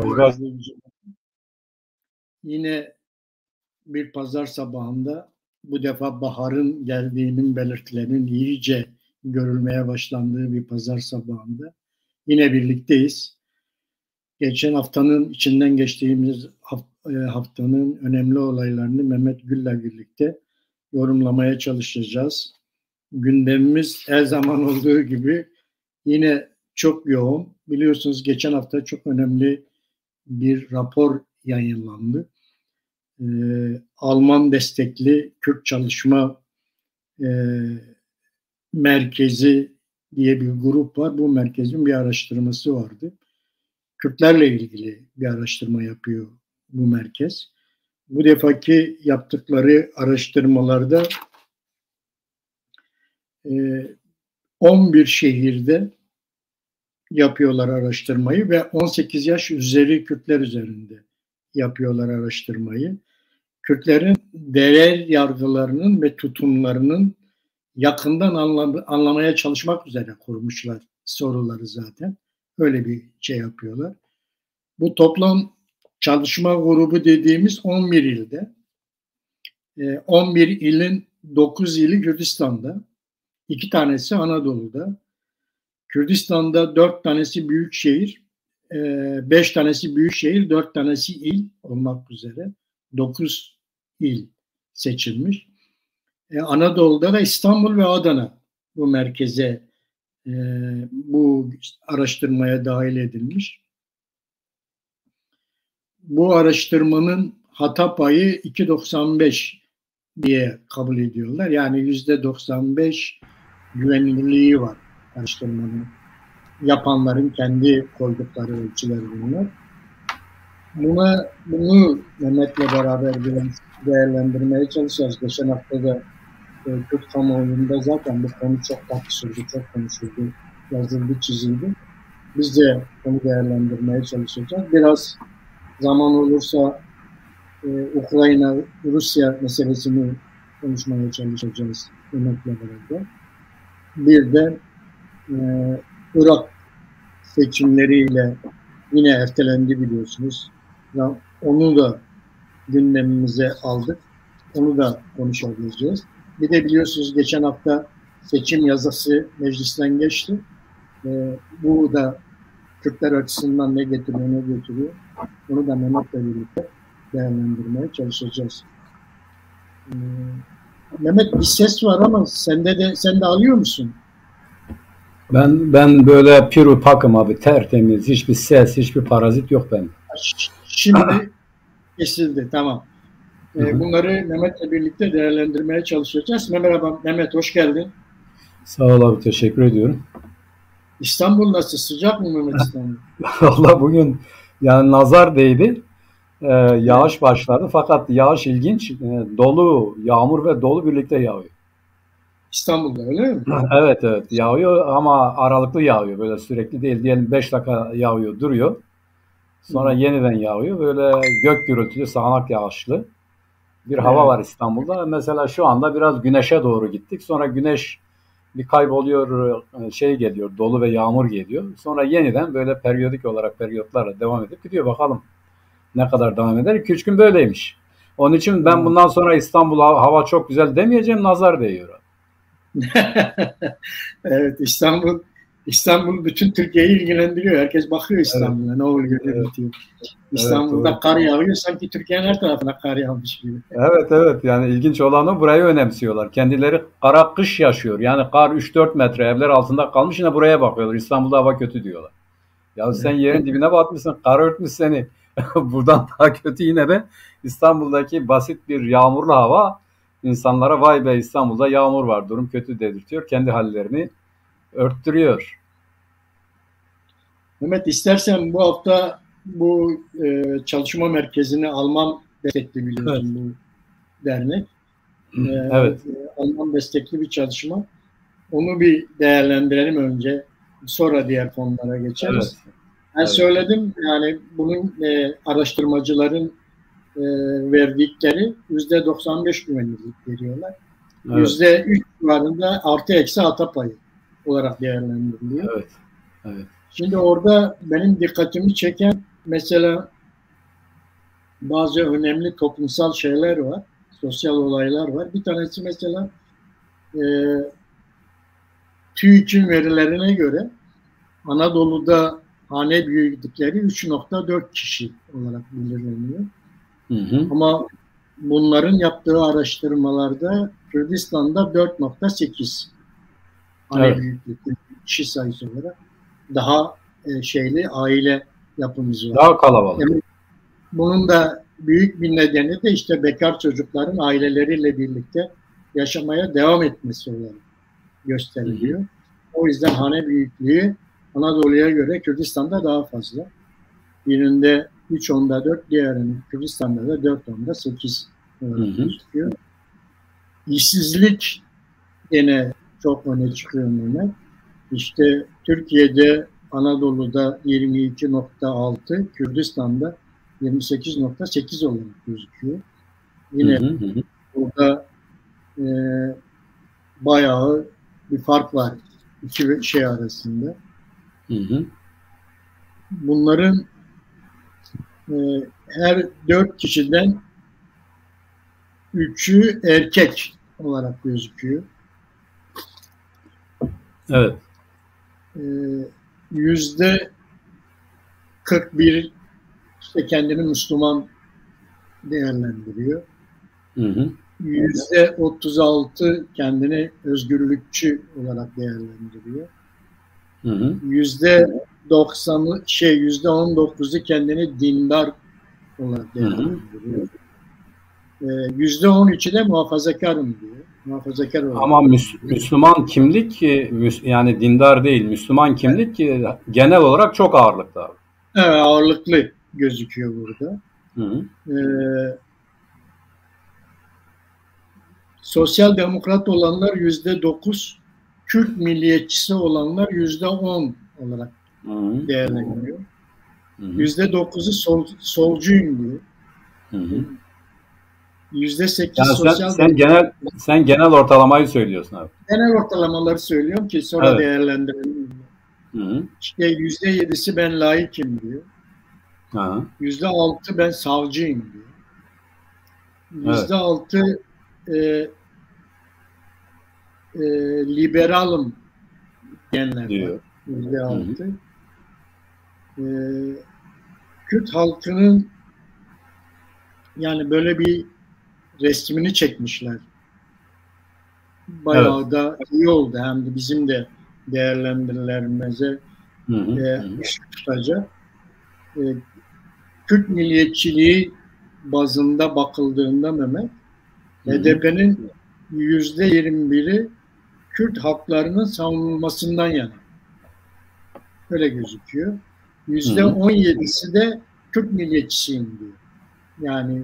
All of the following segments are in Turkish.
Uygar. Yine bir pazar sabahında bu defa baharın geldiğinin belirtilerinin iyice görülmeye başlandığı bir pazar sabahında yine birlikteyiz. Geçen haftanın içinden geçtiğimiz haftanın önemli olaylarını Mehmet Gül'le birlikte yorumlamaya çalışacağız. Gündemimiz her zaman olduğu gibi yine çok yoğun. Biliyorsunuz geçen hafta çok önemli bir rapor yayınlandı. Alman destekli Kürt Çalışma Merkezi diye bir grup var. Bu merkezin bir araştırması vardı. Kürtlerle ilgili bir araştırma yapıyor bu merkez. Bu defaki yaptıkları araştırmalarda 11 şehirde yapıyorlar araştırmayı ve 18 yaş üzeri Kürtler üzerinde yapıyorlar araştırmayı. Kürtlerin değer yargılarının ve tutumlarının yakından anlamaya çalışmak üzere kurmuşlar soruları zaten. Öyle bir şey yapıyorlar. Bu toplam çalışma grubu dediğimiz 11 ilde. 11 ilin 9 ili Kürdistan'da. 2 tanesi Anadolu'da. Kürdistan'da 4 tanesi büyük şehir, 5 tanesi büyük şehir, 4 tanesi il olmak üzere 9 il seçilmiş. Anadolu'da da İstanbul ve Adana bu merkeze, bu araştırmaya dahil edilmiş. Bu araştırmanın hata payı 2,95 diye kabul ediyorlar. Yani %95 güvenilirliği var araştırmanın. Yapanların kendi koydukları ölçüler bunlar. Bunu Mehmet'le beraber biraz değerlendirmeye çalışacağız. Geçen hafta da Kürt kamuoyunda zaten bu konu çok tartışıldı, çok konuşuldu, yazıldı, çizildi. Biz de bunu değerlendirmeye çalışacağız. Biraz zaman olursa Ukrayna-Rusya meselesini konuşmaya çalışacağız Mehmet'le beraber. Bir de Irak seçimleriyle yine ertelendi biliyorsunuz. Onu da gündemimize aldık. Onu da konuşabileceğiz. Bir de biliyorsunuz geçen hafta seçim yasası meclisten geçti. Bu da Kürtler açısından ne getiriyor, ne götürüyor. Onu da Mehmet'le birlikte değerlendirmeye çalışacağız. Mehmet, bir ses var ama sen de alıyor musun? Ben böyle pür pakım abi, tertemiz, hiçbir ses, hiçbir parazit yok benim. Şimdi kesildi, tamam. Bunları Mehmet'le birlikte değerlendirmeye çalışacağız. Merhaba Mehmet, hoş geldin. Sağ ol abi, teşekkür ediyorum. İstanbul nasıl, sıcak mı Mehmet İstanbul? Vallahi bugün yani nazar değdi. Yağış başladı fakat yağış ilginç. Dolu, yağmur ve dolu birlikte yağıyor. İstanbul'da öyle mi? Evet yağıyor ama aralıklı yağıyor, böyle sürekli değil. Diyelim 5 dakika yağıyor, duruyor. Sonra yeniden yağıyor. Böyle gök gürültülü, sağanak yağışlı bir hava var İstanbul'da. Mesela şu anda biraz güneşe doğru gittik. Sonra güneş bir kayboluyor, geliyor, dolu ve yağmur geliyor. Sonra yeniden böyle periyodik olarak periyotlarla devam edip gidiyor. Bakalım ne kadar devam eder. 2-3 gün böyleymiş. Onun için ben bundan sonra İstanbul'a hava çok güzel demeyeceğim, nazar değiyor. Evet, İstanbul bütün Türkiye'yi ilgilendiriyor. Herkes bakıyor İstanbul'a. Evet. Ne oluyor, ne bitiyor. İstanbul'da evet, kar yağıyor. Sanki Türkiye'nin her tarafına kar yağmış gibi. Evet. Yani ilginç olanı burayı önemsiyorlar. Kendileri kara kış yaşıyor. Yani kar 3-4 metre evler altında kalmış, yine buraya bakıyorlar. İstanbul'da hava kötü diyorlar. Ya sen yerin dibine batmışsın. Kar örtmüş seni. Buradan daha kötü yine de İstanbul'daki basit bir yağmurlu hava insanlara vay be İstanbul'da yağmur var, durum kötü dedirtiyor. Kendi hallerini örttürüyor. Mehmet, istersen bu hafta bu çalışma merkezini Alman destekli biliyorsun, evet, bu dernek. Evet. Alman destekli bir çalışma. Onu bir değerlendirelim önce. Sonra diğer konulara geçeriz. Evet. Ben söyledim yani bunun araştırmacıların verdikleri %95 güvenilirlik veriyorlar. Evet. %3 civarında artı eksi hata payı olarak değerlendiriliyor. Evet. Şimdi orada benim dikkatimi çeken mesela bazı önemli toplumsal şeyler var, sosyal olaylar var. Bir tanesi mesela e, TÜİK'in verilerine göre Anadolu'da hane büyüklükleri 3,4 kişi olarak belirleniyor. Hı hı. Ama bunların yaptığı araştırmalarda Kürdistan'da 4,8 hane Evet. büyüklükleri kişi sayısı olarak daha şeyli aile yapımız var. Daha kalabalık. Yani bunun da büyük bir nedeni de işte bekar çocukların aileleriyle birlikte yaşamaya devam etmesi olarak gösteriliyor. Hı hı. O yüzden hane büyüklüğü Anadolu'ya göre Kürdistan'da daha fazla. Birinde 3,4, diğerinin Kürdistan'da da 4,8 olarak gözüküyor. İşsizlik yine çok öne çıkıyor Mehmet. İşte Türkiye'de Anadolu'da 22,6, Kürdistan'da 28,8 olarak gözüküyor. Yine burada bayağı bir fark var iki şey arasında. Bunların her 4 kişiden 3'ü erkek olarak gözüküyor. Evet. %41 işte kendini Müslüman değerlendiriyor. %36 kendini özgürlükçü olarak değerlendiriyor. %19'u kendini dindar olarak değerlendiriyor. %13'ü de muhafazakarım diyor. Muhafazakar olarak. Ama Müslüman kimlik yani dindar değil, Müslüman kimlik genel olarak çok ağırlıklı abi. Evet, ağırlıklı gözüküyor burada. Sosyal demokrat olanlar %9, Kürt milliyetçisi olanlar %10 olarak değerleniyor. %9'u solcuyum diyor. %8 yani sosyal sen genel ortalamayı söylüyorsun abi. Genel ortalamaları söylüyorum ki sonra değerlendirelim. İşte %7'si ben laikim diyor. %6 ben savcıyım diyor. %6 liberalım diyenler var. %6. Kürt halkının yani böyle bir resmini çekmişler. Bayağı da iyi oldu. Hem de bizim de değerlendirilerimize tutacak. Kürt milliyetçiliği bazında bakıldığında Mehmet, HDP'nin %21'i Kürt haklarının savunulmasından yana. Öyle gözüküyor. %17'si de Kürt milliyetçisiyim diyor. Yani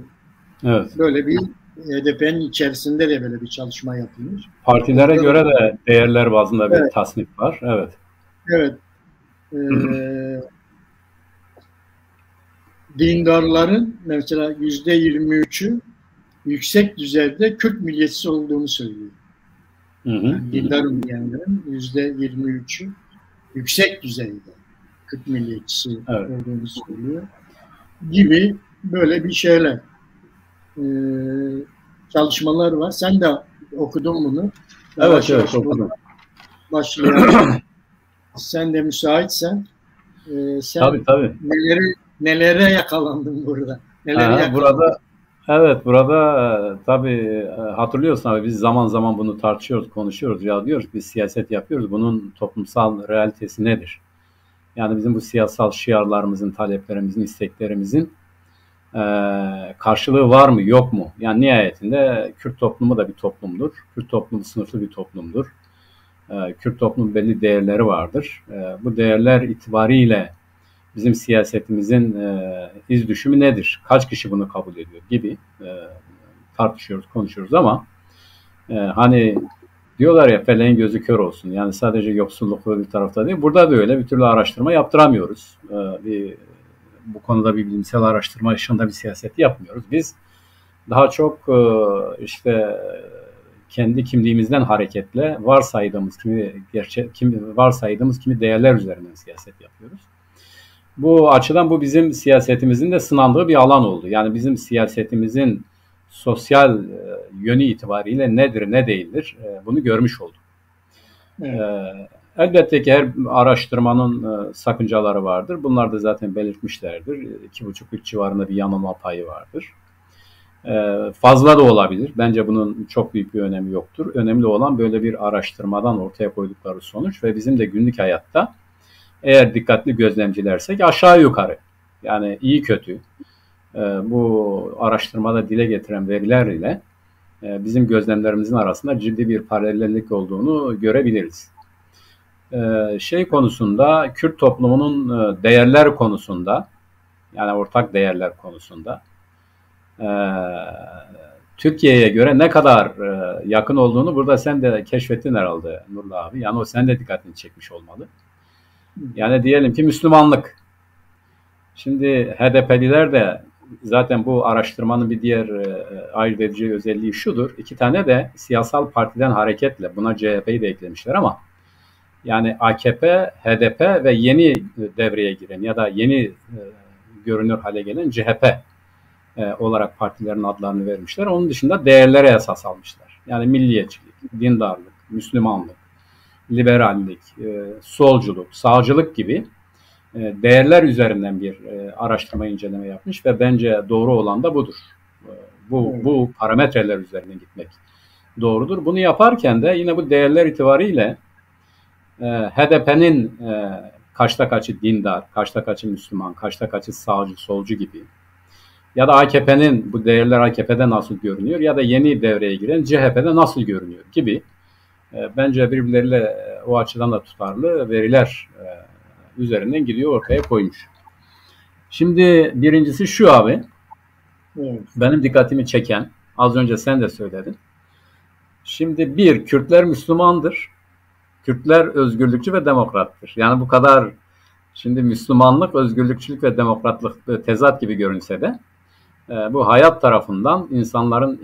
böyle bir HDP'nin içerisinde de böyle bir çalışma yapılmış. Partilere göre de değerler bazında bir tasnif var. Evet. Dindarların mesela %23'ü yüksek düzeyde Kürt milliyetçisi olduğunu söylüyor. Yani dindarım diyenlerin %23'ü yüksek düzeyde Kürt milliyetçisi olduğunu söylüyor. Gibi böyle bir şeyler. Çalışmalar var. Sen de okudun bunu. Evet okudum. Başlayalım. Sen de müsaitsen sen tabii. nelere yakalandın burada? Burada tabii hatırlıyorsun abi, biz zaman zaman bunu tartışıyoruz, konuşuyoruz. Ya diyoruz biz siyaset yapıyoruz. Bunun toplumsal realitesi nedir? Yani bizim bu siyasal şiarlarımızın, taleplerimizin, isteklerimizin karşılığı var mı, yok mu? Yani nihayetinde Kürt toplumu da bir toplumdur. Kürt toplumu sınıflı bir toplumdur. Kürt toplumun belli değerleri vardır. Bu değerler itibariyle bizim siyasetimizin iz düşümü nedir? Kaç kişi bunu kabul ediyor gibi tartışıyoruz, konuşuyoruz ama hani diyorlar ya, feleğin gözü kör olsun. Yani sadece yoksulluk bir tarafta değil. Burada da öyle bir türlü araştırma yaptıramıyoruz. Bu konuda bir bilimsel araştırma ışığında bir siyaset yapmıyoruz. Biz daha çok işte kendi kimliğimizden hareketle varsayadığımız kimi değerler üzerinden siyaset yapıyoruz. Bu açıdan bu bizim siyasetimizin de sınandığı bir alan oldu. Yani bizim siyasetimizin sosyal yönü itibariyle nedir, ne değildir bunu görmüş olduk. Evet. Elbette ki her araştırmanın sakıncaları vardır. Bunlar da zaten belirtmişlerdir. 2,5-3 civarında bir yanılma payı vardır. Fazla da olabilir. Bence bunun çok büyük bir önemi yoktur. Önemli olan böyle bir araştırmadan ortaya koydukları sonuç ve bizim de günlük hayatta eğer dikkatli gözlemcilersek aşağı yukarı, yani iyi kötü bu araştırmada dile getiren veriler ile bizim gözlemlerimizin arasında ciddi bir paralellik olduğunu görebiliriz. Konusunda, Kürt toplumunun değerler konusunda, yani ortak değerler konusunda Türkiye'ye göre ne kadar yakın olduğunu burada sen de keşfettin herhalde Nurullah abi. Yani o sen de dikkatini çekmiş olmalı. Yani diyelim ki Müslümanlık. Şimdi HDP'liler de zaten bu araştırmanın bir diğer ayırt edici özelliği şudur. 2 tane de siyasal partiden hareketle buna CHP'yi de eklemişler ama yani AKP, HDP ve yeni devreye giren ya da yeni görünür hale gelen CHP olarak partilerin adlarını vermişler. Onun dışında değerlere esas almışlar. Yani milliyetçilik, dindarlık, Müslümanlık, liberallik, solculuk, sağcılık gibi değerler üzerinden bir araştırma inceleme yapmış ve bence doğru olan da budur. Bu parametreler üzerinden gitmek doğrudur. Bunu yaparken de yine bu değerler itibariyle HDP'nin kaçta kaçı dindar, kaçta kaçı Müslüman, kaçta kaçı sağcı, solcu gibi ya da AKP'nin bu değerler AKP'de nasıl görünüyor ya da yeni devreye giren CHP'de nasıl görünüyor gibi bence birbirleriyle o açıdan da tutarlı veriler üzerinden gidiyor ortaya koymuş. Şimdi birincisi şu abi, benim dikkatimi çeken, az önce sen de söyledin. Şimdi Kürtler Müslümandır. Kürtler özgürlükçü ve demokrattır. Yani bu kadar şimdi Müslümanlık, özgürlükçülük ve demokratlık tezat gibi görünse de bu hayat tarafından insanların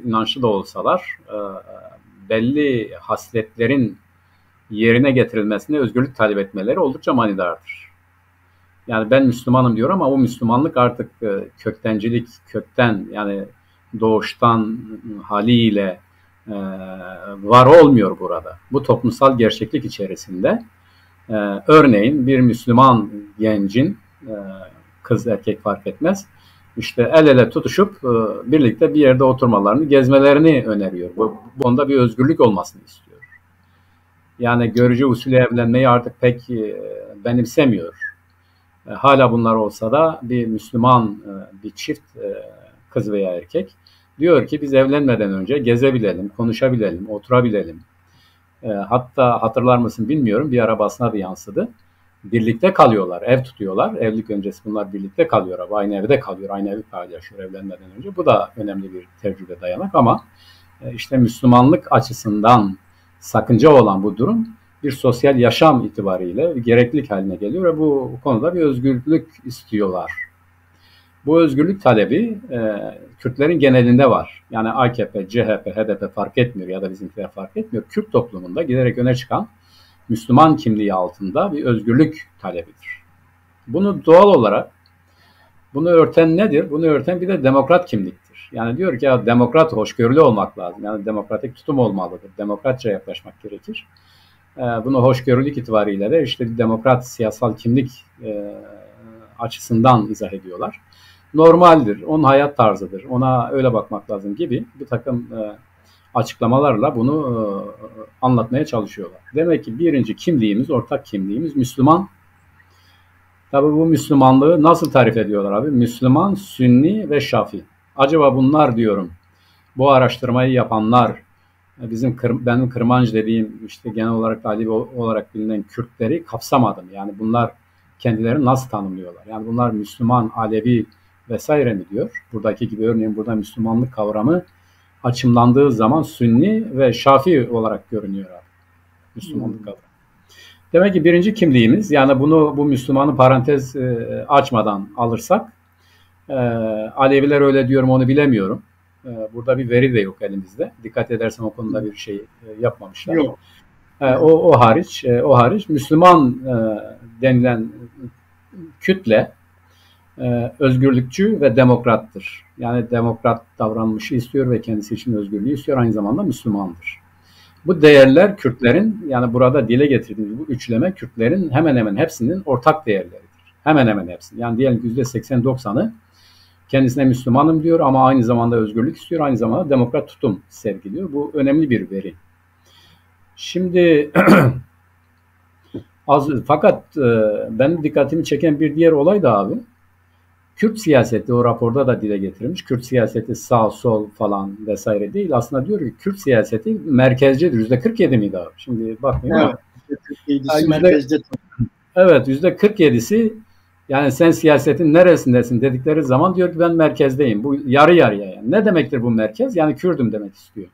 inançlı da olsalar belli hasletlerin yerine getirilmesine özgürlük talep etmeleri oldukça manidardır. Yani ben Müslümanım diyor ama o Müslümanlık artık köktencilik, kökten yani doğuştan haliyle var olmuyor burada. Bu toplumsal gerçeklik içerisinde örneğin bir Müslüman gencin kız erkek fark etmez işte el ele tutuşup birlikte bir yerde oturmalarını, gezmelerini öneriyor. Bunda bir özgürlük olmasını istiyor. Yani görücü usulü evlenmeyi artık pek benimsemiyor. Hala bunlar olsa da bir Müslüman bir çift kız veya erkek diyor ki biz evlenmeden önce gezebilelim, konuşabilelim, oturabilelim. Hatta hatırlar mısın bilmiyorum, bir ara basına da yansıdı. Birlikte kalıyorlar, ev tutuyorlar. Evlilik öncesi bunlar birlikte kalıyor. Aynı evde kalıyor, aynı evi paylaşıyor evlenmeden önce. Bu da önemli bir tecrübe dayanak ama işte Müslümanlık açısından sakınca olan bu durum bir sosyal yaşam itibariyle bir gereklilik haline geliyor ve bu konuda bir özgürlük istiyorlar. Bu özgürlük talebi Kürtlerin genelinde var. Yani AKP, CHP, HDP fark etmiyor ya da bizimkiler fark etmiyor. Kürt toplumunda giderek öne çıkan Müslüman kimliği altında bir özgürlük talebidir. Bunu doğal olarak bunu örten nedir? Bunu örten bir de demokrat kimliktir. Yani diyor ki ya demokrat hoşgörülü olmak lazım. Yani demokratik tutum olmalıdır. Demokratça yaklaşmak gerekir. Bunu hoşgörülük itibariyle de işte bir demokrat siyasal kimlik açısından izah ediyorlar. Normaldir, onun hayat tarzıdır, ona öyle bakmak lazım gibi bir takım açıklamalarla bunu anlatmaya çalışıyorlar. Demek ki birinci kimliğimiz, ortak kimliğimiz Müslüman. Tabii bu Müslümanlığı nasıl tarif ediyorlar abi? Müslüman, Sünni ve Şafii. Acaba bunlar diyorum, bu araştırmayı yapanlar, benim Kırmancı dediğim işte genel olarak Alevi olarak bilinen Kürtleri kapsamadım. Yani bunlar kendilerini nasıl tanımlıyorlar? Yani bunlar Müslüman, Alevi vesaire mi diyor? Buradaki gibi örneğin burada Müslümanlık kavramı açımlandığı zaman Sünni ve Şafii olarak görünüyor abi. Müslümanlık kavramı. Demek ki birinci kimliğimiz, yani bu Müslümanı parantez açmadan alırsak, Aleviler öyle diyorum onu bilemiyorum. Burada bir veri de yok elimizde. Dikkat edersen o konuda bir şey yapmamışlar. Yok. O hariç Müslüman denilen kütle özgürlükçü ve demokrattır. Yani demokrat davranışı istiyor ve kendisi için özgürlüğü istiyor. Aynı zamanda Müslümandır. Bu değerler Kürtlerin, yani burada dile getirdiğimiz bu üçleme Kürtlerin hemen hemen hepsinin ortak değerleridir. Hemen hemen hepsinin. Yani diyelim %80-90'ı kendisine Müslümanım diyor ama aynı zamanda özgürlük istiyor, aynı zamanda demokrat tutum sergiliyor. Bu önemli bir veri. Şimdi fakat benim dikkatimi çeken bir diğer olay da abi, Kürt siyaseti, o raporda da dile getirilmiş. Kürt siyaseti sağ sol falan vesaire değil. Aslında diyor ki Kürt siyaseti merkezcidir. %47 miydi abi? Şimdi bakmıyorum. Evet, %47'si yani sen siyasetin neresindesin dedikleri zaman diyor ki ben merkezdeyim. Bu yarı yarıya yani. Ne demektir bu merkez? Yani Kürdüm demek istiyor.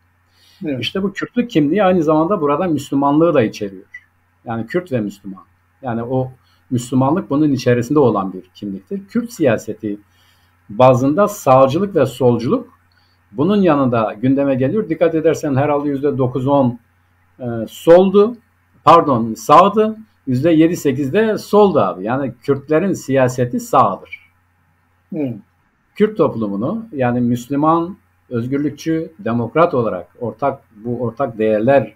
Evet. İşte bu Kürtlük kimliği aynı zamanda burada Müslümanlığı da içeriyor. Yani Kürt ve Müslüman. Yani o Müslümanlık bunun içerisinde olan bir kimliktir. Kürt siyaseti bazında sağcılık ve solculuk bunun yanında gündeme geliyor. Dikkat edersen herhalde %9-10 sağdı. %7-8'de soldu abi. Yani Kürtlerin siyaseti sağdır. Kürt toplumunu yani Müslüman, özgürlükçü, demokrat olarak bu ortak değerler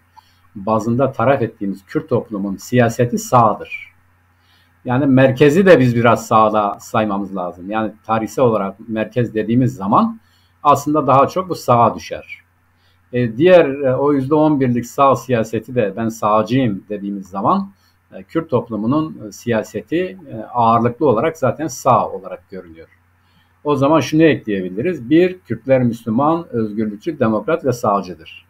bazında taraf ettiğimiz Kürt toplumun siyaseti sağdır. Yani merkezi de biz biraz sağda saymamız lazım. Yani tarihsel olarak merkez dediğimiz zaman aslında daha çok bu sağa düşer. Diğer o %11'lik sağ siyaseti de ben sağcıyım dediğimiz zaman Kürt toplumunun siyaseti ağırlıklı olarak zaten sağ olarak görülüyor. O zaman şunu ekleyebiliriz. Bir, Kürtler Müslüman, özgürlükçü, demokrat ve sağcıdır.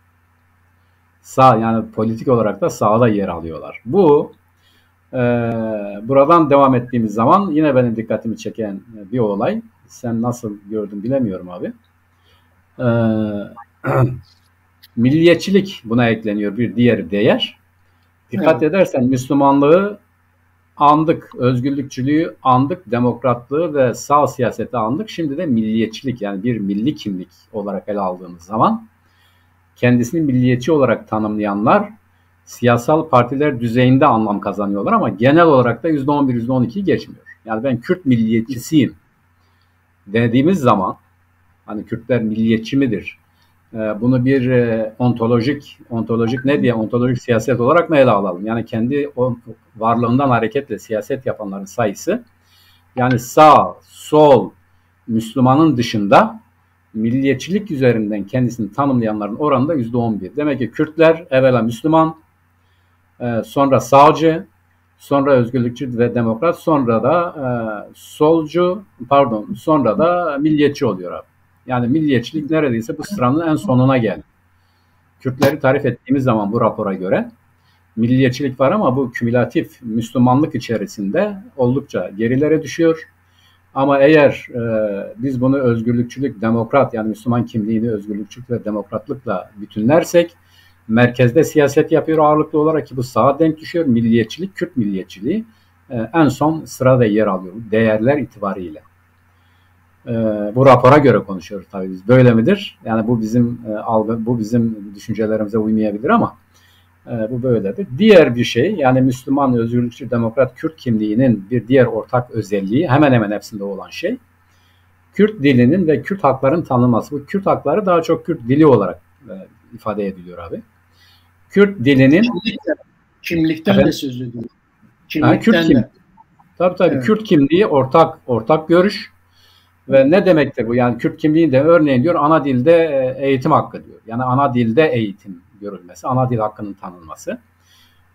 Sağ yani politik olarak da sağda yer alıyorlar. Bu buradan devam ettiğimiz zaman yine benim dikkatimi çeken bir olay. Sen nasıl gördün bilemiyorum abi. Milliyetçilik buna ekleniyor bir diğer değer. Dikkat edersen Müslümanlığı andık, özgürlükçülüğü andık, demokratlığı ve sağ siyaseti andık. Şimdi de milliyetçilik yani bir milli kimlik olarak ele aldığımız zaman kendisini milliyetçi olarak tanımlayanlar siyasal partiler düzeyinde anlam kazanıyorlar ama genel olarak da %11, %12'yi geçmiyor. Yani ben Kürt milliyetçisiyim dediğimiz zaman hani Kürtler milliyetçi midir? Bunu bir ontolojik siyaset olarak mı ele alalım? Yani kendi varlığından hareketle siyaset yapanların sayısı yani sağ, sol, Müslümanın dışında milliyetçilik üzerinden kendisini tanımlayanların oranı da %11. Demek ki Kürtler evvela Müslüman, sonra sağcı, sonra özgürlükçü ve demokrat, sonra da sonra da milliyetçi oluyor abi. Yani milliyetçilik neredeyse bu sıranın en sonuna geldi. Kürtleri tarif ettiğimiz zaman bu rapora göre milliyetçilik var ama bu kümülatif Müslümanlık içerisinde oldukça gerilere düşüyor. Ama eğer biz bunu özgürlükçülük, demokrat yani Müslüman kimliğini özgürlükçülük ve demokratlıkla bütünlersek merkezde siyaset yapıyor ağırlıklı olarak ki bu sağa denk düşüyor. Milliyetçilik, Kürt milliyetçiliği en son sırada yer alıyor değerler itibariyle. Bu rapora göre konuşuyoruz tabii biz. Böyle midir? Yani bu bizim düşüncelerimize uymayabilir ama bu böyledir. Diğer bir şey yani Müslüman, özgürlükçü, demokrat Kürt kimliğinin bir diğer ortak özelliği hemen hemen hepsinde olan şey Kürt dilinin ve Kürt hakların tanınması. Bu Kürt hakları daha çok Kürt dili olarak ifade ediliyor abi. Kürt dilinin kimlikten de söz ediyor. Kürt kimliği. Tabii evet. Kürt kimliği ortak görüş. Ve ne demektir bu? Yani Kürt kimliğinde örneğin diyor ana dilde eğitim hakkı diyor. Yani ana dilde eğitim görülmesi, ana dil hakkının tanınması.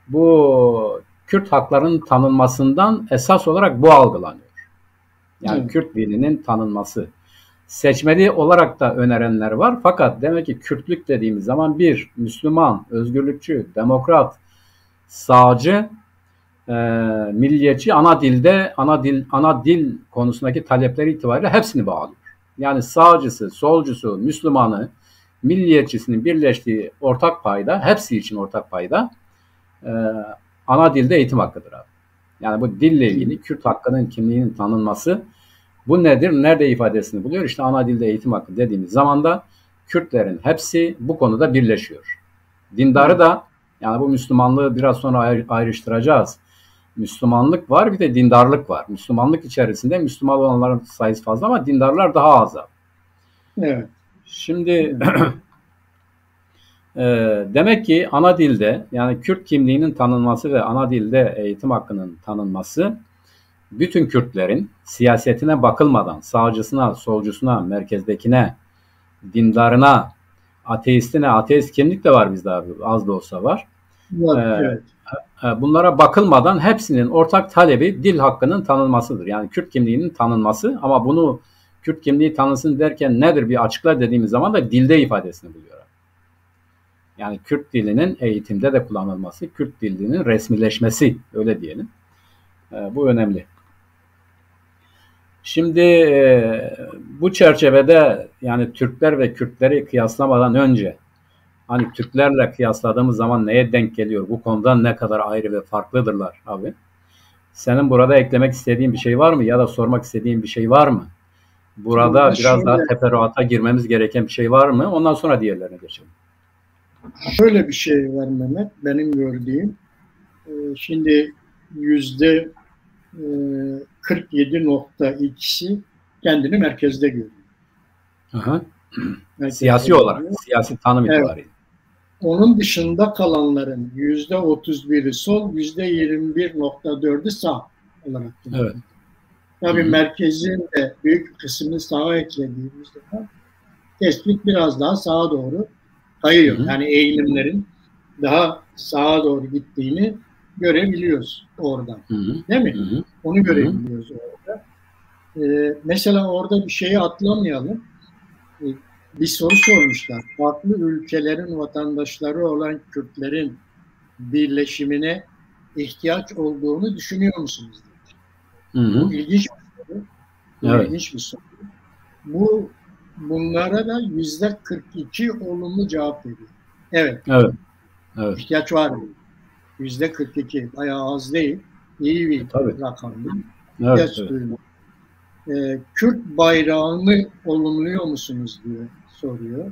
Bu Kürt haklarının tanınmasından esas olarak bu algılanıyor. Yani Kürt dilinin tanınması. Seçmeli olarak da önerenler var. Fakat demek ki Kürtlük dediğimiz zaman bir Müslüman, özgürlükçü, demokrat, sağcı, milliyetçi ana dil konusundaki talepleri itibariyle hepsini bağlıyor. Yani sağcısı, solcusu, Müslümanı, milliyetçisinin birleştiği ortak payda, hepsi için ortak payda ana dilde eğitim hakkıdır abi. Yani bu dille ilgili Kürt hakkının kimliğinin tanınması bu nedir? Nerede ifadesini buluyor? İşte ana dilde eğitim hakkı dediğimiz zaman da Kürtlerin hepsi bu konuda birleşiyor. Dindarı da yani bu Müslümanlığı biraz sonra ayrıştıracağız. Müslümanlık var, bir de dindarlık var. Müslümanlık içerisinde Müslüman olanların sayısı fazla ama dindarlar daha az. Evet. Şimdi demek ki ana dilde, yani Kürt kimliğinin tanınması ve ana dilde eğitim hakkının tanınması bütün Kürtlerin siyasetine bakılmadan sağcısına, solcusuna, merkezdekine, dindarına, ateistine, ateist kimlik de var bizde abi, az da olsa var. Evet. Bunlara bakılmadan hepsinin ortak talebi dil hakkının tanınmasıdır. Yani Kürt kimliğinin tanınması, ama bunu Kürt kimliği tanınsın derken nedir bir açıkla dediğimiz zaman da dilde ifadesini buluyor. Yani Kürt dilinin eğitimde de kullanılması, Kürt dilinin resmileşmesi, öyle diyelim. Bu önemli. Şimdi bu çerçevede yani Türkler ve Kürtleri kıyaslamadan önce hani Türklerle kıyasladığımız zaman neye denk geliyor? Bu konuda ne kadar ayrı ve farklıdırlar abi? Senin burada eklemek istediğin bir şey var mı? Ya da sormak istediğin bir şey var mı? Burada biraz daha teferruata girmemiz gereken bir şey var mı? Ondan sonra diğerlerine geçelim. Şöyle bir şey var Mehmet, benim gördüğüm. Şimdi %47.2'si kendini merkezde görüyor. Aha. Siyasi olarak, siyasi tanım itibariyle. Onun dışında kalanların %31'i sol, %21.4'ü sağ olarak. Evet. Tabii merkezin de büyük kısmını sağa eklediğimiz zaman tespit biraz daha sağa doğru kayıyor. Yani eğilimlerin daha sağa doğru gittiğini görebiliyoruz oradan. Değil mi? Onu görebiliyoruz orada. Mesela orada bir şeyi atlamayalım. Bir soru sormuşlar. Farklı ülkelerin vatandaşları olan Kürtlerin birleşimine ihtiyaç olduğunu düşünüyor musunuz? Bu ilginç bir soru. Evet. İlginç bir soru. Bunlara da %42 olumlu cevap veriyor. Evet. İhtiyaç var mı? %42. Bayağı az değil. İyi bir rakam. İhtiyaç duyuyor. Kürt bayrağını olumluyor musunuz diye soruyor.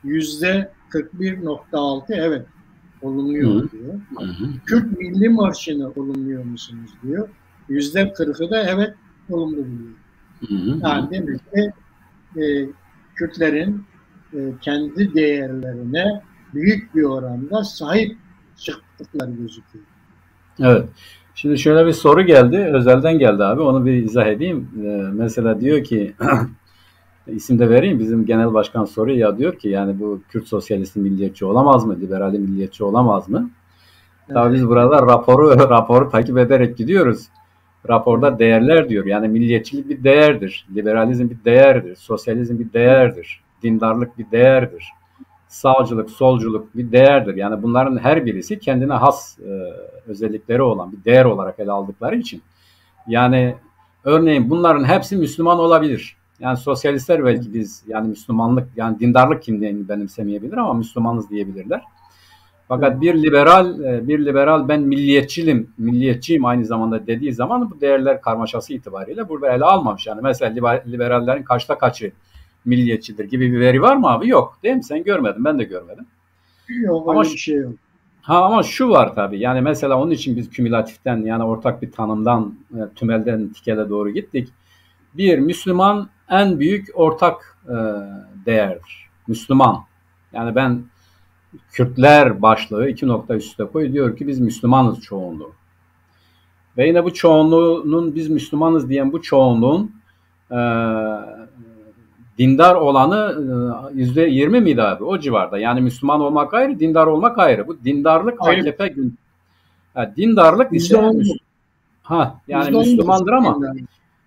%41.6 evet olumluyor diyor. Kürt Milli Marşı'nı olumluyor musunuz diyor. %40'ı da evet olumlu buluyor. Yani demek ki Kürtlerin kendi değerlerine büyük bir oranda sahip çıktıkları gözüküyor. Evet. Şimdi şöyle bir soru geldi. Özelden geldi abi. Onu bir izah edeyim. Mesela diyor ki isim de vereyim. Bizim genel başkan soruyor ya, diyor ki yani bu Kürt sosyalisti milliyetçi olamaz mı? Liberali milliyetçi olamaz mı? Evet. Tabii biz burada raporu takip ederek gidiyoruz. Raporda değerler diyor. Yani milliyetçilik bir değerdir. Liberalizm bir değerdir. Sosyalizm bir değerdir. Dindarlık bir değerdir. Sağcılık, solculuk bir değerdir. Yani bunların her birisi kendine has özellikleri olan bir değer olarak ele aldıkları için. Yani örneğin bunların hepsi Müslüman olabilir. Yani sosyalistler belki biz yani Müslümanlık, yani dindarlık kimliğini benimsemeyebilir ama Müslümanız diyebilirler. Fakat bir liberal ben milliyetçiyim aynı zamanda dediği zaman bu değerler karmaşası itibariyle burada ele almamış. Yani mesela liberallerin kaçta kaçı milliyetçidir gibi bir veri var mı abi? Yok. Değil mi? Sen görmedin. Ben de görmedim. Yok, ama bir şey yok. Ama şu var tabii. Yani mesela onun için biz kümülatiften, yani ortak bir tanımdan, tümelden tikele doğru gittik. Bir, Müslüman en büyük ortak değerdir. Müslüman. Yani ben Kürtler başlığı 2 nokta üstte koy, diyor ki biz Müslümanız çoğunluğu. Ve yine bu çoğunluğun, biz Müslümanız diyen bu çoğunluğun dindar olanı %20 miydi abi? O civarda. Yani Müslüman olmak ayrı, dindar olmak ayrı. Bu dindarlık AKP gün. Dindarlık ise yani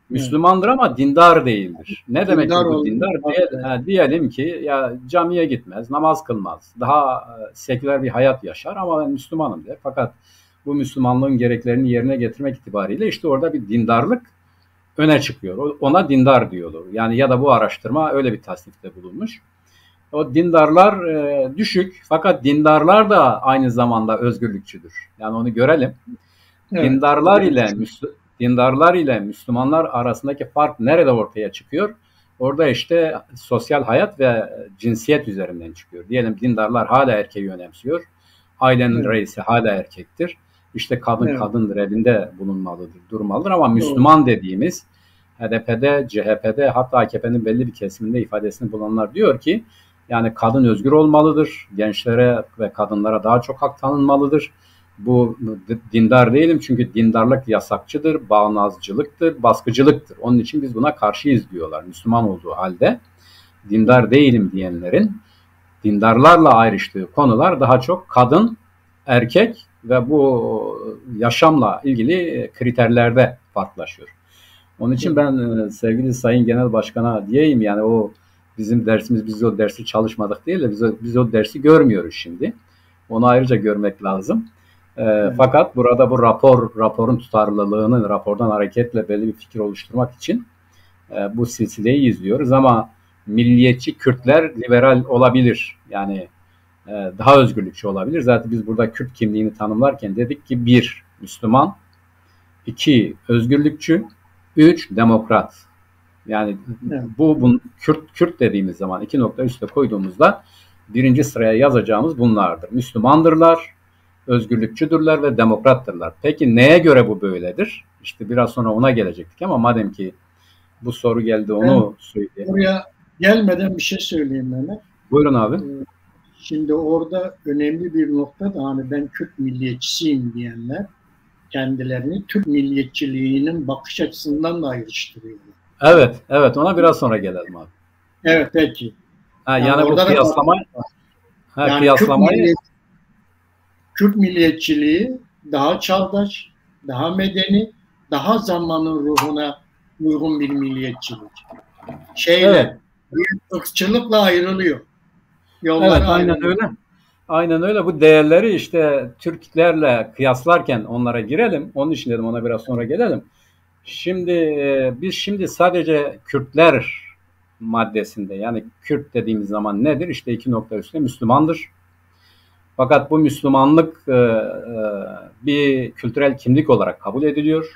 Müslümandır ama dindar değildir. Ne demek ki bu dindar? Diyelim ki ya camiye gitmez, namaz kılmaz. Daha seküler bir hayat yaşar ama ben Müslümanım der. Fakat bu Müslümanlığın gereklerini yerine getirmek itibariyle işte orada bir dindarlık öne çıkıyor. Ona dindar diyorlar. Yani ya da bu araştırma öyle bir tasnifte bulunmuş. O dindarlar düşük, fakat dindarlar da aynı zamanda özgürlükçüdür. Yani onu görelim. Evet. Dindarlar ile Müslümanlar arasındaki fark nerede ortaya çıkıyor? Orada işte sosyal hayat ve cinsiyet üzerinden çıkıyor. Diyelim dindarlar hala erkeği önemsiyor. Ailenin reisi hala erkektir. İşte kadın Evet. kadındır, evinde bulunmalıdır, durmalıdır ama Müslüman dediğimiz HDP'de, CHP'de hatta AKP'nin belli bir kesiminde ifadesini bulanlar diyor ki yani kadın özgür olmalıdır, gençlere ve kadınlara daha çok hak tanınmalıdır. Bu dindar değilim çünkü dindarlık yasakçıdır, bağnazcılıktır, baskıcılıktır. Onun için biz buna karşıyız diyorlar Müslüman olduğu halde. Dindar değilim diyenlerin dindarlarla ayrıştığı konular daha çok kadın, erkek ve bu yaşamla ilgili kriterlerde farklılaşıyor. Onun için ben sevgili Sayın Genel Başkan'a diyeyim yani o bizim dersimiz, biz o dersi çalışmadık değil de biz o dersi görmüyoruz şimdi. Onu ayrıca görmek lazım. Fakat burada bu raporun tutarlılığını, rapordan hareketle belli bir fikir oluşturmak için bu silsileyi izliyoruz ama milliyetçi Kürtler liberal olabilir. Yani daha özgürlükçü olabilir. Zaten biz burada Kürt kimliğini tanımlarken dedik ki 1. Müslüman, 2. Özgürlükçü, 3. Demokrat. Yani bu Kürt dediğimiz zaman 2 nokta üste koyduğumuzda birinci sıraya yazacağımız bunlardır. Müslümandırlar, özgürlükçüdürler ve demokrattırlar. Peki neye göre bu böyledir? İşte biraz sonra ona gelecektik ama madem ki bu soru geldi onu söyleyeyim. Oraya gelmeden bir şey söyleyeyim Mehmet. Buyurun abi. Şimdi orada önemli bir nokta da hani ben Kürt milliyetçisiyim diyenler kendilerini Türk milliyetçiliğinin bakış açısından da ayrıştırıyorlar. Evet ona biraz sonra gelelim abi. Evet peki. Yani bu kıyaslamayı Kürt milliyetçiliği daha çağdaş, daha medeni, daha zamanın ruhuna uygun bir milliyetçilik. Bir ırkçılıkla ayrılıyor. Evet aynen öyle. Aynen öyle. Bu değerleri işte Türklerle kıyaslarken onlara girelim. Onun için dedim ona biraz sonra gelelim. Biz şimdi sadece Kürtler maddesinde yani Kürt dediğimiz zaman nedir? İşte 2 nokta üstüne Müslümandır. Fakat bu Müslümanlık bir kültürel kimlik olarak kabul ediliyor.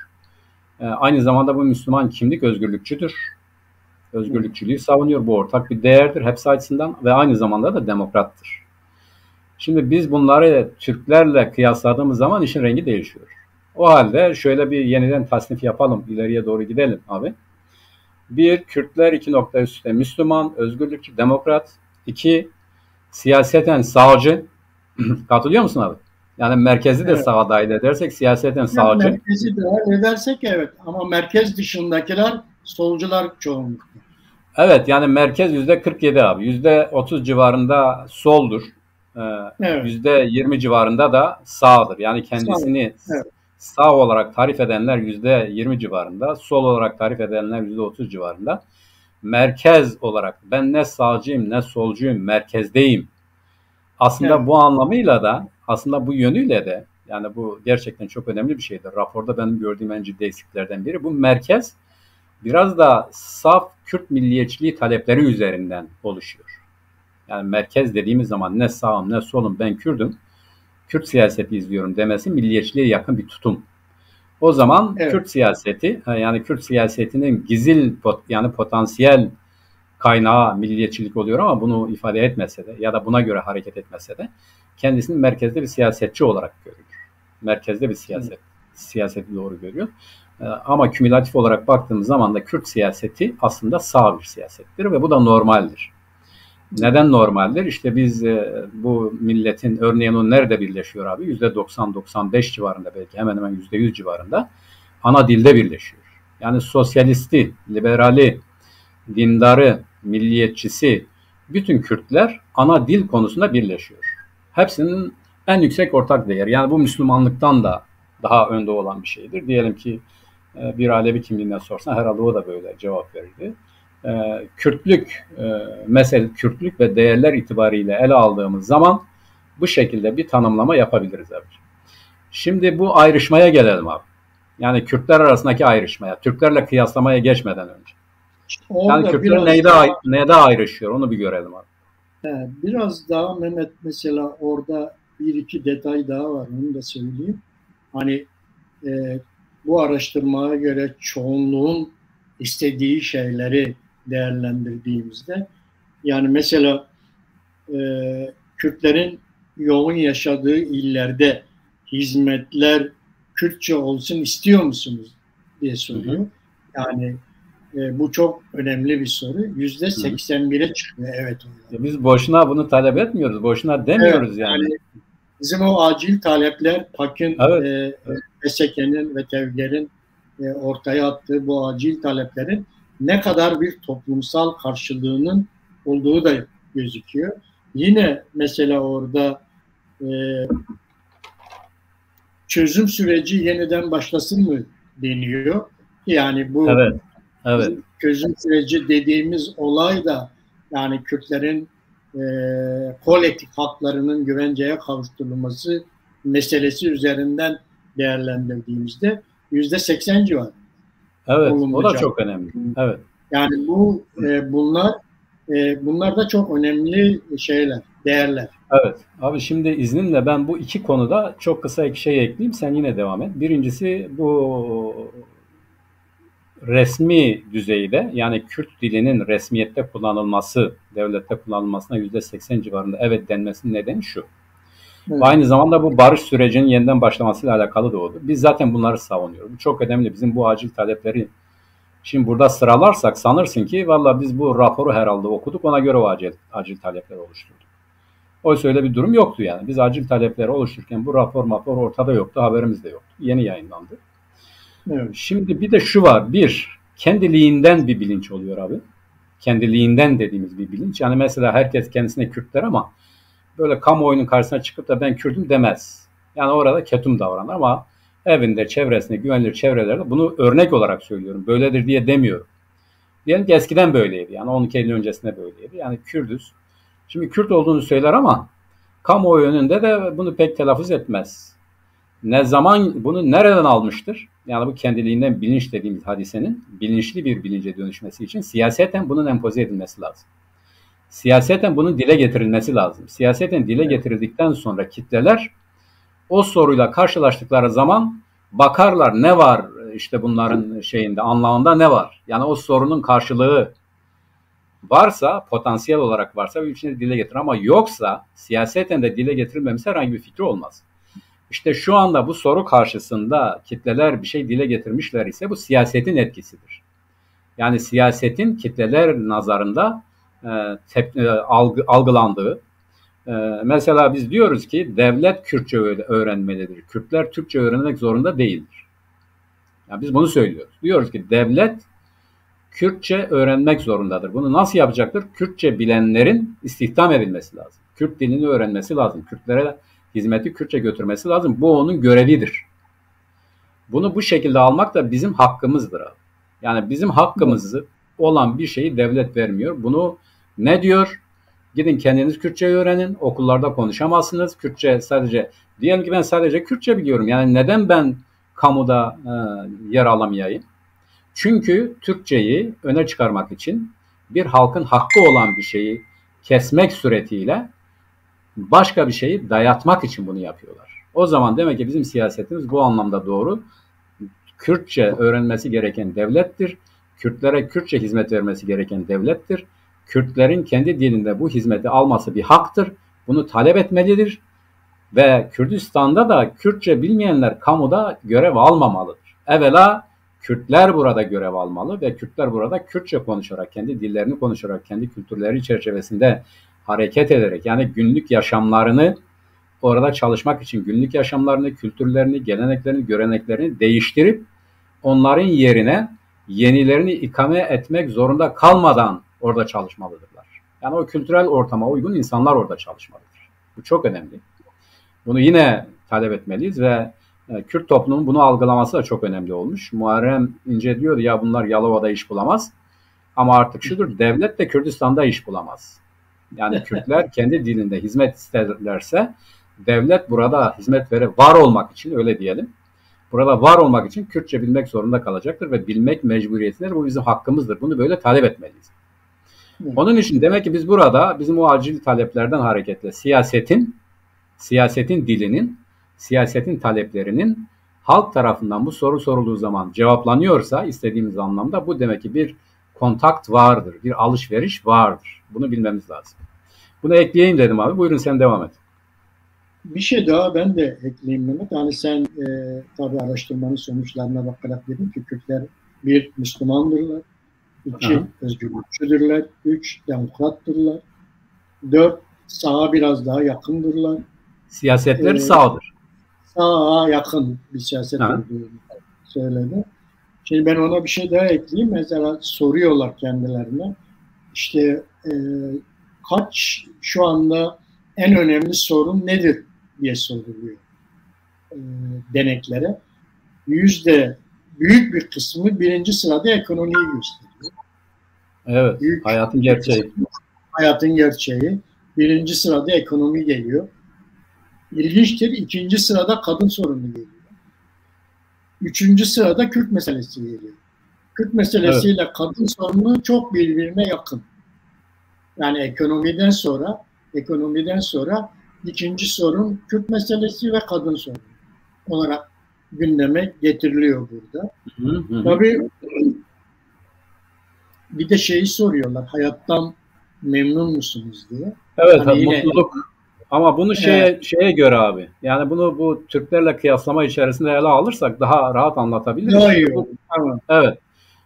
Aynı zamanda bu Müslüman kimlik özgürlükçüdür. Özgürlükçülüğü savunuyor. Bu ortak bir değerdir hepsi açısından ve aynı zamanda da demokrattır. Şimdi biz bunları Türklerle kıyasladığımız zaman işin rengi değişiyor. O halde şöyle bir yeniden tasnif yapalım. İleriye doğru gidelim abi. 1. Kürtler 2 nokta üstte Müslüman, özgürlükçü, demokrat. 2. Siyaseten sağcı. Katılıyor musun abi? Yani merkezi de sağa dahil edersek siyaseten sağcı. Merkezi dahil edersek evet ama merkez dışındakiler solcular çoğunlukla. Evet yani merkez %47 abi. %30 civarında soldur. %20 civarında da sağdır. Yani kendisini sağ olarak tarif edenler %20 civarında, sol olarak tarif edenler %30 civarında. Merkez olarak ben ne sağcıyım ne solcuyum, merkezdeyim. Aslında bu anlamıyla da, aslında bu yönüyle de yani bu gerçekten çok önemli bir şeydir. Raporda benim gördüğüm en ciddi eksiklerden biri. Bu merkez biraz da saf Kürt milliyetçiliği talepleri üzerinden oluşuyor. Yani merkez dediğimiz zaman ne sağım ne solum ben Kürt'üm, Kürt siyaseti izliyorum demesi milliyetçiliğe yakın bir tutum. O zaman Kürt siyaseti yani Kürt siyasetinin gizil yani potansiyel kaynağı milliyetçilik oluyor ama bunu ifade etmese de ya da buna göre hareket etmese de kendisini merkezde bir siyasetçi olarak görüyor. Merkezde bir siyaseti doğru görüyor. Ama kümülatif olarak baktığımız zaman da Kürt siyaseti aslında sağ bir siyasettir ve bu da normaldir. Neden normaldir? İşte biz bu milletin örneğin o nerede birleşiyor abi? %90-95 civarında belki hemen hemen %100 civarında ana dilde birleşiyor. Yani sosyalisti, liberali, dindarı, milliyetçisi bütün Kürtler ana dil konusunda birleşiyor. Hepsinin en yüksek ortak değeri. Yani bu Müslümanlıktan da daha önde olan bir şeydir. Diyelim ki bir Alevi kimliğine sorsan herhalde o da böyle cevap verirdi. Kürtlük ve değerler itibariyle ele aldığımız zaman bu şekilde bir tanımlama yapabiliriz abi. Şimdi bu ayrışmaya gelelim abi. Yani Kürtler arasındaki ayrışmaya, Türklerle kıyaslamaya geçmeden önce. Yani Kürtler neyde ayrışıyor onu bir görelim abi. Biraz daha Mehmet mesela orada bir iki detay daha var onu da söyleyeyim. Hani bu araştırmaya göre çoğunluğun istediği şeyleri değerlendirdiğimizde yani mesela Kürtlerin yoğun yaşadığı illerde hizmetler Kürtçe olsun istiyor musunuz diye soruyor. Yani bu çok önemli bir soru. %81'e çıkıyor. Evet. Biz boşuna bunu talep etmiyoruz. Boşuna demiyoruz Evet, yani. Bizim o acil talepler, PAK'ın, Evet. SSK'nin ve TEVGER'in ortaya attığı bu acil taleplerin ne kadar bir toplumsal karşılığının olduğu da gözüküyor. Yine mesela orada çözüm süreci yeniden başlasın mı deniyor. Yani bu Evet. çözüm süreci dediğimiz olay da yani Kürtlerin kolektif haklarının güvenceye kavuşturulması meselesi üzerinden değerlendirdiğimizde %80 civarı. Evet, o da çok önemli. Evet. Yani bunlar da çok önemli şeyler, değerler. Evet. Abi şimdi izninle ben bu iki konuda çok kısa iki şey ekleyeyim. Sen yine devam et. Birincisi bu resmi düzeyde yani Kürt dilinin resmiyette kullanılması, devlette kullanılmasına %80 civarında evet denmesinin nedeni şu. Evet. Aynı zamanda bu barış sürecinin yeniden başlamasıyla alakalı da oldu. Biz zaten bunları savunuyoruz. Bu çok önemli. Bizim bu acil talepleri şimdi burada sıralarsak sanırsın ki valla biz bu raporu herhalde okuduk ona göre o acil talepleri oluşturduk. Oysa öyle bir durum yoktu yani. Biz acil talepleri oluştururken bu rapor ortada yoktu, haberimiz de yoktu. Yeni yayınlandı. Evet. Şimdi bir de şu var. Bir, kendiliğinden bir bilinç oluyor abi. Kendiliğinden dediğimiz bir bilinç. Yani mesela herkes kendisine Kürt der ama böyle kamuoyunun karşısına çıkıp da ben Kürt'üm demez. Yani orada ketum davranır ama evinde, çevresinde, güvenilir çevrelerde bunu örnek olarak söylüyorum. Böyledir diye demiyorum. Diyelim ki eskiden böyleydi. Yani 12 Eylül öncesinde böyleydi. Yani Kürdüz. Şimdi Kürt olduğunu söyler ama kamuoyu önünde de bunu pek telaffuz etmez. Ne zaman bunu nereden almıştır? Yani bu kendiliğinden bilinç dediğimiz hadisenin bilinçli bir bilince dönüşmesi için siyaseten bunun empoze edilmesi lazım. Siyaseten bunun dile getirilmesi lazım. Siyaseten dile getirildikten sonra kitleler o soruyla karşılaştıkları zaman bakarlar ne var işte bunların şeyinde anlamında ne var? Yani o sorunun karşılığı varsa, potansiyel olarak varsa bir içinde dile getirir ama yoksa siyaseten de dile getirilmemiş herhangi bir fikri olmaz. İşte şu anda bu soru karşısında kitleler bir şey dile getirmişler ise bu siyasetin etkisidir. Yani siyasetin kitleler nazarında algılandığı. Mesela biz diyoruz ki devlet Kürtçe öğrenmelidir. Kürtler Türkçe öğrenmek zorunda değildir. Yani biz bunu söylüyoruz. Diyoruz ki devlet Kürtçe öğrenmek zorundadır. Bunu nasıl yapacaktır? Kürtçe bilenlerin istihdam edilmesi lazım. Kürt dilini öğrenmesi lazım. Kürtlere hizmeti Kürtçe götürmesi lazım. Bu onun görevidir. Bunu bu şekilde almak da bizim hakkımızdır. Yani bizim hakkımızı olan bir şeyi devlet vermiyor. Bunu ne diyor? Gidin kendiniz Kürtçe öğrenin. Okullarda konuşamazsınız. Kürtçe sadece, diyelim ki ben sadece Kürtçe biliyorum. Yani neden ben kamuda yer alamayayım? Çünkü Türkçeyi öne çıkarmak için bir halkın hakkı olan bir şeyi kesmek suretiyle başka bir şeyi dayatmak için bunu yapıyorlar. O zaman demek ki bizim siyasetimiz bu anlamda doğru. Kürtçe öğrenmesi gereken devlettir. Kürtlere Kürtçe hizmet vermesi gereken devlettir. Kürtlerin kendi dilinde bu hizmeti alması bir haktır. Bunu talep etmelidir. Ve Kürdistan'da da Kürtçe bilmeyenler kamuda görev almamalıdır. Evvela Kürtler burada görev almalı ve Kürtler burada Kürtçe konuşarak, kendi dillerini konuşarak, kendi kültürleri çerçevesinde hareket ederek, yani günlük yaşamlarını orada çalışmak için günlük yaşamlarını, kültürlerini, geleneklerini, göreneklerini değiştirip onların yerine yenilerini ikame etmek zorunda kalmadan orada çalışmalıdırlar. Yani o kültürel ortama uygun insanlar orada çalışmalıdır. Bu çok önemli. Bunu yine talep etmeliyiz ve Kürt toplumunun bunu algılaması da çok önemli olmuş. Muharrem İnce diyor ya bunlar Yalova'da iş bulamaz. Ama artık şudur, devlet de Kürdistan'da iş bulamaz. Yani Kürtler kendi dilinde hizmet isterlerse devlet burada hizmet var olmak için, öyle diyelim. Burada var olmak için Kürtçe bilmek zorunda kalacaktır ve bilmek mecburiyetindedir. Bu bizim hakkımızdır. Bunu böyle talep etmeliyiz. Onun için demek ki biz burada bizim o acil taleplerden hareketle siyasetin dilinin, siyasetin taleplerinin halk tarafından bu soru sorulduğu zaman cevaplanıyorsa istediğimiz anlamda bu demek ki bir kontakt vardır, bir alışveriş vardır. Bunu bilmemiz lazım. Bunu ekleyeyim dedim abi. Buyurun sen devam et. Bir şey daha ben de ekleyeyim Mehmet. Hani sen tabii araştırmanın sonuçlarına bakarak dedin ki Kürtler bir Müslümandırlar, iki Aha. özgürlükçüdürler, üç demokrattırlar, dört sağa biraz daha yakındırlar, Siyasetleri e, sağdır. sağa yakın bir siyaset Aha. olduğunu söyledi. Şimdi ben ona bir şey daha ekleyeyim. Mesela soruyorlar kendilerine. İşte kaç şu anda en önemli sorun nedir diye soruluyor e, deneklere. Büyük bir kısmı birinci sırada ekonomiyi gösteriyor. Evet. Büyük Hayatın bir gerçeği. kısmı hayatın gerçeği. Birinci sırada ekonomi geliyor. İlginçtir. İkinci sırada kadın sorunu geliyor. Üçüncü sırada Kürt meselesi geliyor. Kürt Evet. meselesiyle kadın sorunu çok birbirine yakın. Yani ekonomiden sonra ikinci sorun Kürt meselesi ve kadın sorunu olarak gündeme getiriliyor burada. Hı hı. Tabii bir de şeyi soruyorlar, hayattan memnun musunuz diye. Evet, Hani yine mutluluk. Ama bunu e, şeye göre abi. Yani bunu bu Türklerle kıyaslama içerisinde ele alırsak daha rahat anlatabiliriz. daha iyi Şimdi olur. bu Tamam, evet.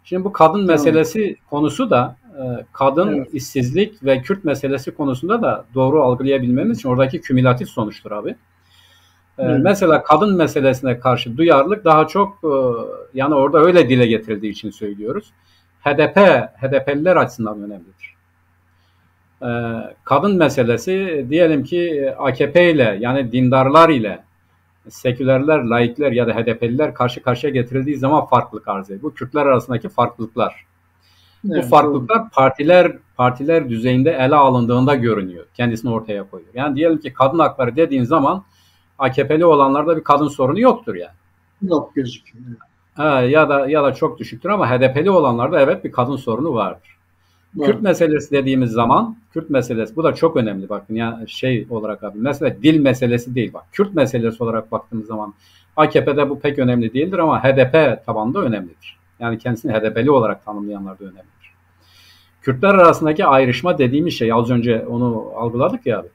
Şimdi bu kadın tamam. meselesi konusu da kadın Evet, işsizlik ve Kürt meselesi konusunda da doğru algılayabilmemiz için oradaki kümülatif sonuçtur abi. evet, Mesela kadın meselesine karşı duyarlılık daha çok yani orada öyle dile getirildiği için söylüyoruz. HDP'liler açısından önemlidir. Kadın meselesi diyelim ki AKP ile yani dindarlar ile sekülerler, laikler ya da HDP'liler karşı karşıya getirildiği zaman farklılık arz ediyor. Bu Kürtler arasındaki farklılıklar. Bu evet, doğru. farklılıklar partiler düzeyinde ele alındığında görünüyor. Kendisini ortaya koyuyor. Yani diyelim ki kadın hakları dediğin zaman AKP'li olanlarda bir kadın sorunu yoktur yani. Yok gözüküyor. Ya da çok düşüktür ama HDP'li olanlarda evet bir kadın sorunu vardır. Kürt Var. meselesi dediğimiz zaman Kürt meselesi bu da çok önemli bakın ya şey olarak abi mesela dil meselesi değil bak Kürt meselesi olarak baktığımız zaman AKP'de bu pek önemli değildir ama HDP tabanında önemlidir. Yani kendisini HDP'li olarak tanımlayanlar da önemlidir. Kürtler arasındaki ayrışma dediğimiz şey az önce onu algıladık ya abi.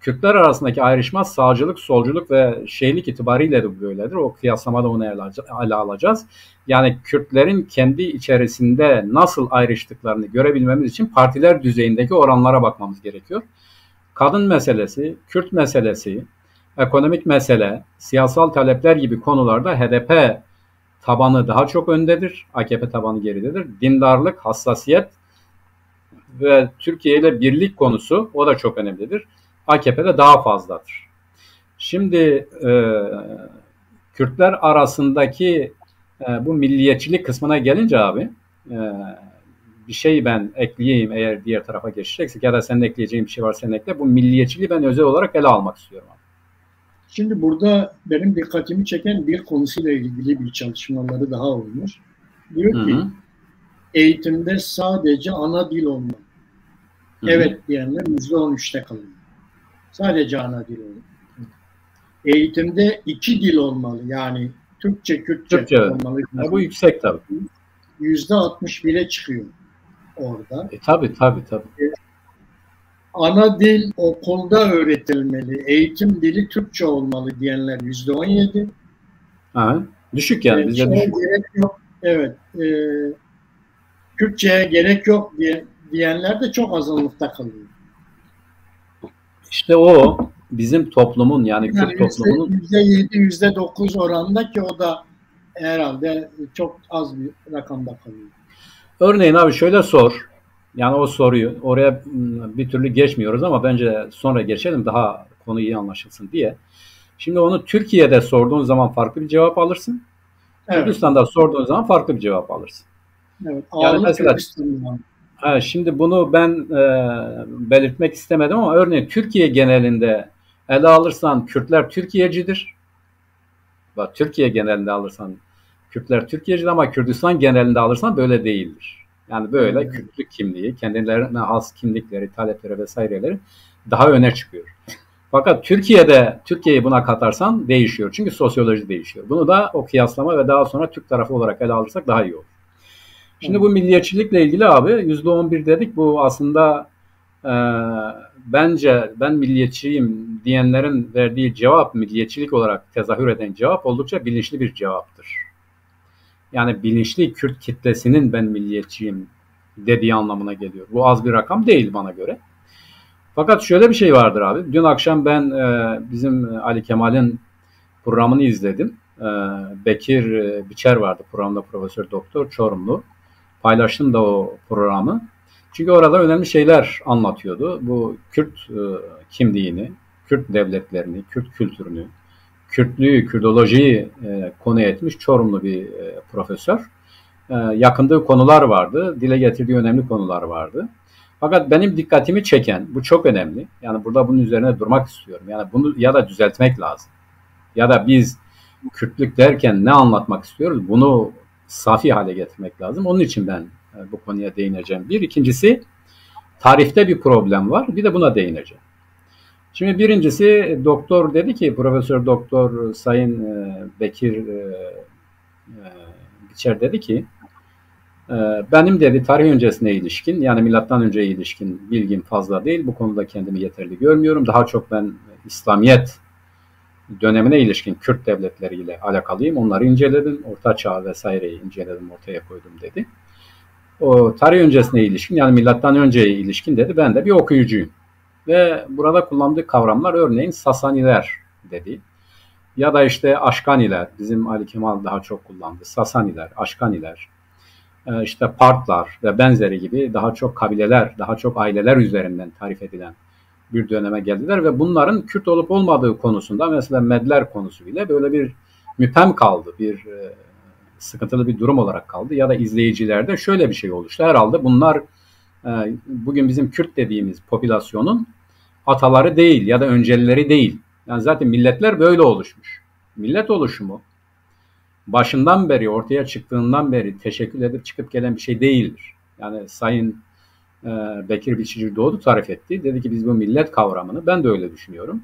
Kürtler arasındaki ayrışma sağcılık, solculuk ve şeylik itibariyle de böyledir. O kıyaslamada onu ele alacağız. Yani Kürtlerin kendi içerisinde nasıl ayrıştıklarını görebilmemiz için partiler düzeyindeki oranlara bakmamız gerekiyor. Kadın meselesi, Kürt meselesi, ekonomik mesele, siyasal talepler gibi konularda HDP tabanı daha çok öndedir. AKP tabanı geridedir. Dindarlık, hassasiyet ve Türkiye ile birlik konusu o da çok önemlidir. AKP'de daha fazladır. Şimdi Kürtler arasındaki bu milliyetçilik kısmına gelince abi e, bir şey ben ekleyeyim eğer diğer tarafa geçeceksek ya da senin ekleyeceğin bir şey var sen ekle. Bu milliyetçiliği ben özel olarak ele almak istiyorum abi. Şimdi burada benim dikkatimi çeken dil konusuyla ilgili bir çalışmaları daha olmuş. Hı Diyor ki hı. eğitimde sadece ana dil olmalı. Hı hı. Evet diyenler %13'te kalıyor. Sadece ana dil olmalı. Eğitimde iki dil olmalı. Yani Türkçe, Kürtçe Türkçe. olmalı. Bu yüksek tabii. %61'e çıkıyor orada. Tabii. Ana dil okulda öğretilmeli. Eğitim dili Türkçe olmalı diyenler %17. Ha, düşük yani bizde Şeye düşük. gerek yok. Evet. Kürtçe'ye gerek yok diyenler de çok azınlıkta kalıyor. İşte o bizim toplumun yani Yani Kürt toplumunun %7, %9 oranında ki o da herhalde çok az bir rakamda kalıyor. örneğin abi şöyle sor. Yani o soruyu oraya bir türlü geçmiyoruz ama bence sonra geçelim daha konu iyi anlaşılsın diye. Şimdi onu Türkiye'de sorduğun zaman farklı bir cevap alırsın. Evet. Kürdistan'da sorduğun zaman farklı bir cevap alırsın. Evet. Yani Ağırlık mesela Kürdistan'da. şimdi bunu ben belirtmek istemedim ama örneğin Türkiye genelinde ele alırsan Kürtler Türkiye'cidir. Bak Türkiye genelinde alırsan Kürtler Türkiye'cidir ama Kürdistan genelinde alırsan böyle değildir. Yani böyle Evet. Kürtlük kimliği, kendilerine has kimlikleri, talepleri vesaireleri daha öne çıkıyor. Fakat Türkiye'yi buna katarsan değişiyor. Çünkü sosyoloji değişiyor. Bunu da o kıyaslama ve daha sonra Türk tarafı olarak ele alırsak daha iyi olur. Şimdi Evet. bu milliyetçilikle ilgili abi %11 dedik. Bu aslında e, bence ben milliyetçiyim diyenlerin verdiği cevap, milliyetçilik olarak tezahür eden cevap oldukça bilinçli bir cevaptır. Yani bilinçli Kürt kitlesinin ben milliyetçiyim dediği anlamına geliyor. Bu az bir rakam değil bana göre. Fakat şöyle bir şey vardır abi. Dün akşam ben bizim Ali Kemal'in programını izledim. Bekir Biçer vardı programda, Profesör Doktor Çorumlu. Paylaştım da o programı. Çünkü orada önemli şeyler anlatıyordu. Bu Kürt kimliğini, Kürt devletlerini, Kürt kültürünü, Kürtlüğü, Kürdolojiyi konu etmiş Çorumlu bir profesör. Yakındığı konular vardı, dile getirdiği önemli konular vardı. Fakat benim dikkatimi çeken, bu çok önemli. Yani burada bunun üzerine durmak istiyorum. Yani bunu ya da düzeltmek lazım. Ya da biz Kürtlük derken ne anlatmak istiyoruz? Bunu safi hale getirmek lazım. Onun için ben bu konuya değineceğim. İkincisi tarifte bir problem var. Bir de buna değineceğim. Şimdi birincisi doktor dedi ki, Profesör Doktor Sayın Bekir Biçer dedi ki, benim dedi tarih öncesine ilişkin, yani milattan önceye ilişkin bilgim fazla değil. Bu konuda kendimi yeterli görmüyorum. Daha çok ben İslamiyet dönemine ilişkin Kürt devletleriyle alakalıyım. Onları inceledim. Orta Çağ vesaireyi inceledim, ortaya koydum dedi. O tarih öncesine ilişkin, yani milattan önceye ilişkin dedi. Ben de bir okuyucuyum. Ve burada kullandığı kavramlar örneğin Sasaniler dedi. Ya da işte Aşkaniler. Bizim Ali Kemal daha çok kullandı. Sasaniler, Aşkaniler, işte Partlar ve benzeri gibi daha çok kabileler, daha çok aileler üzerinden tarif edilen bir döneme geldiler ve bunların Kürt olup olmadığı konusunda, mesela Medler konusu bile böyle bir müphem kaldı, bir sıkıntılı bir durum olarak kaldı. Ya da izleyicilerde şöyle bir şey oluştu. Herhalde bunlar bugün bizim Kürt dediğimiz popülasyonun ataları değil ya da öncelileri değil. Yani zaten milletler böyle oluşmuş. Millet oluşumu başından beri, ortaya çıktığından beri teşekkül edip çıkıp gelen bir şey değildir. Yani Sayın Bekir Biçici Doğdu tarif etti. Dedi ki biz bu millet kavramını, ben de öyle düşünüyorum,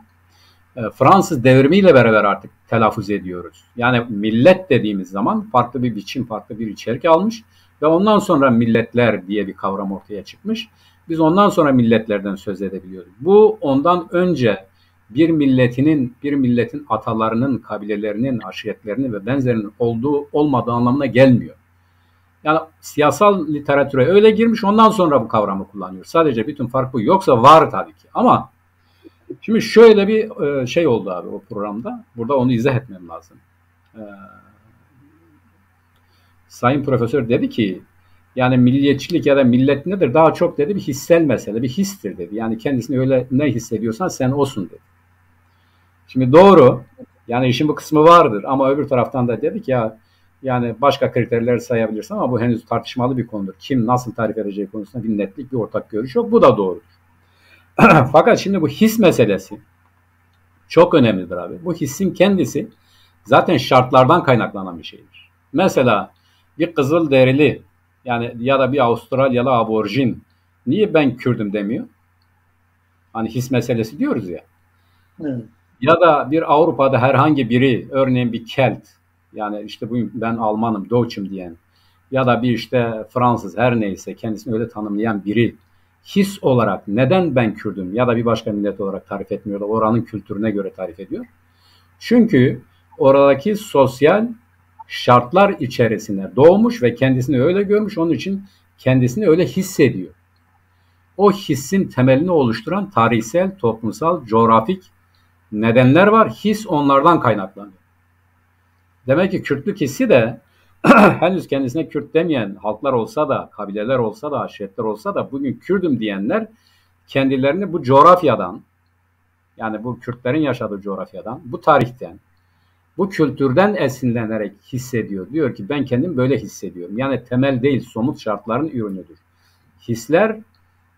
Fransız devrimiyle beraber artık telaffuz ediyoruz. Yani millet dediğimiz zaman farklı bir biçim, farklı bir içerik almış ve ondan sonra milletler diye bir kavram ortaya çıkmış. Biz ondan sonra milletlerden söz edebiliyoruz. Bu ondan önce bir milletin atalarının, kabilelerinin, aşiretlerinin ve benzerinin olduğu olmadığı anlamına gelmiyor. Yani siyasal literatüre öyle girmiş, ondan sonra bu kavramı kullanıyor. Sadece bütün fark bu. Yoksa var tabii ki. Ama şimdi şöyle bir şey oldu abi o programda. Burada onu izah etmem lazım. Sayın Profesör dedi ki, yani milliyetçilik ya da millet nedir? Daha çok dedi bir hissel mesele, bir histir dedi. Yani kendisini öyle ne hissediyorsan sen olsun dedi. Şimdi doğru. Yani işin bu kısmı vardır ama öbür taraftan da dedik ya, yani başka kriterler sayabilirsin ama bu henüz tartışmalı bir konudur. Kim nasıl tarif edeceği konusunda bir netlik, bir ortak görüş yok. Bu da doğrudur. Fakat şimdi bu his meselesi çok önemlidir abi. Bu hissin kendisi zaten şartlardan kaynaklanan bir şeydir. Mesela bir Kızılderili yani ya da bir Avustralyalı aborjin niye ben Kürdüm demiyor? Hani his meselesi diyoruz ya. Evet. Ya da bir Avrupa'da herhangi biri, örneğin bir Kelt, yani işte bu ben Almanım, Deutsch'um diyen ya da bir işte Fransız, her neyse kendisini öyle tanımlayan biri his olarak neden ben Kürdüm ya da bir başka millet olarak tarif etmiyor da oranın kültürüne göre tarif ediyor? Çünkü oradaki sosyal şartlar içerisinde doğmuş ve kendisini öyle görmüş, onun için kendisini öyle hissediyor. O hissin temelini oluşturan tarihsel, toplumsal, coğrafik nedenler var. His onlardan kaynaklanıyor. Demek ki Kürtlük hissi de henüz kendisine Kürt demeyen halklar olsa da, kabileler olsa da, aşiretler olsa da bugün Kürdüm diyenler kendilerini bu coğrafyadan, yani bu Kürtlerin yaşadığı coğrafyadan, bu tarihten, bu kültürden esinlenerek hissediyor. Diyor ki ben kendim böyle hissediyorum. Yani temel değil, somut şartların ürünüdür. Hisler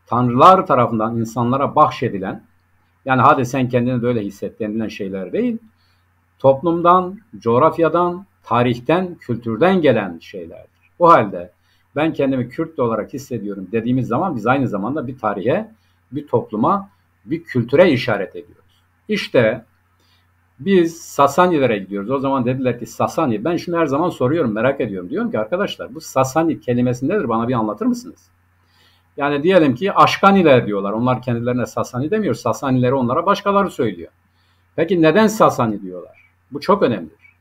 tanrılar tarafından insanlara bahşedilen, yani hadi sen kendini böyle hisset denilen şeyler değil, toplumdan, coğrafyadan, tarihten, kültürden gelen şeylerdir. O halde ben kendimi Kürt olarak hissediyorum dediğimiz zaman biz aynı zamanda bir tarihe, bir topluma, bir kültüre işaret ediyoruz. İşte biz Sasanilere gidiyoruz. O zaman dediler ki Sasani. Ben şunu her zaman soruyorum, merak ediyorum. Diyorum ki arkadaşlar bu Sasani kelimesi nedir? Bana bir anlatır mısınız? Yani diyelim ki Aşkaniler diyorlar. Onlar kendilerine Sasani demiyor. Sasanileri onlara başkaları söylüyor. Peki neden Sasani diyorlar? Bu çok önemlidir.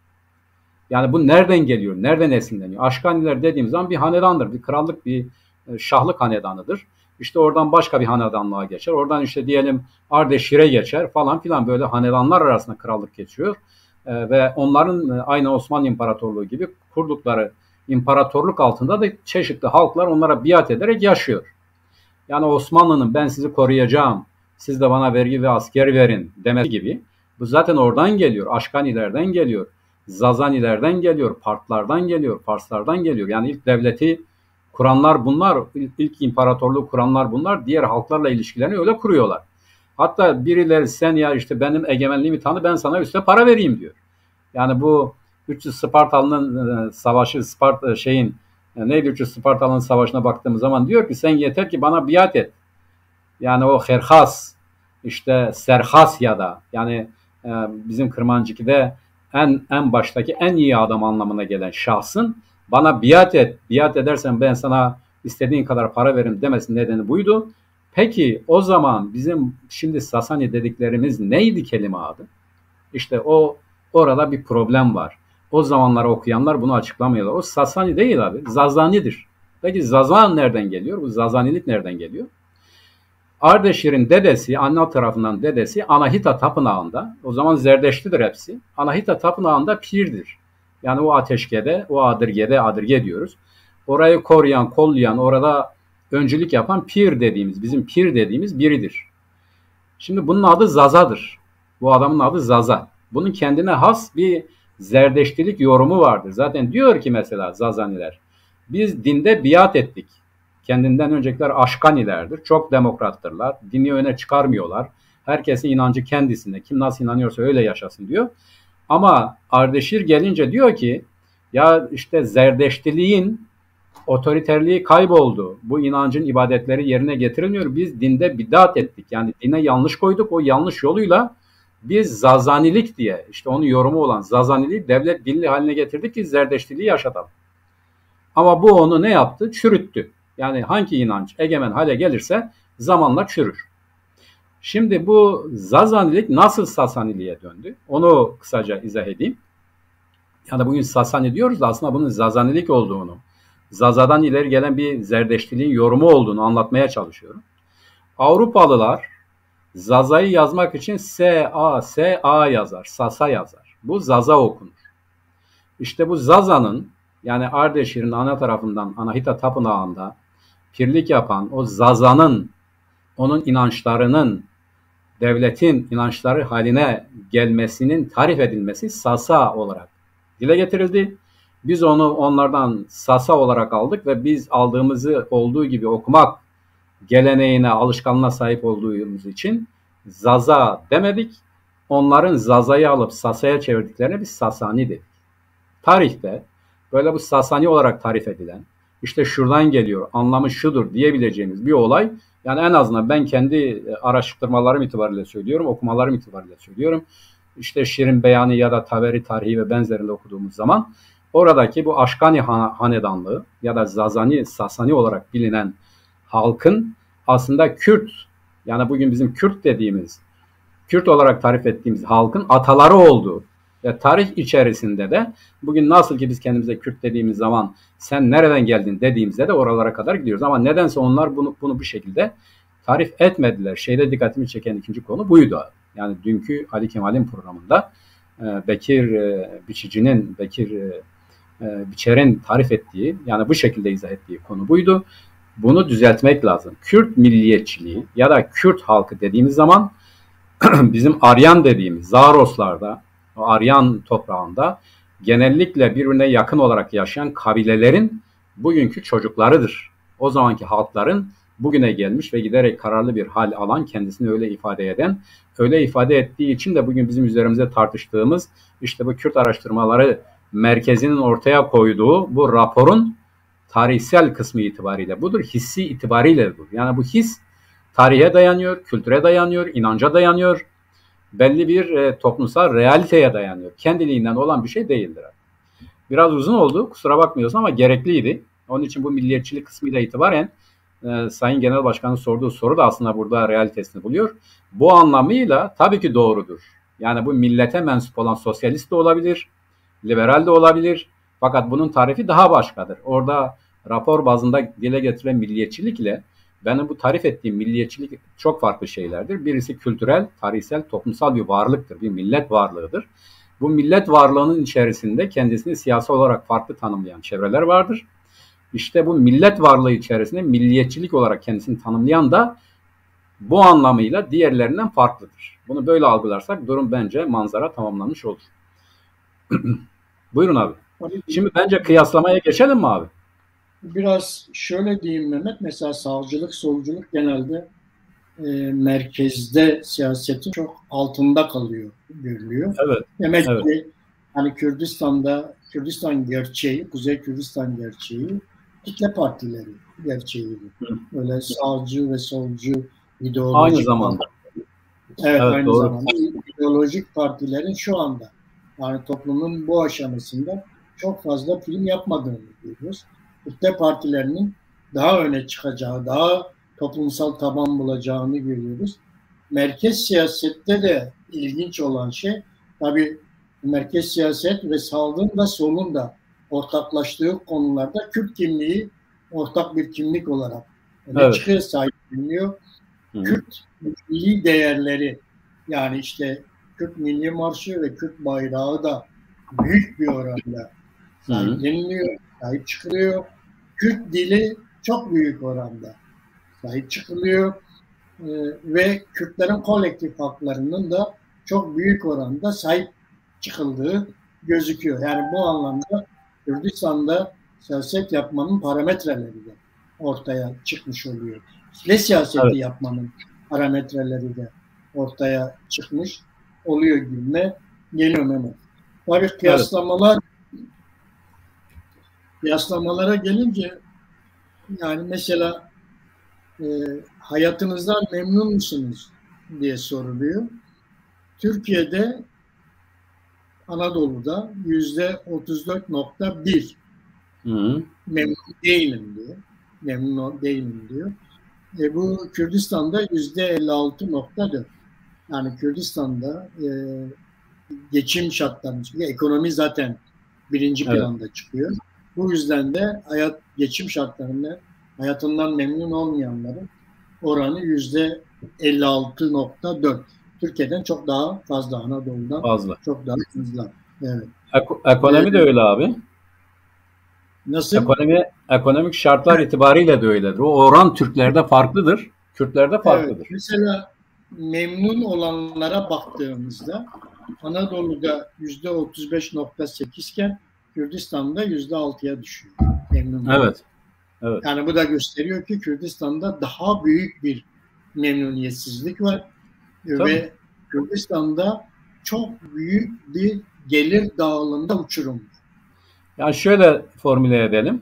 Yani bu nereden geliyor? Nereden esinleniyor? Aşkaniler dediğimiz zaman bir hanedandır. Bir krallık, bir şahlık hanedanıdır. İşte oradan başka bir hanedanlığa geçer. Oradan işte diyelim Ardeşir'e geçer falan filan, böyle hanedanlar arasında krallık geçiyor. Ve onların aynı Osmanlı İmparatorluğu gibi kurdukları imparatorluk altında da çeşitli halklar onlara biat ederek yaşıyor. Yani Osmanlı'nın ben sizi koruyacağım, siz de bana vergi ve asker verin demesi gibi. Bu zaten oradan geliyor. Aşkanilerden geliyor. Zazanilerden geliyor. Partlardan geliyor. Farslardan geliyor. Yani ilk devleti kuranlar bunlar. İlk imparatorluğu kuranlar bunlar. Diğer halklarla ilişkilerini öyle kuruyorlar. Hatta birileri sen ya işte benim egemenliğimi tanı, ben sana üstte para vereyim diyor. Yani bu 300 Spartalı'nın savaşı, neydi 300 Spartalı'nın savaşına baktığımız zaman diyor ki sen yeter ki bana biat et. Yani o Herhas, işte Serhasya'da, yani bizim Kırmancıki'de en baştaki en iyi adam anlamına gelen şahsın bana biat et. Biat edersen ben sana istediğin kadar para veririm demesinin nedeni buydu. Peki o zaman bizim şimdi Sasani dediklerimiz neydi kelime adı? İşte orada bir problem var. O zamanları okuyanlar bunu açıklamıyorlar. O Sasani değil abi, Zazani'dir. Peki Zazan nereden geliyor? Bu Zazanilik nereden geliyor? Ardeşir'in dedesi, anne tarafından dedesi Anahita Tapınağı'nda, o zaman Zerdeştidir hepsi. Anahita Tapınağı'nda pirdir. Yani o ateşkede, o adırge diyoruz. Orayı koruyan, kollayan, orada öncülük yapan pir dediğimiz, bizim pir dediğimiz biridir. Şimdi bunun adı Zaza'dır. Bu adamın adı Zaza. Bunun kendine has bir Zerdeştilik yorumu vardır. Zaten diyor ki mesela Zazaniler, biz dinde biat ettik. Kendinden öncekiler Aşkanilerdir. Çok demokrattırlar. Dini öne çıkarmıyorlar. Herkesin inancı kendisinde. Kim nasıl inanıyorsa öyle yaşasın diyor. Ama Ardeşir gelince diyor ki ya işte Zerdeştiliğin otoriterliği kayboldu. Bu inancın ibadetleri yerine getirilmiyor. Biz dinde bidat ettik. Yani dine yanlış koyduk. O yanlış yoluyla biz Zazanilik diye, işte onun yorumu olan Zazaniliği devlet dini haline getirdik ki Zerdeştiliği yaşatalım. Ama bu onu ne yaptı? Çürüttü. Yani hangi inanç egemen hale gelirse zamanla çürür. Şimdi bu Zazanilik nasıl Sasaniliğe döndü? Onu kısaca izah edeyim. Yani bugün Sasani diyoruz da aslında bunun Zazanilik olduğunu, Zaza'dan ileri gelen bir Zerdeştiliğin yorumu olduğunu anlatmaya çalışıyorum. Avrupalılar Zaza'yı yazmak için S-A yazar, Sasa yazar. Bu Zaza okunur. İşte bu Zaza'nın, yani Ardeşir'in ana tarafından Anahita Tapınağı'nda pirlik yapan o Zaza'nın, onun inançlarının devletin inançları haline gelmesinin tarif edilmesi Sasa olarak dile getirildi. Biz onu onlardan Sasa olarak aldık ve biz aldığımızı olduğu gibi okumak geleneğine, alışkanlığına sahip olduğumuz için Zaza demedik. Onların Zaza'yı alıp Sasa'ya çevirdiklerine biz Sasani dedik. Tarihte böyle bu Sasani olarak tarif edilen, işte şuradan geliyor, anlamı şudur diyebileceğimiz bir olay, yani en azından ben kendi araştırmalarım itibariyle söylüyorum, okumalarım itibariyle söylüyorum. İşte Şirin Beyanı ya da Taveri Tarihi ve benzerinde okuduğumuz zaman oradaki bu Aşkani hanedanlığı ya da Zazani, Sasani olarak bilinen halkın aslında Kürt, yani bugün bizim Kürt dediğimiz, Kürt olarak tarif ettiğimiz halkın ataları olduğu ve tarih içerisinde de bugün nasıl ki biz kendimize Kürt dediğimiz zaman sen nereden geldin dediğimizde de oralara kadar gidiyoruz. Ama nedense onlar bunu bu şekilde tarif etmediler. Şeyde dikkatimi çeken ikinci konu buydu. Yani dünkü Ali Kemal'in programında Bekir Biçer'in tarif ettiği, yani bu şekilde izah ettiği konu buydu. Bunu düzeltmek lazım. Kürt milliyetçiliği ya da Kürt halkı dediğimiz zaman bizim Aryan dediğimiz Zaroslarda, o Aryan toprağında genellikle birbirine yakın olarak yaşayan kabilelerin bugünkü çocuklarıdır. O zamanki halkların bugüne gelmiş ve giderek kararlı bir hal alan, kendisini öyle ifade eden, öyle ifade ettiği için de bugün bizim üzerimize tartıştığımız işte bu Kürt araştırmaları merkezinin ortaya koyduğu bu raporun tarihsel kısmı itibariyle budur, hissi itibariyle budur. Yani bu his tarihe dayanıyor, kültüre dayanıyor, inanca dayanıyor, belli bir toplumsal realiteye dayanıyor. Kendiliğinden olan bir şey değildir. Biraz uzun oldu, kusura bakmıyorsun ama gerekliydi. Onun için bu milliyetçilik kısmıyla itibaren Sayın Genel Başkan'ın sorduğu soru da aslında burada realitesini buluyor. Bu anlamıyla tabii ki doğrudur. Yani bu millete mensup olan sosyalist de olabilir, liberal de olabilir. Fakat bunun tarifi daha başkadır. Orada rapor bazında dile getirilen milliyetçilik ile benim bu tarif ettiğim milliyetçilik çok farklı şeylerdir. Birisi kültürel, tarihsel, toplumsal bir varlıktır. Bir millet varlığıdır. Bu millet varlığının içerisinde kendisini siyasi olarak farklı tanımlayan çevreler vardır. İşte bu millet varlığı içerisinde milliyetçilik olarak kendisini tanımlayan da bu anlamıyla diğerlerinden farklıdır. Bunu böyle algılarsak durum bence manzara tamamlanmış olur. Buyurun abi. Şimdi bence kıyaslamaya geçelim mi abi? Biraz şöyle diyeyim Mehmet, mesela sağcılık, solculuk genelde merkezde siyasetin çok altında kalıyor, görülüyor. Evet. Demek evet. ki hani Kürdistan gerçeği, Kuzey Kürdistan gerçeği kitle partileri gerçeğiydi. Öyle sağcı ve solcu ideolojik aynı zamanda. Evet, aynı doğru. Zamanda ideolojik partilerin şu anda yani toplumun bu aşamasında çok fazla prim yapmadığını görüyoruz. Kitle partilerinin daha öne çıkacağı, daha toplumsal taban bulacağını görüyoruz. Merkez siyasette de ilginç olan şey, tabii merkez siyaset ve sağlığın da solun da ortaklaştığı konularda Kürt kimliği ortak bir kimlik olarak öne çıkıyor, sahipleniliyor. Kürt milli değerleri, yani işte Kürt Milli Marşı ve Kürt bayrağı da büyük bir oranda sahipleniliyor, sahip çıkılıyor. Kürt dili çok büyük oranda sahip çıkılıyor ve Kürtlerin kolektif haklarının da çok büyük oranda sahip çıkıldığı gözüküyor. Yani bu anlamda Kürdistan'da siyaset yapmanın parametreleri de ortaya çıkmış oluyor. Kitle siyaseti yapmanın parametreleri de ortaya çıkmış oluyor gibime geliyor Mehmet. Tabii kıyaslamalara gelince yani mesela hayatınızdan memnun musunuz diye soruluyor. Türkiye'de Anadolu'da %34.1 memnun değilim diyor. Memnun değilim diyor. Bu Kürdistan'da %56.4. Yani Kürdistan'da geçim şartları çıkıyor. Ekonomi zaten birinci planda çıkıyor. Bu yüzden de geçim şartlarında hayatından memnun olmayanların oranı %56.4. Türkiye'den çok daha fazla, Anadolu'dan çok daha fazla. Evet. Ekonomi de öyle abi. Nasıl? Ekonomik şartlar itibariyle de öyledir. O oran Türklerde farklıdır, Kürtlerde farklıdır. Evet, mesela memnun olanlara baktığımızda Anadolu'da %35.8 iken Kürdistan'da %6'ya düşüyor. Memnun. Evet. Yani bu da gösteriyor ki Kürdistan'da daha büyük bir memnuniyetsizlik var. Tabii. Ve Kürdistan'da çok büyük bir gelir dağılımında uçurum var. Yani şöyle formüle edelim.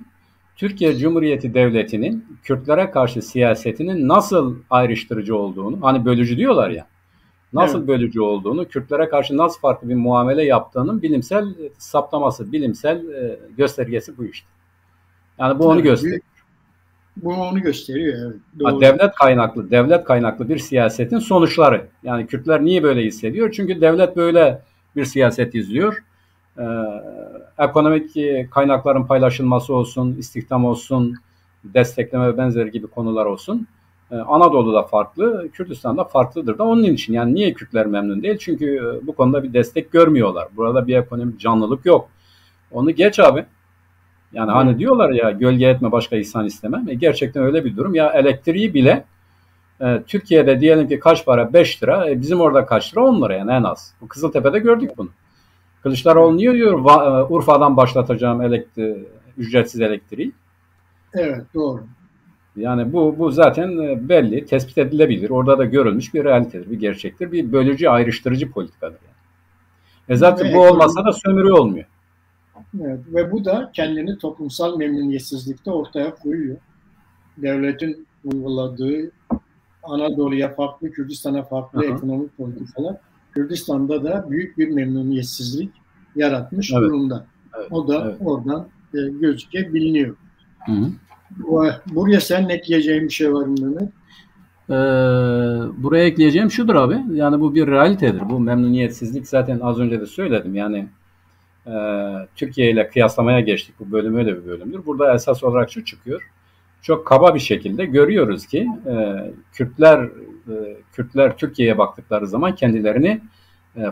Türkiye Cumhuriyeti Devleti'nin Kürtlere karşı siyasetinin nasıl ayrıştırıcı olduğunu, hani bölücü diyorlar ya, nasıl bölücü olduğunu, Kürtlere karşı nasıl farklı bir muamele yaptığının bilimsel saptaması, bilimsel göstergesi bu işte. Yani bu onu gösteriyor. Bu onu gösteriyor, evet. Doğru. Devlet kaynaklı bir siyasetin sonuçları. Yani Kürtler niye böyle hissediyor? Çünkü devlet böyle bir siyaset izliyor. Ekonomik kaynakların paylaşılması olsun, istihdam olsun, destekleme ve benzeri gibi konular olsun. Anadolu'da farklı, Kürdistan'da farklıdır da onun için. Yani niye Kürtler memnun değil? Çünkü bu konuda bir destek görmüyorlar. Burada bir ekonomik canlılık yok. Onu geç abi. Yani hani diyorlar ya, gölge etme başka ihsan istemem. Gerçekten öyle bir durum. Ya elektriği bile Türkiye'de diyelim ki kaç para? 5 lira. Bizim orada kaç lira? 10 lira yani en az. Kızıltepe'de gördük bunu. Kılıçdaroğlu niye diyor Urfa'dan başlatacağım ücretsiz elektriği? Evet, doğru. Yani bu zaten belli, tespit edilebilir. Orada da görülmüş bir realitedir, bir gerçektir. Bir bölücü, ayrıştırıcı politikadır. Yani. Zaten bu olmasa da sömürü olmuyor. Evet, ve bu da kendini toplumsal memnuniyetsizlikte ortaya koyuyor. Devletin uyguladığı Anadolu'ya farklı, Kürdistan'a farklı ekonomik politikalar Kürdistan'da da büyük bir memnuniyetsizlik yaratmış durumda. O da oradan gözükebiliyor. Buraya senin ekleyeceğin bir şey var mı Mehmet? Buraya ekleyeceğim şudur abi. Yani bu bir realitedir. Bu memnuniyetsizlik zaten az önce de söyledim. Yani Türkiye ile kıyaslamaya geçtik. Bu bölüm öyle bir bölümdür. Burada esas olarak şu çıkıyor. Çok kaba bir şekilde görüyoruz ki Kürtler Türkiye'ye baktıkları zaman kendilerini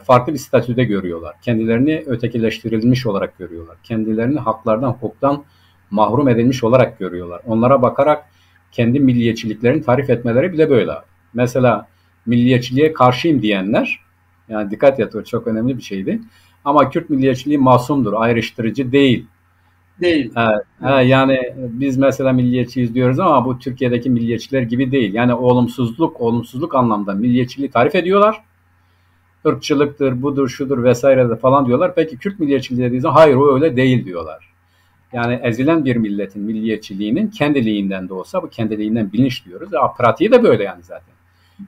farklı bir statüde görüyorlar. Kendilerini ötekileştirilmiş olarak görüyorlar. Kendilerini haklardan, hukuktan mahrum edilmiş olarak görüyorlar. Onlara bakarak kendi milliyetçiliklerini tarif etmeleri bile böyle. Mesela milliyetçiliğe karşıyım diyenler, yani dikkat et, o çok önemli bir şeydi. Ama Kürt milliyetçiliği masumdur, ayrıştırıcı değil. Değil. Yani biz mesela milliyetçiyiz diyoruz ama bu Türkiye'deki milliyetçiler gibi değil. Yani olumsuzluk anlamda milliyetçiliği tarif ediyorlar. Irkçılıktır, budur, şudur vesaire de falan diyorlar. Peki Kürt milliyetçiliği dediği zaman hayır o öyle değil diyorlar. Yani ezilen bir milletin milliyetçiliğinin kendiliğinden de olsa bu kendiliğinden bilinç diyoruz. Pratiği de böyle yani zaten.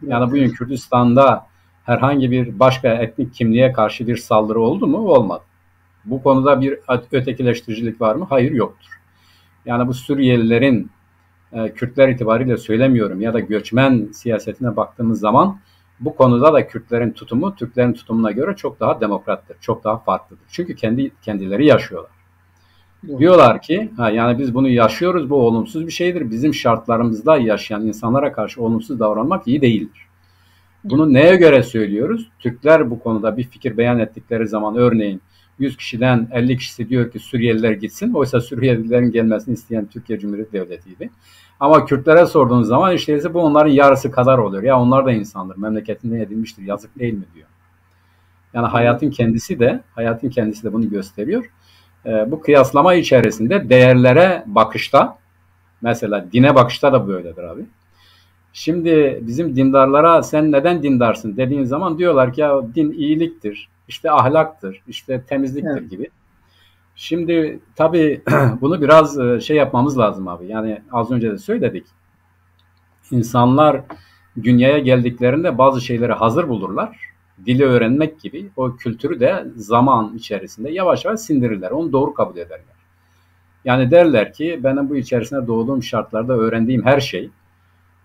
Yani bugün Kürdistan'da herhangi bir başka etnik kimliğe karşı bir saldırı oldu mu? Olmadı. Bu konuda bir ötekileştiricilik var mı? Hayır, yoktur. Yani bu Suriyelilerin Kürtler itibariyle söylemiyorum ya da göçmen siyasetine baktığımız zaman bu konuda da Kürtlerin tutumu Türklerin tutumuna göre çok daha demokrattır, çok daha farklıdır. Çünkü kendileri yaşıyorlar. Diyorlar ki yani biz bunu yaşıyoruz, bu olumsuz bir şeydir. Bizim şartlarımızda yaşayan insanlara karşı olumsuz davranmak iyi değildir. Bunu neye göre söylüyoruz? Türkler bu konuda bir fikir beyan ettikleri zaman örneğin 100 kişiden 50 kişisi diyor ki Suriyeliler gitsin. Oysa Suriyelilerin gelmesini isteyen Türkiye Cumhuriyeti Devleti'ydi. Ama Kürtlere sorduğunuz zaman işte bu onların yarısı kadar oluyor. Ya onlar da insandır, memleketinden edilmiştir, yazık değil mi diyor. Yani hayatın kendisi de bunu gösteriyor. Bu kıyaslama içerisinde değerlere bakışta, mesela dine bakışta da böyledir abi. Şimdi bizim dindarlara sen neden dindarsın dediğin zaman diyorlar ki ya din iyiliktir, işte ahlaktır, işte temizliktir gibi. Şimdi tabii bunu biraz yapmamız lazım abi. Yani az önce de söyledik. İnsanlar dünyaya geldiklerinde bazı şeyleri hazır bulurlar. Dili öğrenmek gibi o kültürü de zaman içerisinde yavaş yavaş sindirirler. Onu doğru kabul ederler. Yani derler ki benim bu içerisinde doğduğum şartlarda öğrendiğim her şey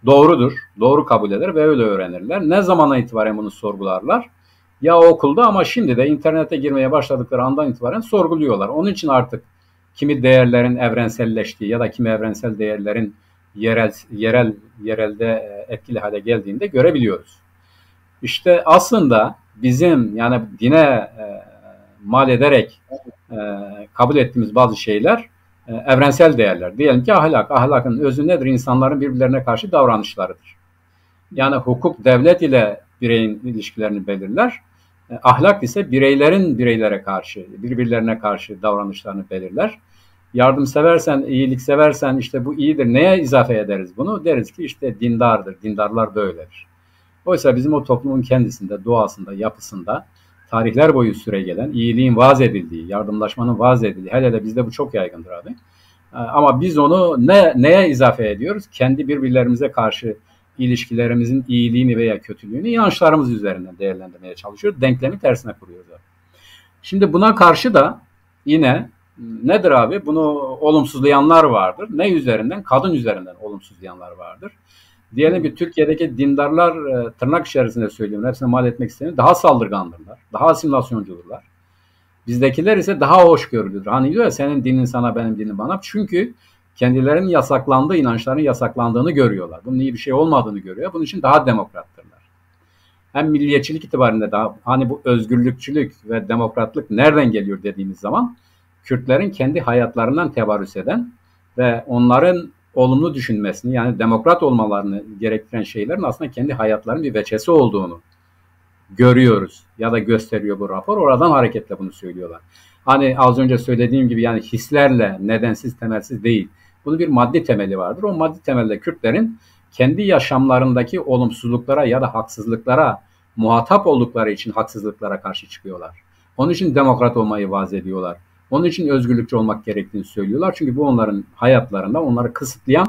doğrudur. Doğru kabul eder ve öyle öğrenirler. Ne zamana itibaren bunu sorgularlar? Ya okulda ama şimdi de internete girmeye başladıkları andan itibaren sorguluyorlar. Onun için artık kimi değerlerin evrenselleştiği ya da kimi evrensel değerlerin yerelde etkili hale geldiğini de görebiliyoruz. İşte aslında bizim yani dine mal ederek kabul ettiğimiz bazı şeyler evrensel değerler. Diyelim ki ahlak. Ahlakın özü nedir? İnsanların birbirlerine karşı davranışlarıdır. Yani hukuk devlet ile bireyin ilişkilerini belirler. Ahlak ise bireylerin bireylere karşı, birbirlerine karşı davranışlarını belirler. Yardımseversen, iyilik seversen işte bu iyidir. Neye izafe ederiz bunu? Deriz ki işte dindardır. Dindarlar böyledir. Oysa bizim o toplumun kendisinde, doğasında, yapısında tarihler boyu süregelen iyiliğin vaaz edildiği, yardımlaşmanın vaaz edildiği, hele de bizde bu çok yaygındır abi. Ama biz onu neye izafe ediyoruz? Kendi birbirlerimize karşı ilişkilerimizin iyiliğini veya kötülüğünü inançlarımız üzerinden değerlendirmeye çalışıyoruz. Denklemi tersine kuruyoruz abi. Şimdi buna karşı da yine nedir abi? Bunu olumsuzlayanlar vardır. Ne üzerinden? Kadın üzerinden olumsuzlayanlar vardır. Diyelim ki Türkiye'deki dindarlar tırnak içerisinde söylüyorum, hepsine mal etmek istemiyorum, daha saldırgandırlar, daha asimilasyoncudurlar. Bizdekiler ise daha hoşgörülüdür. Hani diyor ya senin dinin sana benim dinim bana. Çünkü kendilerinin yasaklandığı, inançların yasaklandığını görüyorlar. Bunun iyi bir şey olmadığını görüyor. Bunun için daha demokrattırlar. Hem milliyetçilik itibarında daha hani bu özgürlükçülük ve demokratlık nereden geliyor dediğimiz zaman Kürtlerin kendi hayatlarından tebarrüs eden ve onların olumlu düşünmesini yani demokrat olmalarını gerektiren şeylerin aslında kendi hayatlarının bir veçesi olduğunu görüyoruz ya da gösteriyor bu rapor. Oradan hareketle bunu söylüyorlar. Hani az önce söylediğim gibi yani hislerle nedensiz temelsiz değil. Bunun bir maddi temeli vardır. O maddi temelde Kürtlerin kendi yaşamlarındaki olumsuzluklara ya da haksızlıklara muhatap oldukları için haksızlıklara karşı çıkıyorlar. Onun için demokrat olmayı vaaz ediyorlar. Onun için özgürlükçü olmak gerektiğini söylüyorlar. Çünkü bu onların hayatlarında onları kısıtlayan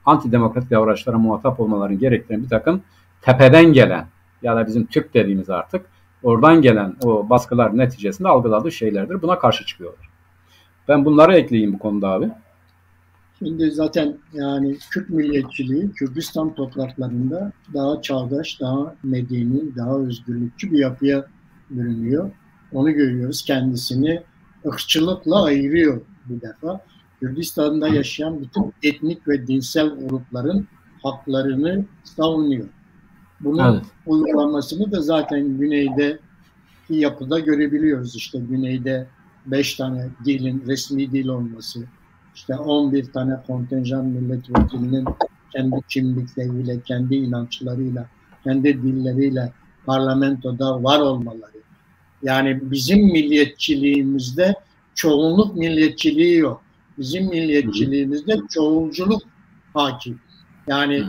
antidemokratik davranışlara muhatap olmalarını gerektiren bir takım tepeden gelen ya da bizim Türk dediğimiz artık oradan gelen o baskılar neticesinde algıladığı şeylerdir. Buna karşı çıkıyorlar. Ben bunları ekleyeyim bu konuda abi. Şimdi zaten yani Kürt milliyetçiliği Kürdistan topraklarında daha çağdaş, daha medeni, daha özgürlükçü bir yapıya bürünüyor. Onu görüyoruz. Kendisini ırkçılıkla ayırıyor bir defa. Kürdistan'da yaşayan bütün etnik ve dinsel grupların haklarını savunuyor. Bunun Evet. uygulamasını da zaten güneyde yapıda görebiliyoruz. İşte güneyde 5 tane dilin resmi dil olması, işte 11 tane kontenjan milletvekilinin kendi kimlikleriyle, kendi inançlarıyla, kendi dilleriyle parlamentoda var olmaları. Yani bizim milliyetçiliğimizde çoğunluk milliyetçiliği yok. Bizim milliyetçiliğimizde çoğulculuk hakim. Yani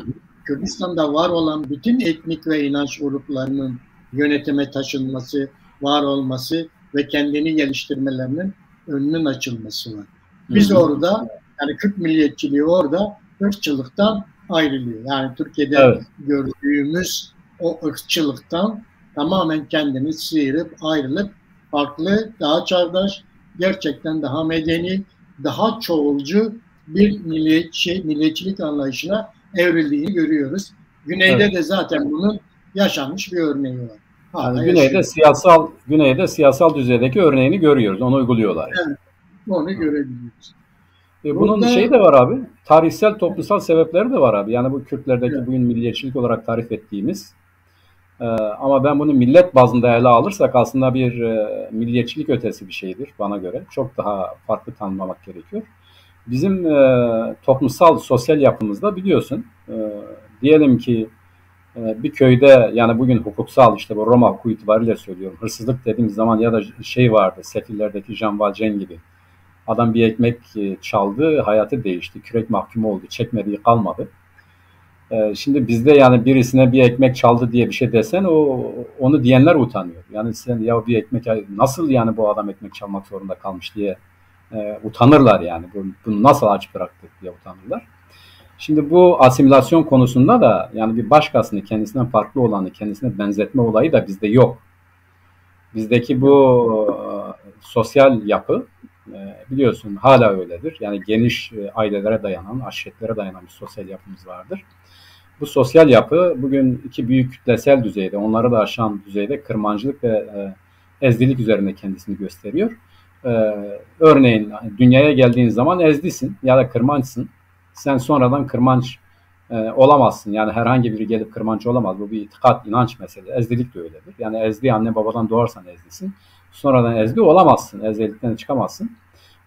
Kürdistan'da var olan bütün etnik ve inanç gruplarının yönetime taşınması, var olması ve kendini geliştirmelerinin önünün açılması var. Biz orada yani Kürt milliyetçiliği orada ırkçılıktan ayrılıyor. Yani Türkiye'de gördüğümüz o ırkçılıktan tamamen kendini sıyırıp ayrılıp farklı, daha çağdaş, gerçekten daha medeni, daha çoğulcu bir milliyetçilik anlayışına evrildiğini görüyoruz. Güneyde de zaten bunun yaşanmış bir örneği var. Yani güneyde siyasal düzeydeki örneğini görüyoruz. Onu uyguluyorlar. Yani. Evet, onu görebiliyoruz. Bunun şeyi de var abi. Tarihsel, toplumsal sebepleri de var abi. Yani bu Kürtlerdeki bugün milliyetçilik olarak tarif ettiğimiz ama ben bunu millet bazında ele alırsak aslında bir milliyetçilik ötesi bir şeydir bana göre. Çok daha farklı tanımlamak gerekiyor. Bizim toplumsal, sosyal yapımızda biliyorsun diyelim ki bir köyde yani bugün hukuksal işte bu Roma hukuku itibariyle söylüyorum. Hırsızlık dediğimiz zaman ya da şey vardı Sefillerdeki Jean Valjean gibi. Adam bir ekmek çaldı, hayatı değişti. Kürek mahkumu oldu, çekmediği kalmadı. Şimdi bizde yani birisine bir ekmek çaldı diye bir şey desen onu diyenler utanıyor. Yani sen ya bir ekmek nasıl yani bu adam ekmek çalmak zorunda kalmış diye utanırlar yani. Bunu nasıl aç bıraktık diye utanırlar. Şimdi bu asimilasyon konusunda da yani bir başkasını kendisinden farklı olanı kendisine benzetme olayı da bizde yok. Bizdeki bu sosyal yapı biliyorsun hala öyledir. Yani geniş ailelere dayanan, aşiretlere dayanan bir sosyal yapımız vardır. Bu sosyal yapı bugün iki büyük kütlesel düzeyde, onları da aşan düzeyde kırmancılık ve ezdilik üzerinde kendisini gösteriyor. Örneğin dünyaya geldiğin zaman ezdisin ya da kırmançsın. Sen sonradan kırmanç olamazsın. Yani herhangi biri gelip kırmanç olamaz. Bu bir itikat, inanç meselesi. Ezdilik de öyledir. Yani ezdi anne babadan doğarsan ezdisin. Sonradan ezdi olamazsın. Ezdilikten çıkamazsın.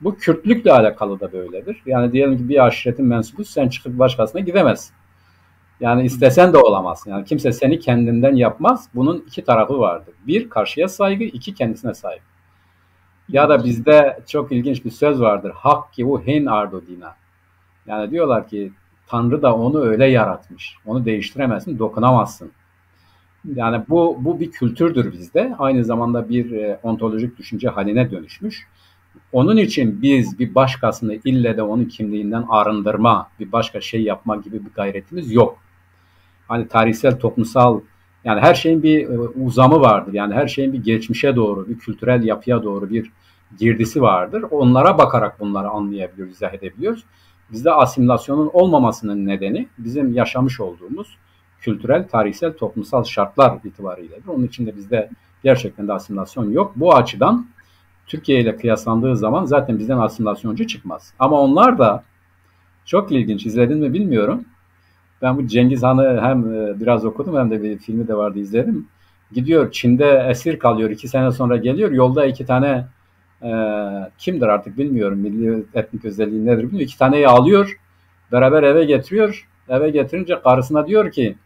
Bu Kürtlükle alakalı da böyledir. Yani diyelim ki bir aşiretin mensubu sen çıkıp başkasına gidemezsin. Yani istesen de olamazsın. Yani kimse seni kendinden yapmaz. Bunun iki tarafı vardır. Bir, karşıya saygı. İki, kendisine saygı. Ya da bizde çok ilginç bir söz vardır. Hak ki bu hen ardo dina. Yani diyorlar ki Tanrı da onu öyle yaratmış. Onu değiştiremezsin, dokunamazsın. Yani bu bir kültürdür bizde. Aynı zamanda bir ontolojik düşünce haline dönüşmüş. Onun için biz bir başkasını ille de onun kimliğinden arındırma, bir başka şey yapma gibi bir gayretimiz yok. Hani tarihsel, toplumsal, yani her şeyin bir uzamı vardır. Yani her şeyin bir geçmişe doğru, bir kültürel yapıya doğru bir girdisi vardır. Onlara bakarak bunları anlayabiliyoruz, izah edebiliyoruz. Bizde asimilasyonun olmamasının nedeni bizim yaşamış olduğumuz kültürel, tarihsel, toplumsal şartlar itibarıyledir. Onun için de bizde gerçekten de asimilasyon yok. Bu açıdan Türkiye ile kıyaslandığı zaman zaten bizden asimilasyoncu çıkmaz. Ama onlar da çok ilginç, izledin mi bilmiyorum. Ben bu Cengiz Han'ı hem biraz okudum hem de bir filmi de vardı izledim. Gidiyor Çin'de esir kalıyor. 2 sene sonra geliyor. Yolda 2 tane kimdir artık bilmiyorum. Milli etnik özelliği nedir bilmiyorum. 2 taneyi alıyor. Beraber eve getiriyor. Eve getirince karısına diyor ki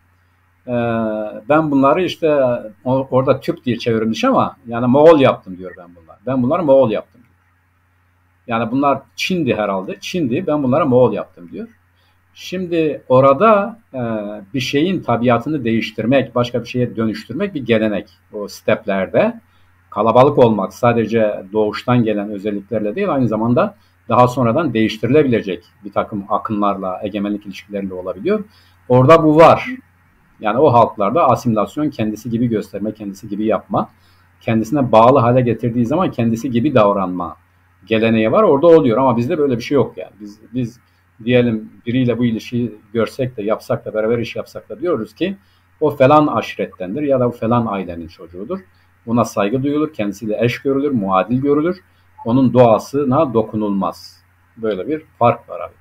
ben bunları işte orada Türk diye çevrilmiş ama yani Moğol yaptım diyor ben bunları. Ben bunları Moğol yaptım diyor. Yani bunlar Çin'di herhalde. Çin'di. Ben bunlara Moğol yaptım diyor. Şimdi orada bir şeyin tabiatını değiştirmek, başka bir şeye dönüştürmek bir gelenek. O steplerde kalabalık olmak sadece doğuştan gelen özelliklerle değil, aynı zamanda daha sonradan değiştirilebilecek bir takım akımlarla, egemenlik ilişkileriyle olabiliyor. Orada bu var. Yani o halklarda asimilasyon, kendisi gibi gösterme, kendisi gibi yapma, kendisine bağlı hale getirdiği zaman kendisi gibi davranma geleneği var. Orada oluyor ama bizde böyle bir şey yok yani. Biz diyelim biriyle bu ilişkiyi görsek de yapsak da beraber iş yapsak da diyoruz ki o falan aşirettendir ya da o falan ailenin çocuğudur. Buna saygı duyulur, kendisiyle eş görülür, muadil görülür. Onun doğasına dokunulmaz. Böyle bir fark var abi.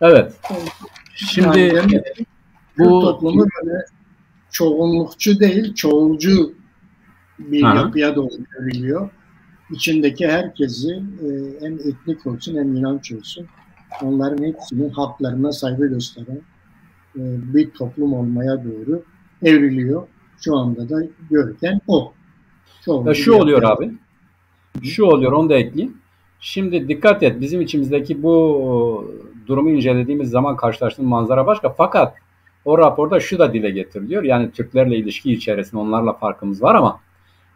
Evet. Şimdi yani bu toplumu böyle çoğunlukçu değil, çoğulcu bir yapıya doğru görülüyor. İçindeki herkesi hem etnik olsun hem inanç olsun onların hepsinin haklarına saygı gösteren bir toplum olmaya doğru evriliyor. Şu anda da görülen o. Şu oluyor abi. Şu oluyor, onu da ekleyeyim. Şimdi dikkat et, bizim içimizdeki bu durumu incelediğimiz zaman karşılaştığımız manzara başka. Fakat o raporda şu da dile getiriliyor. Yani Türklerle ilişki içerisinde onlarla farkımız var ama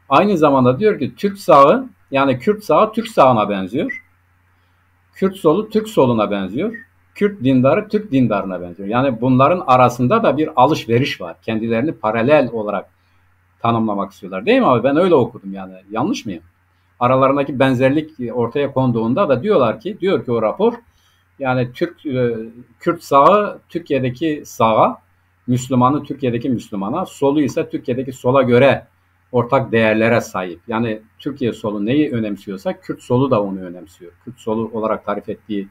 aynı zamanda diyor ki Türk sağı, yani Kürt sağı Türk sağına benziyor. Kürt solu Türk soluna benziyor. Kürt dindarı Türk dindarına benziyor. Yani bunların arasında da bir alışveriş var. Kendilerini paralel olarak tanımlamak istiyorlar. Değil mi abi? Ben öyle okudum yani. Yanlış mıyım? Aralarındaki benzerlik ortaya konduğunda da diyor ki o rapor, yani Kürt sağı Türkiye'deki sağa, Müslümanı Türkiye'deki Müslümana, solu ise Türkiye'deki sola göre ortak değerlere sahip. Yani Türkiye solu neyi önemsiyorsa Kürt solu da onu önemsiyor. Kürt solu olarak tarif ettiği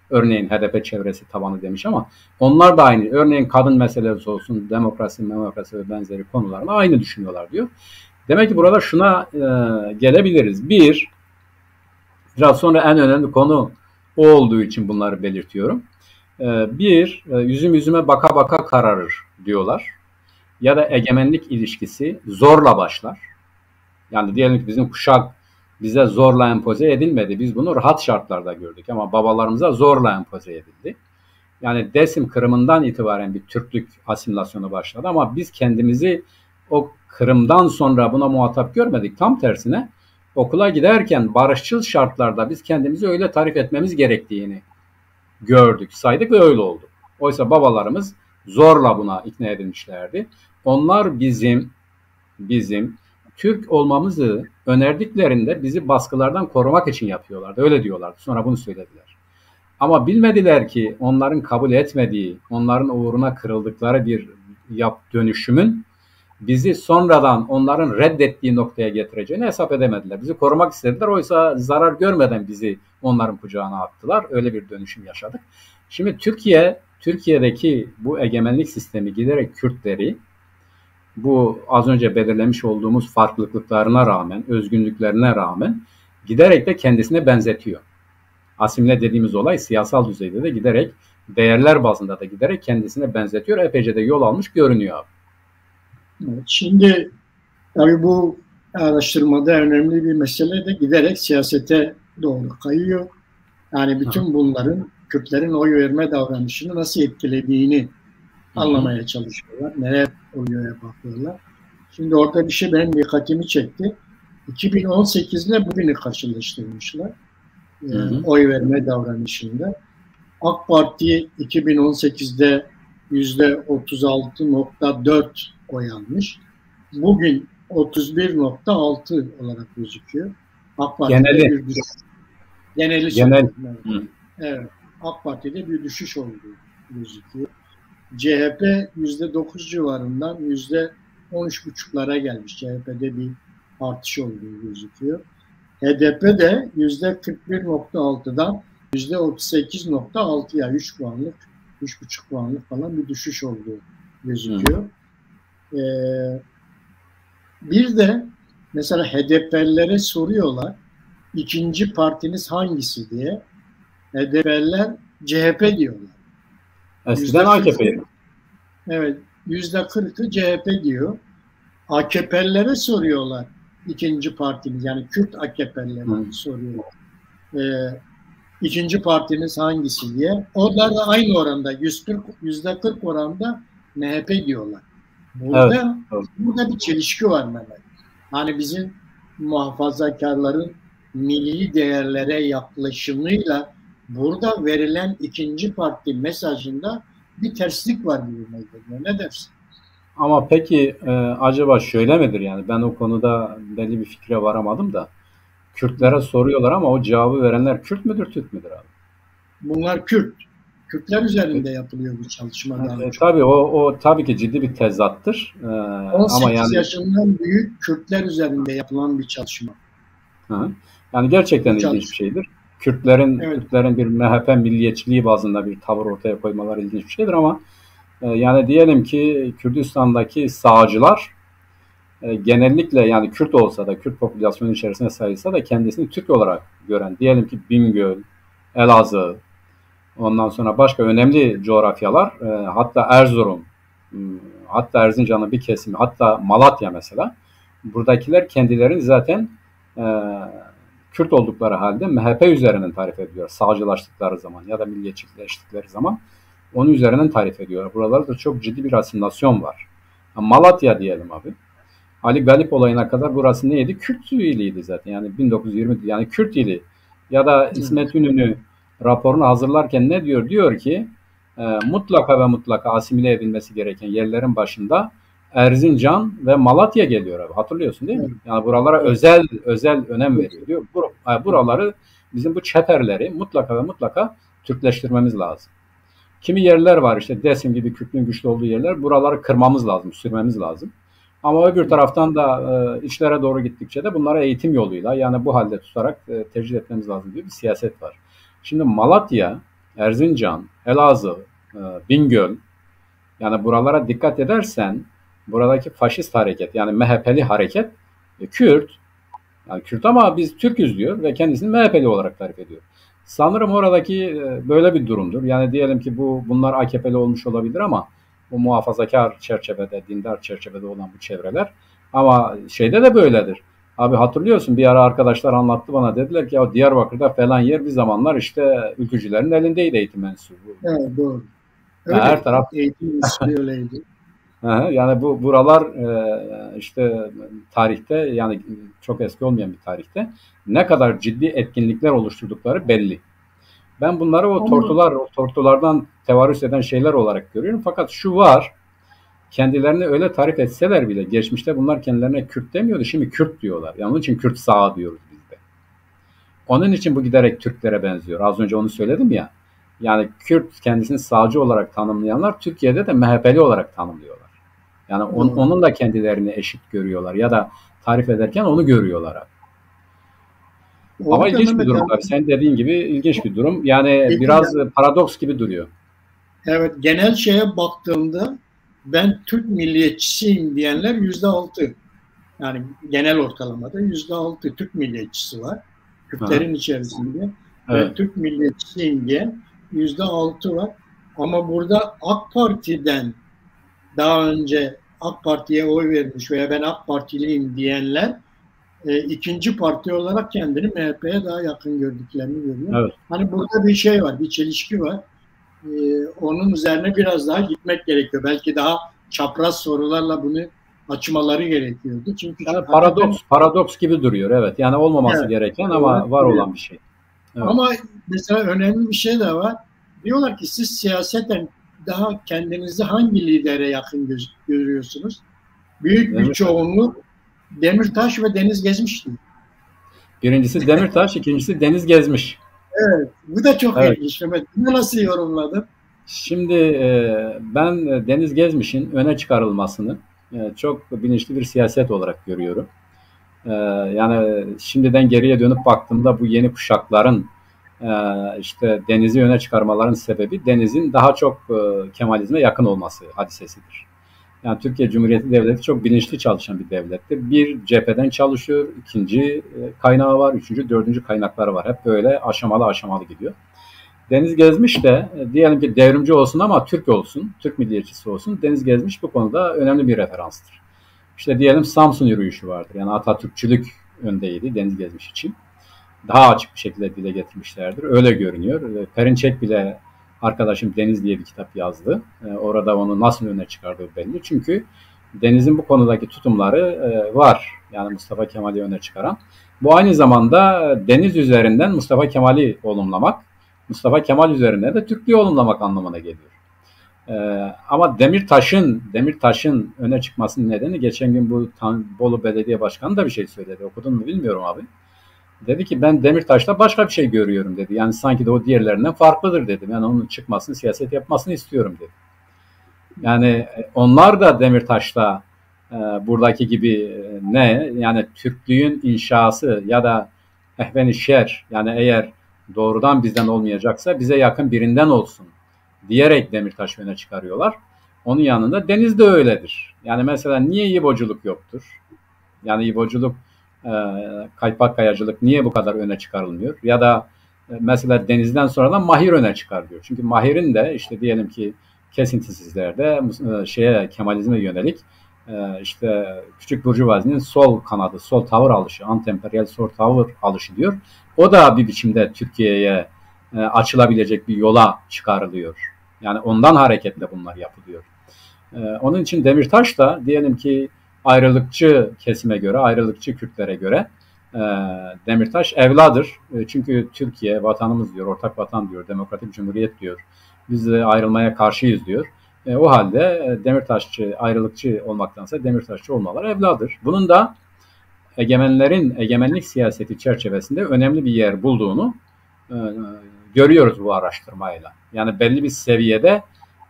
örneğin HDP çevresi tabanı demiş ama onlar da aynı. Örneğin kadın meselesi olsun, demokrasi ve benzeri konularla aynı düşünüyorlar diyor. Demek ki burada şuna gelebiliriz. Biraz sonra en önemli konu o olduğu için bunları belirtiyorum. Yüzüm yüzüme baka baka kararır diyorlar. Ya da egemenlik ilişkisi zorla başlar. Yani diyelim ki bizim kuşak bize zorla empoze edilmedi. Biz bunu rahat şartlarda gördük ama babalarımıza zorla empoze edildi. Yani Dersim Kırım'ından itibaren bir Türklük asimilasyonu başladı ama biz kendimizi o Kırım'dan sonra buna muhatap görmedik. Tam tersine okula giderken barışçıl şartlarda biz kendimizi öyle tarif etmemiz gerektiğini gördük, saydık ve öyle oldu. Oysa babalarımız zorla buna ikna edilmişlerdi. Onlar bizim Türk olmamızı önerdiklerinde bizi baskılardan korumak için yapıyorlardı. Öyle diyorlardı. Sonra bunu söylediler. Ama bilmediler ki onların kabul etmediği, onların uğruna kırıldıkları bir dönüşümün bizi sonradan onların reddettiği noktaya getireceğini hesap edemediler. Bizi korumak istediler. Oysa zarar görmeden bizi onların kucağına attılar. Öyle bir dönüşüm yaşadık. Şimdi Türkiye'deki bu egemenlik sistemi giderek Kürtleri bu az önce belirlemiş olduğumuz farklılıklarına rağmen, özgünlüklerine rağmen giderek de kendisine benzetiyor. Asimile dediğimiz olay siyasal düzeyde de giderek, değerler bazında da giderek kendisine benzetiyor. Epeyce de yol almış görünüyor abi. Evet, şimdi tabii bu araştırmada önemli bir mesele de giderek siyasete doğru kayıyor. Yani bütün bunların Kürtlerin oy verme davranışını nasıl etkilediğini anlamaya çalışıyorlar. Nereye oluyor bakıyorlar. Şimdi orada bir şey benim dikkatimi çekti. 2018 ile bugünü karşılaştırmışlar. Oy verme davranışında. AK Parti 2018'de %36.4 oy almış. Bugün 31.6 olarak gözüküyor. AK Parti'de bir düşüş. Genel. Evet. AK Parti'de bir düşüş olduğu gözüküyor. CHP %9 civarından %13,5'lara gelmiş. CHP'de bir artış olduğu gözüküyor. HDP de %41.6'dan %38.6'ya 3 puanlık, 3,5 puanlık falan bir düşüş olduğu gözüküyor. Bir de mesela HDP'lilere soruyorlar ikinci partiniz hangisi diye. HDP'liler CHP diyorlar. Eskiden AKP. Evet, %40'ı CHP diyor. AKP'lilere soruyorlar ikinci partiniz, yani Kürt AKP'lilere soruyorlar. İkinci partiniz hangisi diye. Onlar da aynı oranda %40 oranda MHP diyorlar. Burada bir çelişki var Mehmet. Hani bizim muhafazakarların milli değerlere yaklaşımıyla burada verilen ikinci parti mesajında bir terslik var gibi geliyor. Ne dersin? Ama peki acaba şöyle midir yani? Ben o konuda belli bir fikre varamadım da. Kürtlere soruyorlar ama o cevabı verenler Kürt müdür, Türk müdür abi? Bunlar Kürt. Kürtler üzerinde yapılıyor bu çalışma daha çok. Tabii o tabii ki ciddi bir tezattır. Ama 18 yani yaşından büyük Kürtler üzerinde yapılan bir çalışma. yani gerçekten Bu ilginç bir çalışma. şeydir. Evet. Kürtlerin bir MHP milliyetçiliği bazında bir tavır ortaya koymaları ilginç bir şeydir ama yani diyelim ki Kürdistan'daki sağcılar genellikle yani Kürt olsa da Kürt popülasyonu içerisinde sayılsa da kendisini Türk olarak gören diyelim ki Bingöl, Elazığ, ondan sonra başka önemli coğrafyalar hatta Erzurum, hatta Erzincan'ın bir kesimi hatta Malatya mesela buradakiler kendilerini zaten e, Kürt oldukları halde MHP üzerinden tarif ediyor. Sağcılaştıkları zaman ya da milliyetçileştikleri zaman onun üzerinden tarif ediyor. Buralarda çok ciddi bir asimilasyon var. Malatya diyelim abi. Ali Galip olayına kadar burası neydi? Kürt iliydi zaten. Yani 1920 yani Kürt ili. Ya da İsmet İnönü raporunu hazırlarken ne diyor? Diyor ki mutlaka ve mutlaka asimile edilmesi gereken yerlerin başında Erzincan ve Malatya geliyor abi. Hatırlıyorsun değil mi? Yani buralara özel önem veriyor. Diyor. Buraları bizim bu çeperleri mutlaka ve mutlaka Türkleştirmemiz lazım. Kimi yerler var işte Dersim gibi Kürtlüğün güçlü olduğu yerler. Buraları kırmamız lazım, sürmemiz lazım. Ama öbür taraftan da içlere doğru gittikçe de bunlara eğitim yoluyla yani bu halde tutarak tercih etmemiz lazım diye bir siyaset var. Şimdi Malatya, Erzincan, Elazığ, Bingöl yani buralara dikkat edersen buradaki faşist hareket yani MHP'li hareket Kürt. Yani Kürt ama biz Türk'üz diyor ve kendisini MHP'li olarak tarif ediyor. Sanırım oradaki böyle bir durumdur. Yani diyelim ki bunlar AKP'li olmuş olabilir ama bu muhafazakar çerçevede, dindar çerçevede olan bu çevreler. Ama şeyde de böyledir. Abi hatırlıyorsun bir ara arkadaşlar anlattı bana dediler ki ya Diyarbakır'da falan yer bir zamanlar işte ülkücülerin elindeydi eğitim mensubu. Evet, doğru. Yani Öyle. her taraf Eğitim mensubu öyleydi. yani buralar işte tarihte yani çok eski olmayan bir tarihte ne kadar ciddi etkinlikler oluşturdukları belli. Ben bunları o tortulardan tevarüs eden şeyler olarak görüyorum. Fakat şu var, kendilerini öyle tarif etseler bile geçmişte bunlar kendilerine Kürt demiyordu, şimdi Kürt diyorlar. Yani onun için Kürt sağı diyoruz biz de. Onun için bu giderek Türklere benziyor. Az önce onu söyledim ya. Yani Kürt kendisini sağcı olarak tanımlayanlar Türkiye'de de MHP'li olarak tanımlıyorlar. Yani onun da kendilerini eşit görüyorlar ya da tarif ederken onu görüyorlar. Ama ilginç bir durum tabii. Sen dediğin gibi ilginç bir durum. Yani biraz paradoks gibi duruyor. Evet, genel şeye baktığımda ben Türk milliyetçisiyim diyenler %6. Yani genel ortalamada %6 Türk milliyetçisi var. Kürtlerin içerisinde. Evet. Ve Türk milliyetçisiyim diyen %6 var. Ama burada AK Parti'den daha önce AK Parti'ye oy vermiş veya ben AK Partiliyim diyenler ikinci parti olarak kendini MHP'ye daha yakın gördüklerini görüyor. Evet. Hani burada bir şey var, bir çelişki var. Onun üzerine biraz daha gitmek gerekiyor. Belki daha çapraz sorularla bunu açmaları gerekiyordu. Çünkü yani paradoks gibi duruyor. Evet. Yani olmaması gereken ama var olan bir şey. Evet. Ama mesela önemli bir şey de var. Diyorlar ki siz siyaseten daha kendinizi hangi lidere yakın görüyorsunuz? Büyük bir çoğunluk Demirtaş ve Deniz Gezmiş diyor. Birincisi Demirtaş, ikincisi Deniz Gezmiş. Evet. Bu da çok ilginç. Bunu nasıl yorumladın? Şimdi ben Deniz Gezmiş'in öne çıkarılmasını çok bilinçli bir siyaset olarak görüyorum. Yani şimdiden geriye dönüp baktığımda bu yeni kuşakların işte Deniz'i öne çıkarmaların sebebi Deniz'in daha çok Kemalizme yakın olması hadisesidir. Yani Türkiye Cumhuriyeti Devleti çok bilinçli çalışan bir devlettir. Bir cepheden çalışıyor, ikinci kaynağı var, üçüncü, dördüncü kaynakları var. Hep böyle aşamalı gidiyor. Deniz Gezmiş de diyelim ki devrimci olsun ama Türk olsun, Türk milliyetçisi olsun. Deniz Gezmiş bu konuda önemli bir referanstır. İşte diyelim Samsun yürüyüşü vardır. Yani Atatürkçülük öndeydi Deniz Gezmiş için. Daha açık bir şekilde dile getirmişlerdir. Öyle görünüyor. Perinçek bile arkadaşım Deniz diye bir kitap yazdı. Orada onu nasıl öne çıkardığı belli. Çünkü Deniz'in bu konudaki tutumları var. Yani Mustafa Kemal'i öne çıkaran. Bu aynı zamanda Deniz üzerinden Mustafa Kemal'i olumlamak, Mustafa Kemal üzerine de Türklüğü olumlamak anlamına geliyor. Ama Demirtaş'ın öne çıkmasının nedeni geçen gün bu Bolu Belediye Başkanı da bir şey söyledi. Okudun mu bilmiyorum abi. Dedi ki ben Demirtaş'ta başka bir şey görüyorum dedi. Yani sanki de o diğerlerinden farklıdır dedi. Ben onun çıkmasını, siyaset yapmasını istiyorum dedi. Yani onlar da Demirtaş'ta buradaki gibi ne? Yani Türklüğün inşası ya da ehven-i şer, yani eğer doğrudan bizden olmayacaksa bize yakın birinden olsun diyerek Demirtaş öne çıkarıyorlar. Onun yanında Deniz de öyledir. Yani mesela niye İboculuk yoktur? Yani İboculuk, kaypak kayacılık niye bu kadar öne çıkarılmıyor? Ya da mesela Deniz'den sonra da Mahir öne çıkarılıyor. Çünkü Mahir'in de işte diyelim ki kesintisizlerde Kemalizme yönelik işte küçük burjuvazinin sol kanadı, sol tavır alışı, anti-emperyal sol tavır alışı diyor. O da bir biçimde Türkiye'ye açılabilecek bir yola çıkarılıyor. Yani ondan hareketle bunlar yapılıyor. Onun için Demirtaş da diyelim ki ayrılıkçı kesime göre, ayrılıkçı Kürtlere göre Demirtaş evladır. Çünkü Türkiye vatanımız diyor, ortak vatan diyor, demokratik cumhuriyet diyor. Biz ayrılmaya karşıyız diyor. O halde Demirtaşçı, ayrılıkçı olmaktansa Demirtaşçı olmaları evladır. Bunun da egemenlerin egemenlik siyaseti çerçevesinde önemli bir yer bulduğunu görüyoruz bu araştırmayla. Yani belli bir seviyede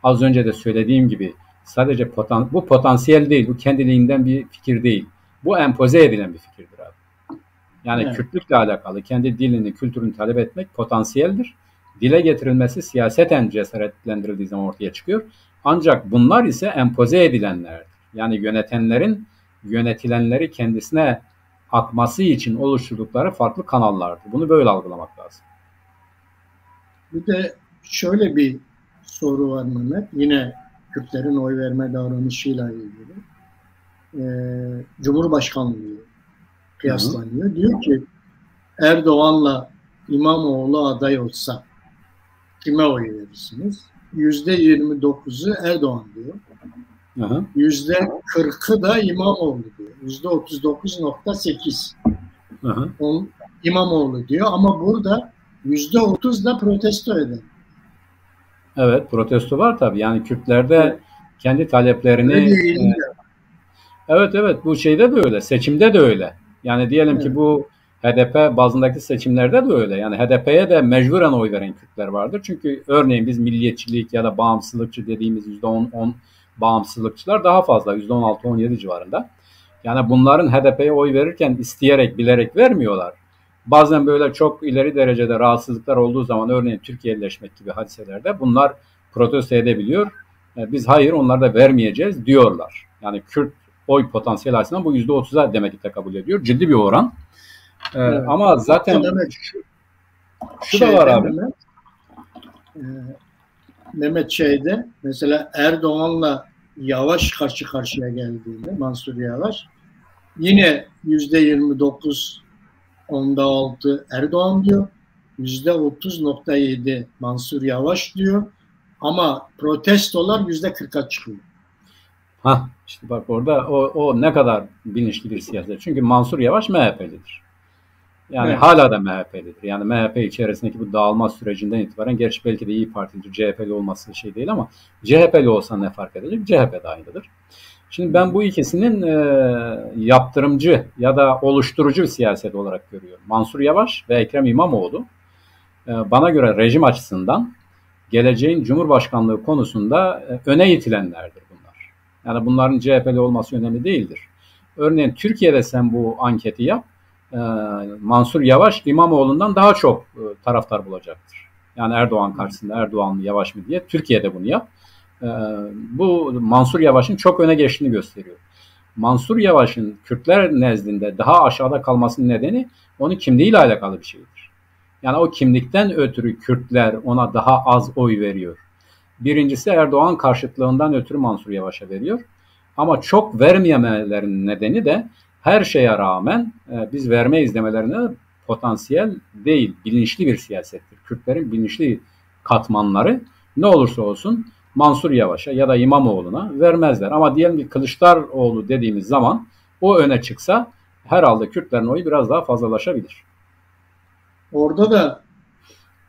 az önce de söylediğim gibi sadece bu potansiyel değil, bu kendiliğinden bir fikir değil. Bu empoze edilen bir fikirdir abi. Yani evet. Kürtlükle alakalı kendi dilini, kültürünü talep etmek potansiyeldir. Dile getirilmesi siyaseten cesaretlendirildiği zaman ortaya çıkıyor. Ancak bunlar ise empoze edilenlerdir. Yani yönetenlerin yönetilenleri kendisine akması için oluşturdukları farklı kanallardır. Bunu böyle algılamak lazım. Bir de şöyle bir soru var Mehmet. Yine Kürtlerin oy verme davranışıyla ilgili. Cumhurbaşkanlığı kıyaslanıyor. Hı-hı. Diyor ki Erdoğan'la İmamoğlu aday olsa kime oy verirsiniz? %29'u Erdoğan diyor. Hı-hı. %40'ı da İmamoğlu diyor. %39.8. İmamoğlu diyor ama burada %30 da protesto eder. Evet, protesto var tabii. Yani Kürtlerde evet. Kendi taleplerini evet bu şeyde de öyle, seçimde de öyle. Yani diyelim ki bu HDP bazındaki seçimlerde de öyle. Yani HDP'ye de mecburen oy veren Kürtler vardır. Çünkü örneğin biz milliyetçilik ya da bağımsızlıkçı dediğimiz %10 bağımsızlıkçılar daha fazla, %16-17 civarında. Yani bunların HDP'ye oy verirken isteyerek, bilerek vermiyorlar. Bazen böyle çok ileri derecede rahatsızlıklar olduğu zaman örneğin Türkiye'leşmek gibi hadiselerde bunlar protesto edebiliyor. Biz hayır onları da vermeyeceğiz diyorlar. Yani Kürt oy potansiyeli açısından bu %30'a demek ki tekabül ediyor. Ciddi bir oran. Evet. Ama zaten şu da var abi. Mehmet şeyde mesela Erdoğan'la Yavaş karşı karşıya geldiğinde Mansur Yavaş yine %29.6 Erdoğan diyor. %30.7 Mansur Yavaş diyor. Ama protestolar %40'a çıkıyor. İşte bak orada o ne kadar bilinçli bir siyaset. Çünkü Mansur Yavaş MHP'lidir. Yani evet. Hala da MHP'lidir. Yani MHP içerisindeki bu dağılma sürecinden itibaren gerçi belki de İYİ Partilidir, CHP'li olması şey değil ama CHP'li olsa ne fark edecek? CHP de aynıdır. Şimdi ben bu ikisinin yaptırımcı ya da oluşturucu bir siyaset olarak görüyorum. Mansur Yavaş ve Ekrem İmamoğlu bana göre rejim açısından geleceğin Cumhurbaşkanlığı konusunda öne itilenlerdir bunlar. Yani bunların CHP'li olması önemli değildir. Örneğin Türkiye'de sen bu anketi yap, Mansur Yavaş İmamoğlu'ndan daha çok taraftar bulacaktır. Yani Erdoğan karşısında Erdoğan mı Yavaş mı diye Türkiye'de bunu yap. Bu Mansur Yavaş'ın çok öne geçtiğini gösteriyor. Mansur Yavaş'ın Kürtler nezdinde daha aşağıda kalmasının nedeni onun kimliğiyle alakalı bir şeydir. Yani o kimlikten ötürü Kürtler ona daha az oy veriyor. Birincisi Erdoğan karşıtlığından ötürü Mansur Yavaş'a veriyor. Ama çok vermemelerinin nedeni de her şeye rağmen biz vermeyiz demelerine potansiyel değil, bilinçli bir siyasettir. Kürtlerin bilinçli katmanları ne olursa olsun Mansur Yavaş'a ya da İmamoğlu'na vermezler. Ama diyelim ki Kılıçdaroğlu dediğimiz zaman o öne çıksa herhalde Kürtlerin oyu biraz daha fazlalaşabilir. Orada da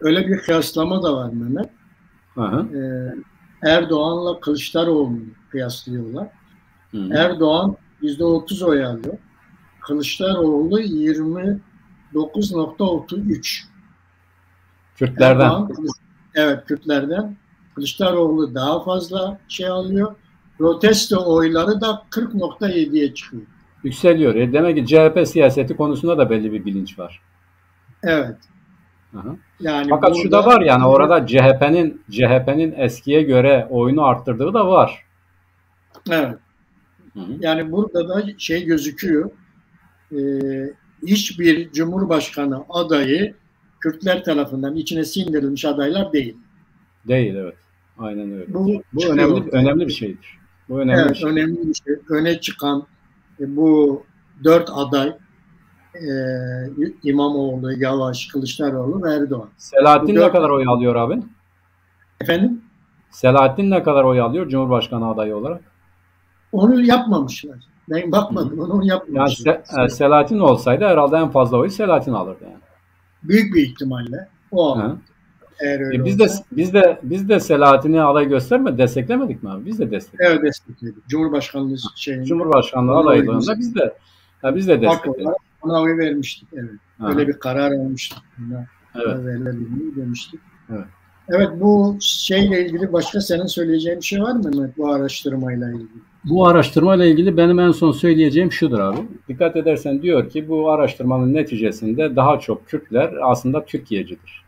öyle bir kıyaslama da var Mehmet. Erdoğan'la Kılıçdaroğlu'nu kıyaslıyorlar. Erdoğan %30 oy alıyor. Kılıçdaroğlu 24 %49,33. Kürtlerden. Erdoğan, evet, Kürtlerden. Kılıçdaroğlu daha fazla şey alıyor. Protesto oyları da 40,7'ye çıkıyor. Yükseliyor. Demek ki CHP siyaseti konusunda da belli bir bilinç var. Evet. Aha. Yani Fakat şu da var, yani orada CHP'nin eskiye göre oyunu arttırdığı da var. Evet. Hı. Yani burada da şey gözüküyor. Hiçbir Cumhurbaşkanı adayı Kürtler tarafından içine sindirilmiş adaylar değil. Değil, evet. Aynen öyle. Bu önemli bir şeydir. Bu önemli evet, bir şey. önemli bir şey. Öne çıkan bu 4 aday İmamoğlu, Yavaş, Kılıçdaroğlu ve Erdoğan. Selahattin ne kadar oy alıyor abi? Efendim? Selahattin ne kadar oy alıyor Cumhurbaşkanı adayı olarak? Onu yapmamışlar. Ben bakmadım. Onu yapmamışlar. Yani Selahattin olsaydı herhalde en fazla oyu Selahattin alırdı yani. Büyük bir ihtimalle o alır. Eğer öyle Biz de Selahattin'i aday desteklemedik mi abi? Biz de destekledik. Evet, destekledik. Cumhurbaşkanlığı şeyinde. Cumhurbaşkanlığı adaylığında biz de destekledik. Ona oy vermiştik, evet. Aha. Öyle bir karar almıştık. Evet. Demiştik. Evet. Evet, bu şeyle ilgili başka senin söyleyeceğin bir şey var mı Mehmet, bu araştırmayla ilgili? Bu araştırmayla ilgili benim en son söyleyeceğim şudur abi. Dikkat edersen diyor ki bu araştırmanın neticesinde daha çok Kürtler aslında Türkiye'cidir.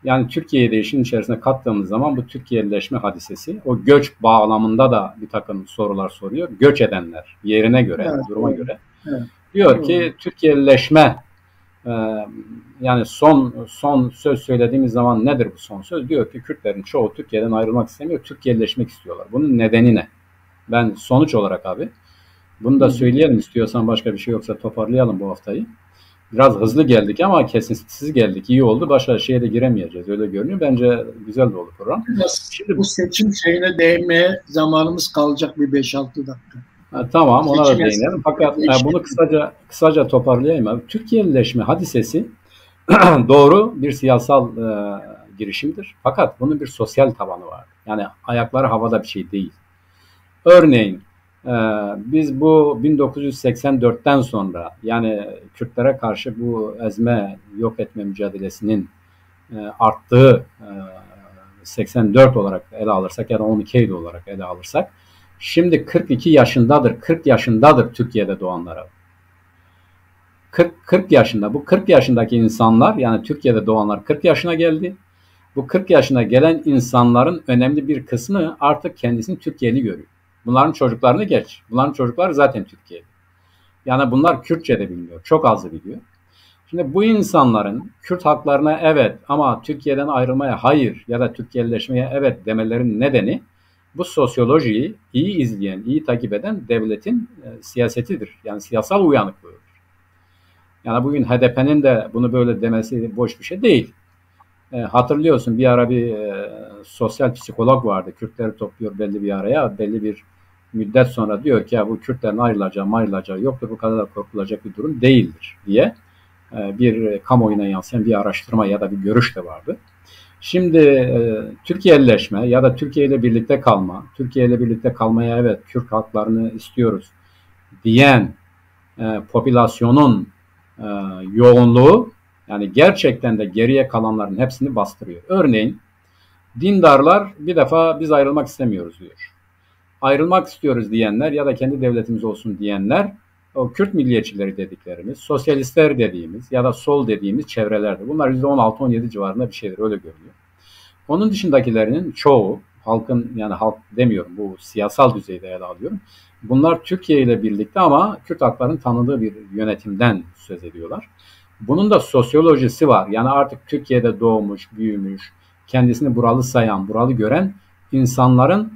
Yani Türkiye'yi de işin içerisine kattığımız zaman bu Türkiye'lileşme hadisesi, o göç bağlamında da bir takım sorular soruyor. Göç edenler yerine göre, evet, duruma göre. Evet. Diyor ki Türkiye'lileşme, yani son söz söylediğimiz zaman nedir bu son söz? Diyor ki Kürtlerin çoğu Türkiye'den ayrılmak istemiyor, Türkiye'lileşmek istiyorlar. Bunun nedeni ne? Ben sonuç olarak abi, bunu da söyleyelim, istiyorsan başka bir şey yoksa toparlayalım bu haftayı. Biraz hızlı geldik ama kesintisiz geldik. İyi oldu. Başka şeye de giremeyeceğiz. Öyle görünüyor. Bence güzel de oldu program. Şimdi bu seçim şeyine değinmeye zamanımız kalacak bir 5-6 dakika. Tamam, ona da değinelim. Fakat bunu kısaca toparlayayım abi. Türkiye'lileşme hadisesi doğru bir siyasal girişimdir. Fakat bunun bir sosyal tabanı var. Yani ayakları havada bir şey değil. Örneğin biz bu 1984'ten sonra, yani Kürtlere karşı bu ezme, yok etme mücadelesinin arttığı 84 olarak ele alırsak ya da 12 Eylül olarak ele alırsak, şimdi 42 yaşındadır, 40 yaşındadır Türkiye'de doğanlar. 40 yaşında. Bu 40 yaşındaki insanlar, yani Türkiye'de doğanlar 40 yaşına geldi. Bu 40 yaşına gelen insanların önemli bir kısmı artık kendisini Türkiye'li görüyor. Bunların çocuklarını geç. Bunların çocukları zaten Türkiye'li. Yani bunlar Kürtçe de bilmiyor. Çok azı biliyor. Şimdi bu insanların Kürt haklarına evet ama Türkiye'den ayrılmaya hayır ya da Türkiye'lileşmeye evet demelerinin nedeni bu sosyolojiyi iyi izleyen, iyi takip eden devletin siyasetidir. Yani siyasal uyanıklığıdır. Yani bugün HDP'nin de bunu böyle demesi boş bir şey değil. Hatırlıyorsun, bir ara bir sosyal psikolog vardı. Kürtleri topluyor belli bir araya. Belli bir müddet sonra diyor ki ya bu Kürtlerin ayrılacağı yoktur. Bu kadar da korkulacak bir durum değildir diye bir kamuoyuna yansıyan bir araştırma ya da bir görüş de vardı. Şimdi Türkiye'lileşme ya da Türkiye ile birlikte kalma, Türkiye ile birlikte kalmaya evet Kürt haklarını istiyoruz diyen popülasyonun yoğunluğu, yani gerçekten de geriye kalanların hepsini bastırıyor. Örneğin dindarlar bir defa biz ayrılmak istemiyoruz diyor. Ayrılmak istiyoruz diyenler ya da kendi devletimiz olsun diyenler o Kürt milliyetçileri dediklerimiz, sosyalistler dediğimiz ya da sol dediğimiz çevrelerdir. Bunlar %16-17 civarında bir şeydir, öyle görünüyor. Onun dışındakilerinin çoğu, halkın, yani halk demiyorum, bu siyasal düzeyde ele alıyorum. Bunlar Türkiye ile birlikte ama Kürt haklarının tanıdığı bir yönetimden söz ediyorlar. Bunun da sosyolojisi var. Yani artık Türkiye'de doğmuş, büyümüş, kendisini buralı sayan, buralı gören insanların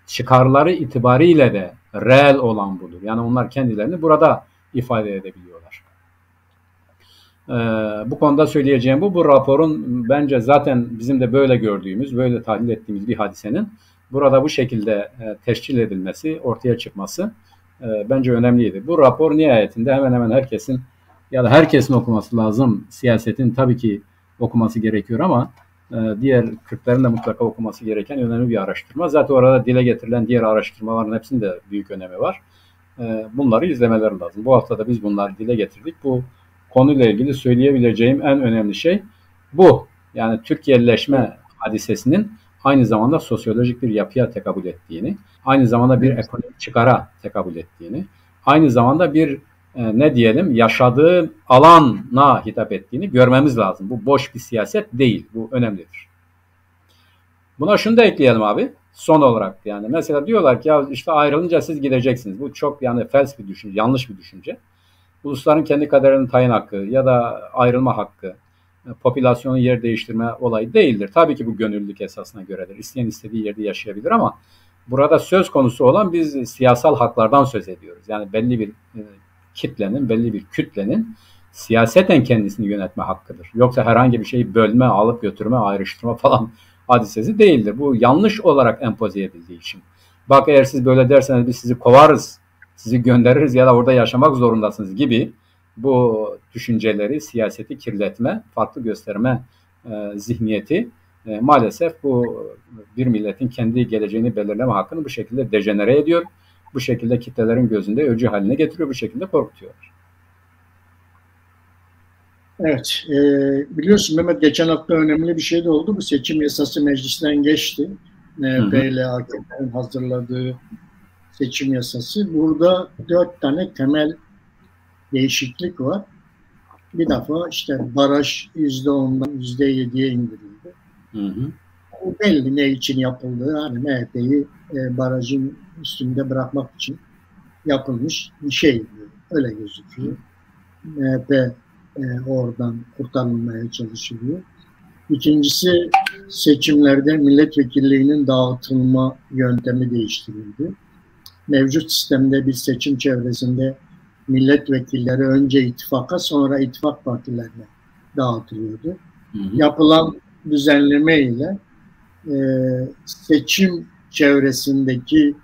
çıkarları itibariyle de reel olan budur. Yani onlar kendilerini burada ifade edebiliyorlar. Bu konuda söyleyeceğim bu. Bu raporun bence zaten bizim de böyle gördüğümüz, böyle tahlil ettiğimiz bir hadisenin burada bu şekilde teşkil edilmesi, ortaya çıkması bence önemliydi. Bu rapor nihayetinde hemen hemen herkesin ya da herkesin okuması lazım. Siyasetin tabii ki okuması gerekiyor ama diğer Kürtlerin de mutlaka okuması gereken önemli bir araştırma. Zaten orada dile getirilen diğer araştırmaların hepsinin de büyük önemi var. Bunları izlemeleri lazım. Bu hafta da biz bunları dile getirdik. Bu konuyla ilgili söyleyebileceğim en önemli şey bu. Yani Türkiye'leşme hadisesinin aynı zamanda sosyolojik bir yapıya tekabül ettiğini, aynı zamanda bir ekonomik çıkara tekabül ettiğini, aynı zamanda bir ne diyelim yaşadığı alana hitap ettiğini görmemiz lazım. Bu boş bir siyaset değil. Bu önemlidir. Buna şunu da ekleyelim abi. Son olarak yani mesela diyorlar ki ya işte ayrılınca siz gideceksiniz. Bu çok yani fels bir düşünce, yanlış bir düşünce. Ulusların kendi kaderinin tayin hakkı ya da ayrılma hakkı, popülasyonun yer değiştirme olayı değildir. Tabii ki bu gönüllülük esasına göredir. İsteyen istediği yerde yaşayabilir ama burada söz konusu olan biz siyasal haklardan söz ediyoruz. Yani belli bir kitlenin, belli bir kütlenin siyaseten kendisini yönetme hakkıdır. Yoksa herhangi bir şeyi bölme, alıp götürme, ayrıştırma falan hadisesi değildir. Bu yanlış olarak empoze edildiği için. Bak eğer siz böyle derseniz biz sizi kovarız, sizi göndeririz ya da orada yaşamak zorundasınız gibi bu düşünceleri, siyaseti kirletme, farklı gösterme zihniyeti maalesef bu bir milletin kendi geleceğini belirleme hakkını bu şekilde dejenere ediyor. Bu şekilde kitlelerin gözünde öcü haline getiriyor, bu şekilde korkutuyor. Evet, biliyorsun Mehmet geçen hafta önemli bir şey de oldu. Bu seçim yasası meclisten geçti. MHP ile AKP'nin hazırladığı seçim yasası. Burada 4 tane temel değişiklik var. Bir defa işte baraj %10'dan %7'ye indirildi. O belli ne için yapıldığı, hani MHP'yi barajın üstünde bırakmak için yapılmış bir şey. Öyle gözüküyor. MHP oradan kurtarılmaya çalışılıyor. İkincisi seçimlerde milletvekilliğinin dağıtılma yöntemi değiştirildi. Mevcut sistemde bir seçim çevresinde milletvekilleri önce ittifaka sonra ittifak partilerine dağıtılıyordu. Yapılan düzenleme ile seçim çevresindeki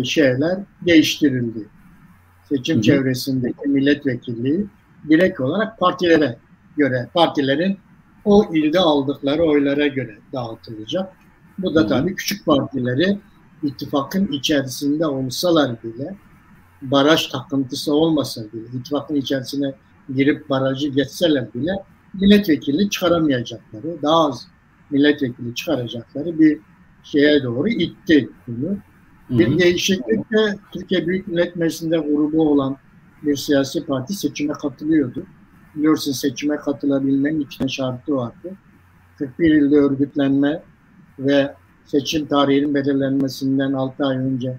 şeyler değiştirildi. Seçim çevresindeki milletvekilliği direkt olarak partilere göre, partilerin o ilde aldıkları oylara göre dağıtılacak. Bu da tabii küçük partileri ittifakın içerisinde olsalar bile, baraj takıntısı olmasa bile, ittifakın içerisine girip barajı geçseler bile milletvekili çıkaramayacakları, daha az milletvekili çıkaracakları bir şeye doğru itti bunu. Bir değişiklik de Türkiye Büyük Millet Meclisi'nde grubu olan bir siyasi parti seçime katılıyordu. Biliyorsun seçime katılabilmenin 2 tane şartı vardı. 41 ilde örgütlenme ve seçim tarihinin belirlenmesinden 6 ay önce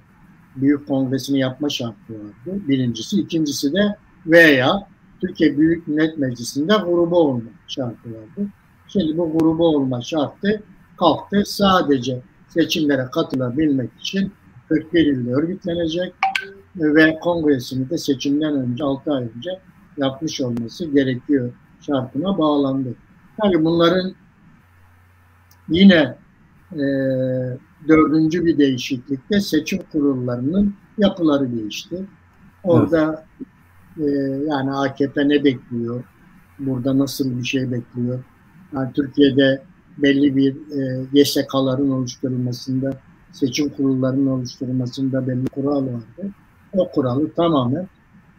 büyük kongresini yapma şartı vardı. Birincisi. İkincisi de veya Türkiye Büyük Millet Meclisi'nde grubu olma şartı vardı. Şimdi bu grubu olma şartı kalktı. Sadece seçimlere katılabilmek için 41 ilde örgütlenecek ve kongresini de seçimden önce 6 ay önce yapmış olması gerekiyor şartına bağlandı. Yani bunların yine dördüncü bir değişiklikte seçim kurullarının yapıları değişti. Orada yani AKP ne bekliyor? Burada nasıl bir şey bekliyor? Yani Türkiye'de belli bir YSK'ların oluşturulmasında, seçim kurullarının oluşturulmasında belli kural vardı. O kuralı tamamen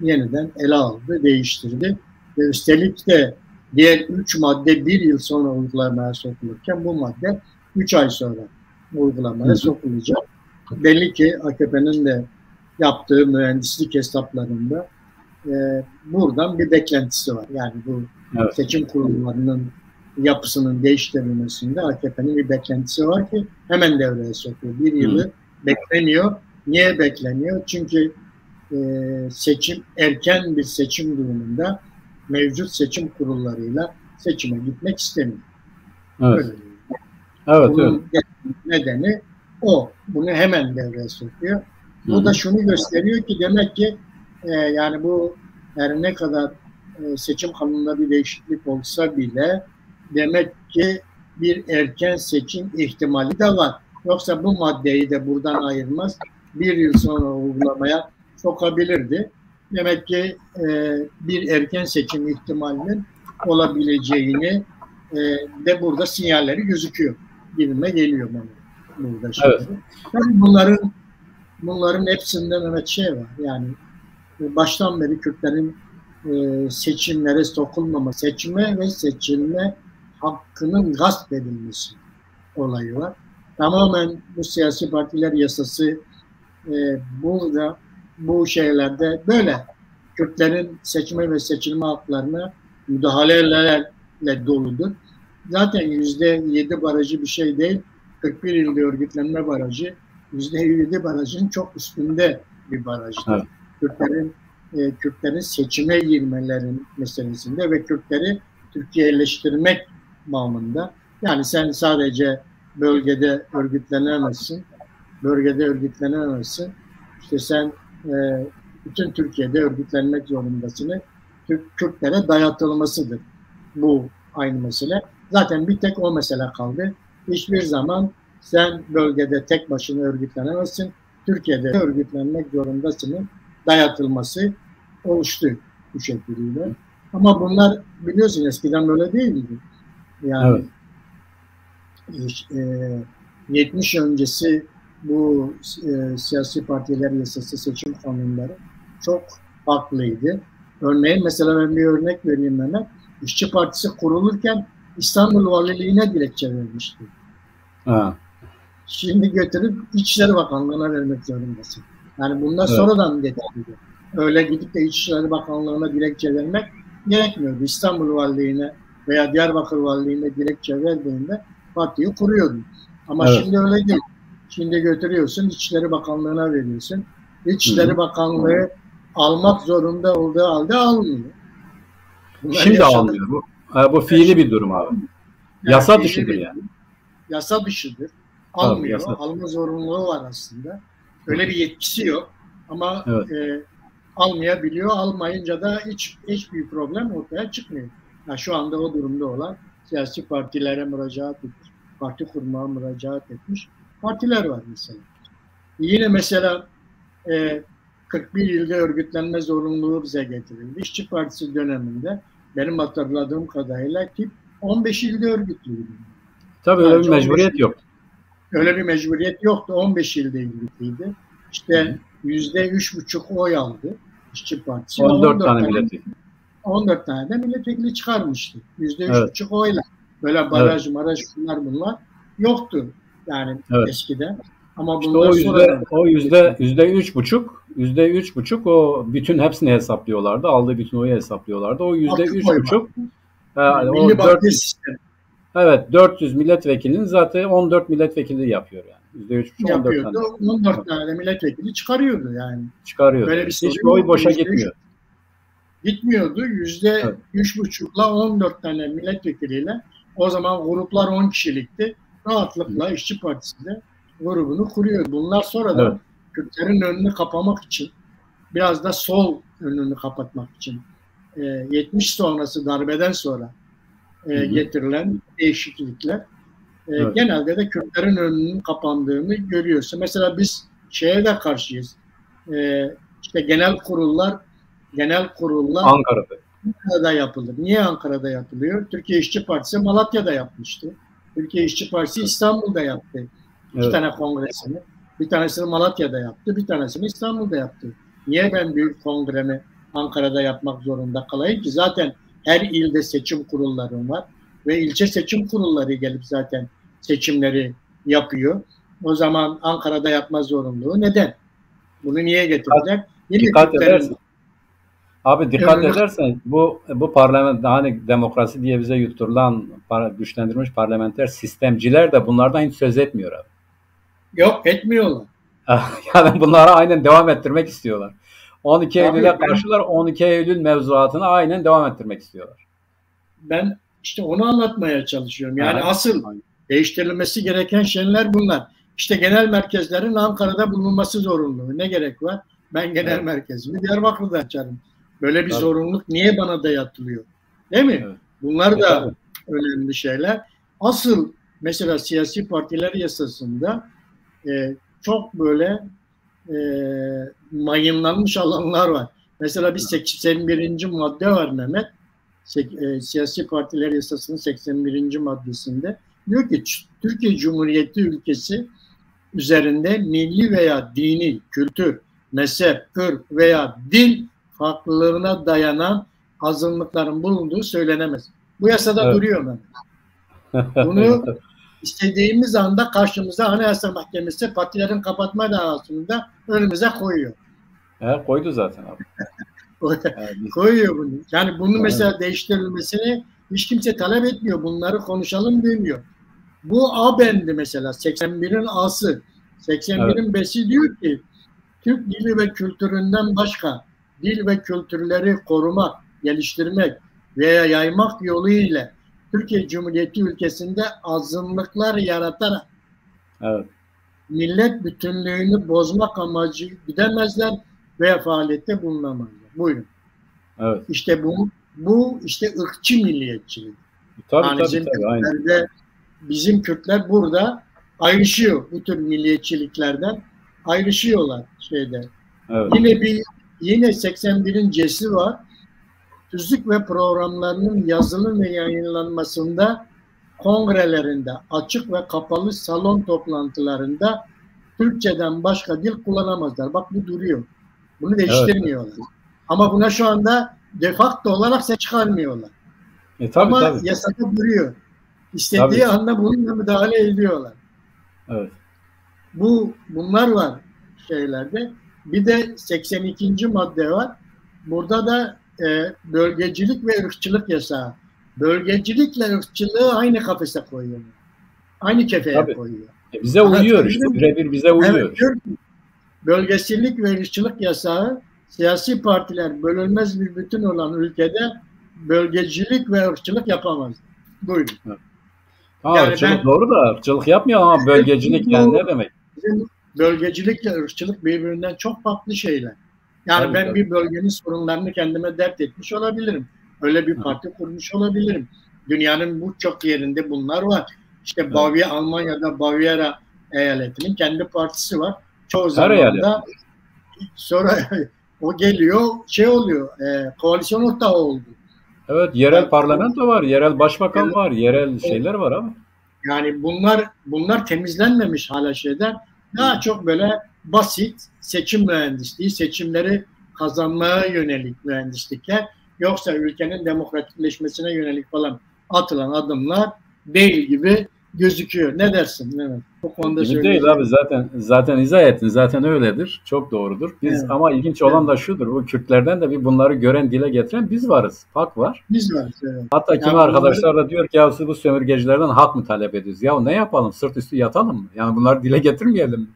yeniden ele aldı, değiştirdi. Ve üstelik de diğer 3 madde 1 yıl sonra uygulamaya sokulurken bu madde 3 ay sonra uygulamaya sokulacak. Belli ki AKP'nin de yaptığı mühendislik hesaplarında buradan bir beklentisi var. Yani bu seçim kurullarının yapısının değiştirilmesinde AKP'nin bir beklentisi var ki hemen devreye sokuyor. 1 yılı bekleniyor. Niye bekleniyor? Çünkü erken bir seçim durumunda mevcut seçim kurullarıyla seçime gitmek istemiyor. Evet. Bunun nedeni o. Bunu hemen devreye sokuyor. Bu da şunu gösteriyor ki demek ki yani bu her ne kadar seçim kanununda bir değişiklik olsa bile demek ki bir erken seçim ihtimali de var. Yoksa bu maddeyi de buradan ayırmaz. 1 yıl sonra uygulamaya sokabilirdi. Demek ki bir erken seçim ihtimalinin olabileceğini de burada sinyalleri gözüküyor. Gibime geliyor bana burada şimdi. Evet. Tabii bunların hepsinde Mehmet şey var. Yani baştan beri Kürtlerin seçimlere sokulmama, seçme ve seçilme hakkının gasp edilmesi olayı var. Tamamen bu siyasi partiler yasası burada bu şeylerde böyle Kürtlerin seçme ve seçilme haklarına müdahalelerle doludur. Zaten %7 barajı bir şey değil. 41 ilde örgütlenme barajı %7 barajın çok üstünde bir barajdır. Evet. Kürtlerin seçime girmelerin meselesinde ve Kürtleri Türkiye'leştirmek bağımında. Yani sen sadece bölgede örgütlenemezsin. İşte sen bütün Türkiye'de örgütlenmek zorundasın. Kürtlere dayatılmasıdır. Bu aynı mesele. Zaten bir tek o mesele kaldı. Hiçbir zaman sen bölgede tek başına örgütlenemezsin. Türkiye'de örgütlenmek zorundasın. Dayatılması oluştu bu şekilde. Ama bunlar biliyorsun eskiden böyle değildi. Yani evet. 70 öncesi bu siyasi partiler yasası seçim kanunları çok farklıydı. Örneğin mesela ben bir örnek vereyim hemen. İşçi Partisi kurulurken İstanbul Valiliğine dilekçe vermişti. Ha. Şimdi götürüp İçişleri Bakanlığı'na vermek zorundasın. Yani bunlar evet. Sonradan getirildi. Öyle gidip de İçişleri Bakanlığı'na dilekçe vermek gerekmiyordu. İstanbul Valiliğine veya Diyarbakır Valiliğine dilekçe verdiğinde partiyi kuruyordun. Ama evet. Şimdi öyle değil. Şimdi götürüyorsun, İçişleri Bakanlığı'na veriyorsun. İçişleri Bakanlığı almak zorunda olduğu halde almıyor. Bunlar şimdi almıyor. Bu fiili bir durum abi. Yasa dışıdır yani. Yasa dışıdır. Almıyor. Tabii, alma zorunluluğu var aslında. Öyle bir yetkisi yok. Ama evet. Almayabiliyor. Almayınca da hiçbir problem ortaya çıkmıyor. Yani şu anda o durumda olan siyasi partilere müracaat etmiş. Parti kurmaya müracaat etmiş. Partiler var mesela. Yine mesela 41 ilde örgütlenme zorunluluğu bize getirildi. İşçi Partisi döneminde benim hatırladığım kadarıyla tip 15 ilde örgütlüydü. Tabii öyle bir mecburiyet yok. Öyle bir mecburiyet yoktu. 15 ilde örgütlüydü. İşte %3,5 oy aldı İşçi Partisi. 14 tane milletvekili. 14 tane de milletvekili çıkarmıştı. %3,5 evet. Oyla. Böyle baraj, evet. Maraj bunlar yoktu. Yani evet. Eskiden. Ama işte o %3,5 o bütün hepsini hesaplıyorlardı. Aldığı bütün oyu hesaplıyorlardı. O %3,5 Milli Parti sistemi. Evet, 400 milletvekilinin zaten 14 milletvekili yapıyor yani. %3,5 14 tane. 14 tane milletvekili çıkarıyordu yani. Çıkarıyordu. Böyle bir hiçbir oy boşa gitmiyor. Gitmiyordu. %3,5'la 14 tane milletvekiliyle o zaman gruplar 10 kişilikti. Rahatlıkla İşçi Partisi'nde grubunu kuruyor. Bunlar sonradan evet. Kürtlerin önünü kapamak için, biraz da sol önünü kapatmak için 70 sonrası darbeden sonra getirilen değişiklikler evet. Genelde de Kürtlerin önünün kapandığını görüyorsun. Mesela biz şeye de karşıyız. İşte genel kurullar Ankara'da yapılır. Niye Ankara'da yapılıyor? Türkiye İşçi Partisi Malatya'da yapmıştı. Türkiye İşçi Partisi İstanbul'da yaptı. Evet. 2 tane kongresini. Bir tanesini Malatya'da yaptı, bir tanesini İstanbul'da yaptı. Niye ben büyük kongremi Ankara'da yapmak zorunda kalayım ki? Zaten her ilde seçim kurulları var ve ilçe seçim kurulları gelip zaten seçimleri yapıyor. O zaman Ankara'da yapma zorunluluğu neden? Bunu niye getirdiler? Dikkat edersen. Abi dikkat edersen bu parlament hani demokrasi diye bize yutturulan güçlendirilmiş parlamenter sistemciler de bunlardan hiç söz etmiyor abi. Yok etmiyorlar. Yani bunlara aynen devam ettirmek istiyorlar. 12 Eylül'e karşılar 12 Eylül mevzuatını aynen devam ettirmek istiyorlar. Ben işte onu anlatmaya çalışıyorum. Yani evet. Asıl değiştirilmesi gereken şeyler bunlar. İşte genel merkezlerin Ankara'da bulunması zorunlu. Ne gerek var? Ben genel merkezimi Diyarbakır'da açarım. Böyle bir zorunluluk niye bana dayatılıyor? Değil mi? Evet. Bunlar da önemli şeyler. Asıl mesela siyasi partiler yasasında çok böyle mayınlanmış alanlar var. Mesela bir 81. madde var Mehmet. Siyasi partiler yasasının 81. maddesinde diyor ki Türkiye Cumhuriyeti ülkesi üzerinde milli veya dini, kültür, mezhep, ırk veya dil farklılığına dayanan azınlıkların bulunduğu söylenemez. Bu yasada Evet. duruyor mu? Bunu istediğimiz anda karşımıza Anayasa Mahkemesi partilerin kapatma davasında önümüze koyuyor. Koydu zaten abi. Koyuyor bunu. Yani bunu mesela değiştirilmesini hiç kimse talep etmiyor. Bunları konuşalım demiyor. Bu A bendi mesela 81'in A'sı. 81'in B'si diyor ki Türk dili ve kültüründen başka dil ve kültürleri korumak, geliştirmek veya yaymak yoluyla Türkiye Cumhuriyeti ülkesinde azınlıklar yaratarak millet bütünlüğünü bozmak amacı güdemezler veya faaliyette bulunamazlar. Buyurun. Evet. İşte bu işte ırkçı milliyetçilik. Tabii, aynen. Bizim Kürtler burada ayrışıyor bu tür milliyetçiliklerden. Ayrışıyorlar şeyde. Evet. Yine 81'in C'si var. Tüzük ve programlarının yazılı ve yayınlanmasında, kongrelerinde, açık ve kapalı salon toplantılarında Türkçeden başka dil kullanamazlar. Bak bu duruyor. Bunu değiştirmiyorlar. Evet. Ama buna şu anda de facto olarak ses çıkarmıyorlar. Ama yasada duruyor. İstediği anda bununla müdahale ediyorlar. Evet. Bunlar var şeylerde. Bir de 82. madde var. Burada da bölgecilik ve ırkçılık yasağı. Bölgecilikle ırkçılığı aynı kafese koyuyor. Aynı kefeye koyuyor. Bize uyuyor işte. Birebir bize uyuyor. Evet, bölgecilik ve ırkçılık yasağı siyasi partiler bölünmez bir bütün olan ülkede bölgecilik ve ırkçılık yapamaz. Buyurun. Evet. Yani ırkçılık doğru da ırkçılık yapmıyor ama bölgecilik yani ne demek? Bölgecilikle ırkçılık birbirinden çok farklı şeyler. Yani ben bir bölgenin sorunlarını kendime dert etmiş olabilirim. Öyle bir parti kurmuş olabilirim. Dünyanın birçok yerinde bunlar var. İşte Almanya'da Bavyera eyaletinin kendi partisi var. Çoğu zaman da sonra o geliyor oluyor. Koalisyon ortağı oldu. Evet, yerel parlamento var, yerel başbakan var, yerel şeyler var ama. Yani bunlar temizlenmemiş hala şeyler. Daha çok böyle basit seçim mühendisliği, seçimleri kazanmaya yönelik mühendislikler. Yoksa ülkenin demokratikleşmesine yönelik falan atılan adımlar değil gibi gözüküyor. Ne dersin? Evet. Bu konuda değil abi zaten izah ettin. Zaten öyledir. Çok doğrudur. Biz ama ilginç olan da şudur. Bu Kürtlerden de bunları gören, dile getiren biz varız. Hak var. Biz varız. Evet. Hatta kimi arkadaşlar da diyor ki ya siz bu sömürgecilerden hak mı talep ediyoruz? Ya ne yapalım? Sırt üstü yatalım mı? Yani bunları dile getirmeyelim mi?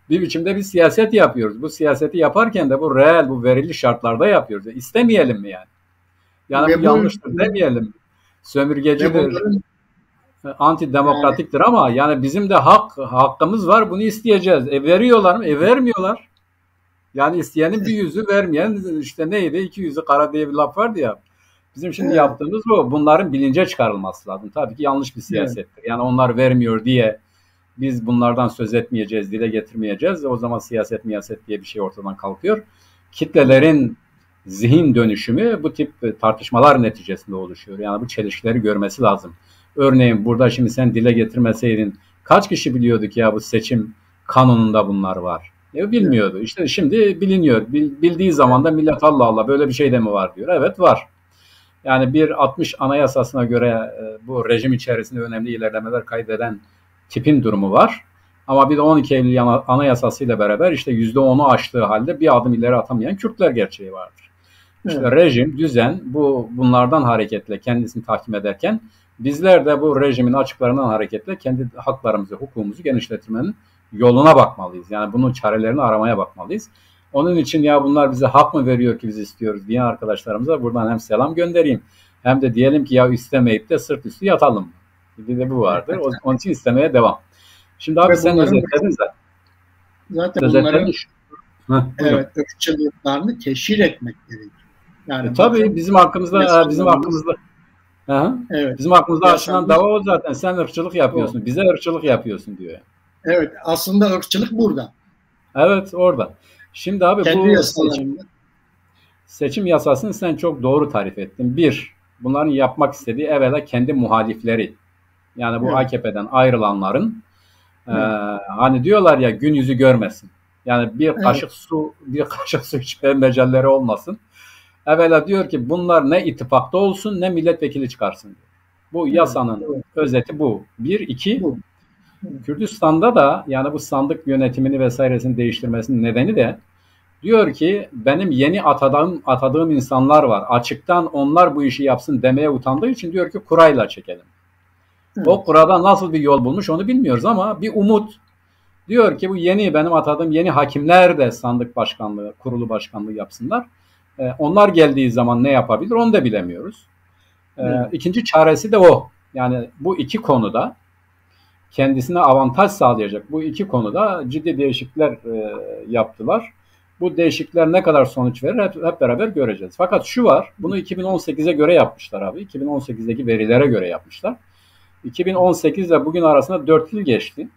bir biçimde bir siyaset yapıyoruz. Bu siyaseti yaparken de bu reel, bu verili şartlarda yapıyoruz. İstemeyelim mi yani? Yani bu yanlıştır demeyelim mi? Sömürgecidir, antidemokratiktir ama yani bizim de hakkımız var. Bunu isteyeceğiz. Veriyorlar mı? Vermiyorlar. Yani isteyenin bir yüzü, vermeyen işte neydi? 2 yüzü kara diye bir laf vardı ya. Bizim şimdi yaptığımız bu. Bunların bilince çıkarılması lazım. Tabii ki yanlış bir siyasettir. Yani onlar vermiyor diye biz bunlardan söz etmeyeceğiz, dile getirmeyeceğiz. O zaman siyaset diye bir şey ortadan kalkıyor. Kitlelerin zihin dönüşümü bu tip tartışmalar neticesinde oluşuyor. Yani bu çelişkileri görmesi lazım. Örneğin burada şimdi sen dile getirmeseydin kaç kişi biliyordu ki ya bu seçim kanununda bunlar var? Bilmiyordu. İşte şimdi biliniyor. Bildiği zaman da millet Allah Allah böyle bir şey de mi var diyor. Evet var. Yani bir 60 Anayasasına göre bu rejim içerisinde önemli ilerlemeler kaydeden tipin durumu var. Ama bir de 12 Eylül Anayasası ile beraber işte %10'u aştığı halde bir adım ileri atamayan Kürtler gerçeği vardır. İşte rejim, düzen bunlardan hareketle kendisini tahkim ederken bizler de bu rejimin açıklarından hareketle kendi haklarımızı, hukukumuzu genişletmenin yoluna bakmalıyız. Yani bunun çarelerini aramaya bakmalıyız. Onun için ya bunlar bize hak mı veriyor ki biz istiyoruz diyen arkadaşlarımıza buradan hem selam göndereyim hem de diyelim ki ya istemeyip de sırt üstü yatalım. Bir de bu vardır. Onun için istemeye devam. Şimdi abi sen özetledin zaten. Zaten bunların ırkçılıklarını teşhir etmek gerekiyor. Yani tabii bizim hakkımızda bizim hakkımızda açılan dava o zaten. Sen ırkçılık yapıyorsun. Bize ırkçılık yapıyorsun diyor. Evet. Aslında ırkçılık burada. Evet orada. Şimdi abi kendi bu seçim yasasını sen çok doğru tarif ettin. Bunların yapmak istediği evvela kendi muhalifleri. Yani bu AKP'den ayrılanların hani diyorlar ya gün yüzü görmesin. Yani bir kaşık su içmeye mecelleri olmasın. Evvela diyor ki bunlar ne ittifakta olsun ne milletvekili çıkarsın diyor. Bu yasanın özeti bu. Bir, iki, Kürdistan'da da yani bu sandık yönetimini vesairesini değiştirmesinin nedeni de diyor ki benim yeni atadığım insanlar var. Açıktan onlar bu işi yapsın demeye utandığı için diyor ki kurayla çekelim. Evet. O kurada nasıl bir yol bulmuş onu bilmiyoruz ama bir umut. Diyor ki bu benim atadığım yeni hakimler de sandık başkanlığı, kurulu başkanlığı yapsınlar. Onlar geldiği zaman ne yapabilir onu da bilemiyoruz. İkinci çaresi de o. Yani bu iki konuda kendisine avantaj sağlayacak bu iki konuda ciddi değişiklikler yaptılar. Bu değişiklikler ne kadar sonuç verir hep beraber göreceğiz. Fakat şu var, bunu 2018'e göre yapmışlar abi. 2018'deki verilere göre yapmışlar. 2018 ile bugün arasında 4 yıl geçti.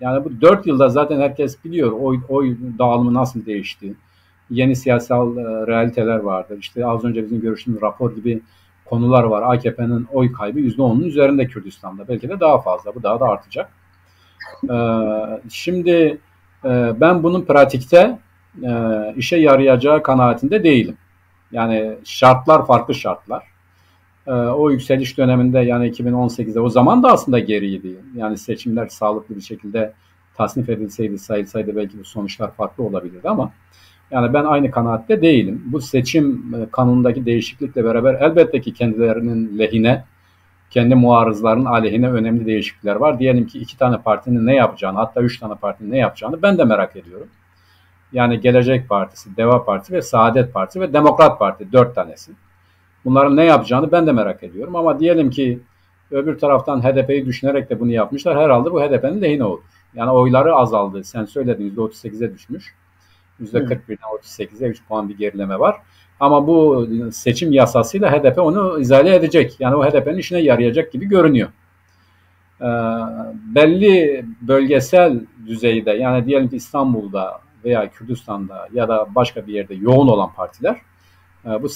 Yani bu 4 yılda zaten herkes biliyor oy dağılımı nasıl değişti. Yeni siyasal realiteler vardır. İşte az önce bizim görüştüğümüz rapor gibi konular var. AKP'nin oy kaybı %10'un üzerinde Kürdistan'da. Belki de daha fazla. Bu daha da artacak. Şimdi ben bunun pratikte işe yarayacağı kanaatinde değilim. Yani şartlar farklı şartlar. O yükseliş döneminde yani 2018'de o zaman da aslında geriydi. Yani seçimler sağlıklı bir şekilde tasnif edilseydi, sayılsaydı belki bu sonuçlar farklı olabilirdi ama yani ben aynı kanaatte değilim. Bu seçim kanunundaki değişiklikle beraber elbette ki kendilerinin lehine, kendi muarızlarının aleyhine önemli değişiklikler var. Diyelim ki 2 tane partinin ne yapacağını, hatta 3 tane partinin ne yapacağını ben de merak ediyorum. Yani Gelecek Partisi, Deva Partisi ve Saadet Partisi ve Demokrat Parti 4 tanesi. Bunların ne yapacağını ben de merak ediyorum. Ama diyelim ki öbür taraftan HDP'yi düşünerek de bunu yapmışlar. Herhalde bu HDP'nin lehine olur. Yani oyları azaldı. Sen söyledin %38'e düşmüş. %41'den 38'e 3 puan bir gerileme var. Ama bu seçim yasasıyla HDP onu izale edecek. Yani o HDP'nin işine yarayacak gibi görünüyor. Belli bölgesel düzeyde yani diyelim ki İstanbul'da veya Kürdistan'da ya da başka bir yerde yoğun olan partiler bu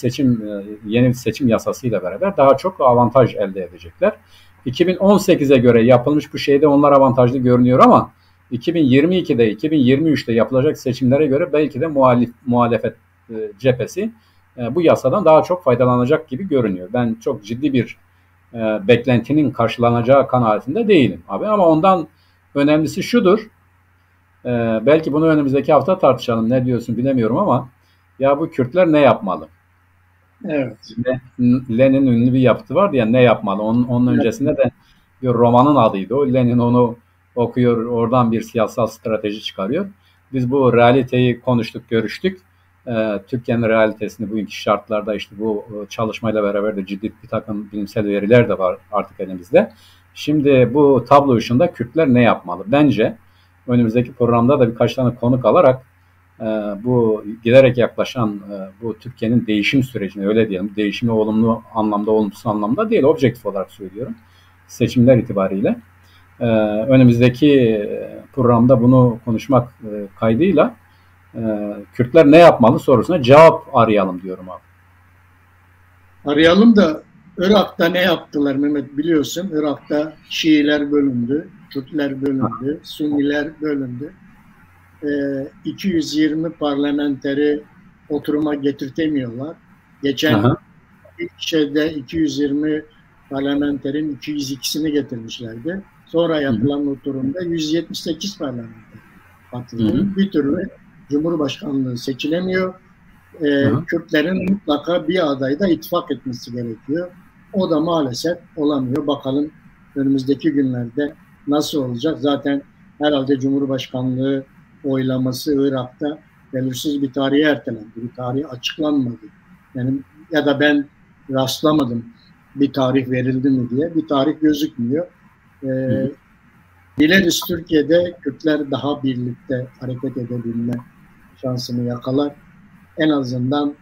yeni seçim yasasıyla beraber daha çok avantaj elde edecekler. 2018'e göre yapılmış bu şeyde onlar avantajlı görünüyor ama 2022'de, 2023'te yapılacak seçimlere göre belki de muhalefet cephesi bu yasadan daha çok faydalanacak gibi görünüyor. Ben çok ciddi bir beklentinin karşılanacağı kanaatinde değilim abi ama ondan önemlisi şudur. Belki bunu önümüzdeki hafta tartışalım. Ne diyorsun bilemiyorum ama ya bu Kürtler ne yapmalı? Evet. Lenin ünlü bir yapıtı vardı ya ne yapmalı? Onun öncesinde de bir romanın adıydı o. Lenin onu okuyor, oradan bir siyasal strateji çıkarıyor. Biz bu realiteyi konuştuk, görüştük. Türkiye'nin realitesini bugünkü şartlarda işte bu çalışmayla beraber de ciddi bir takım bilimsel veriler de var artık elimizde. Şimdi bu tablo ışığında Kürtler ne yapmalı? Bence önümüzdeki programda da birkaç tane konuk alarak bu giderek yaklaşan bu Türkiye'nin değişim sürecine öyle diyelim. Değişimi olumlu anlamda, olumsuz anlamda değil, objektif olarak söylüyorum. Seçimler itibariyle. Önümüzdeki programda bunu konuşmak kaydıyla Kürtler ne yapmalı sorusuna cevap arayalım diyorum abi. Arayalım da Irak'ta ne yaptılar Mehmet biliyorsun. Irak'ta Şiiler bölündü, Kürtler bölündü, Sünniler bölündü. 220 parlamenteri oturuma getirtemiyorlar. Geçen ilk şeyde 220 parlamenterin 202'sini getirmişlerdi. Sonra yapılan oturumda 178 parlamenter katıldı. Bir türlü Cumhurbaşkanlığı seçilemiyor. Kürtlerin mutlaka bir adayda ittifak etmesi gerekiyor. O da maalesef olamıyor. Bakalım önümüzdeki günlerde nasıl olacak? Zaten herhalde Cumhurbaşkanlığı oylaması Irak'ta belirsiz bir tarihe ertelendi. Bir tarih açıklanmadı. Yani ya da ben rastlamadım bir tarih verildi mi diye. Bir tarih gözükmüyor. Dileriz Türkiye'de Kürtler daha birlikte hareket edebilme şansını yakalar. En azından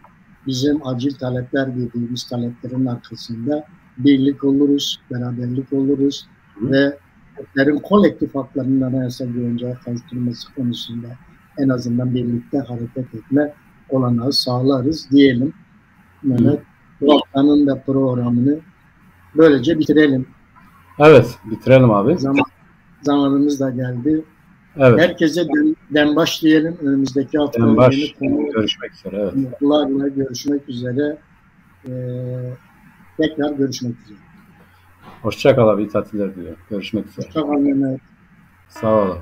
bizim acil talepler dediğimiz taleplerin arkasında birlik oluruz, beraberlik oluruz ve Kürtlerin kolektif haklarının anayasa güvenceye kavuşturulması konusunda en azından birlikte hareket etme olanağı sağlarız diyelim. Mehmet, bu haftanın da programını böylece bitirelim. Evet, bitirelim abi. Zamanımız da geldi. Evet. Herkese denbaş diyelim. Önümüzdeki hafta Denbaş. Görüşmek üzere. Evet. Mutlularla görüşmek üzere. Tekrar görüşmek üzere. Hoşça kal abi. İyi tatiller diliyorum. Görüşmek üzere. Hoşça kal Mehmet. Sağ olun.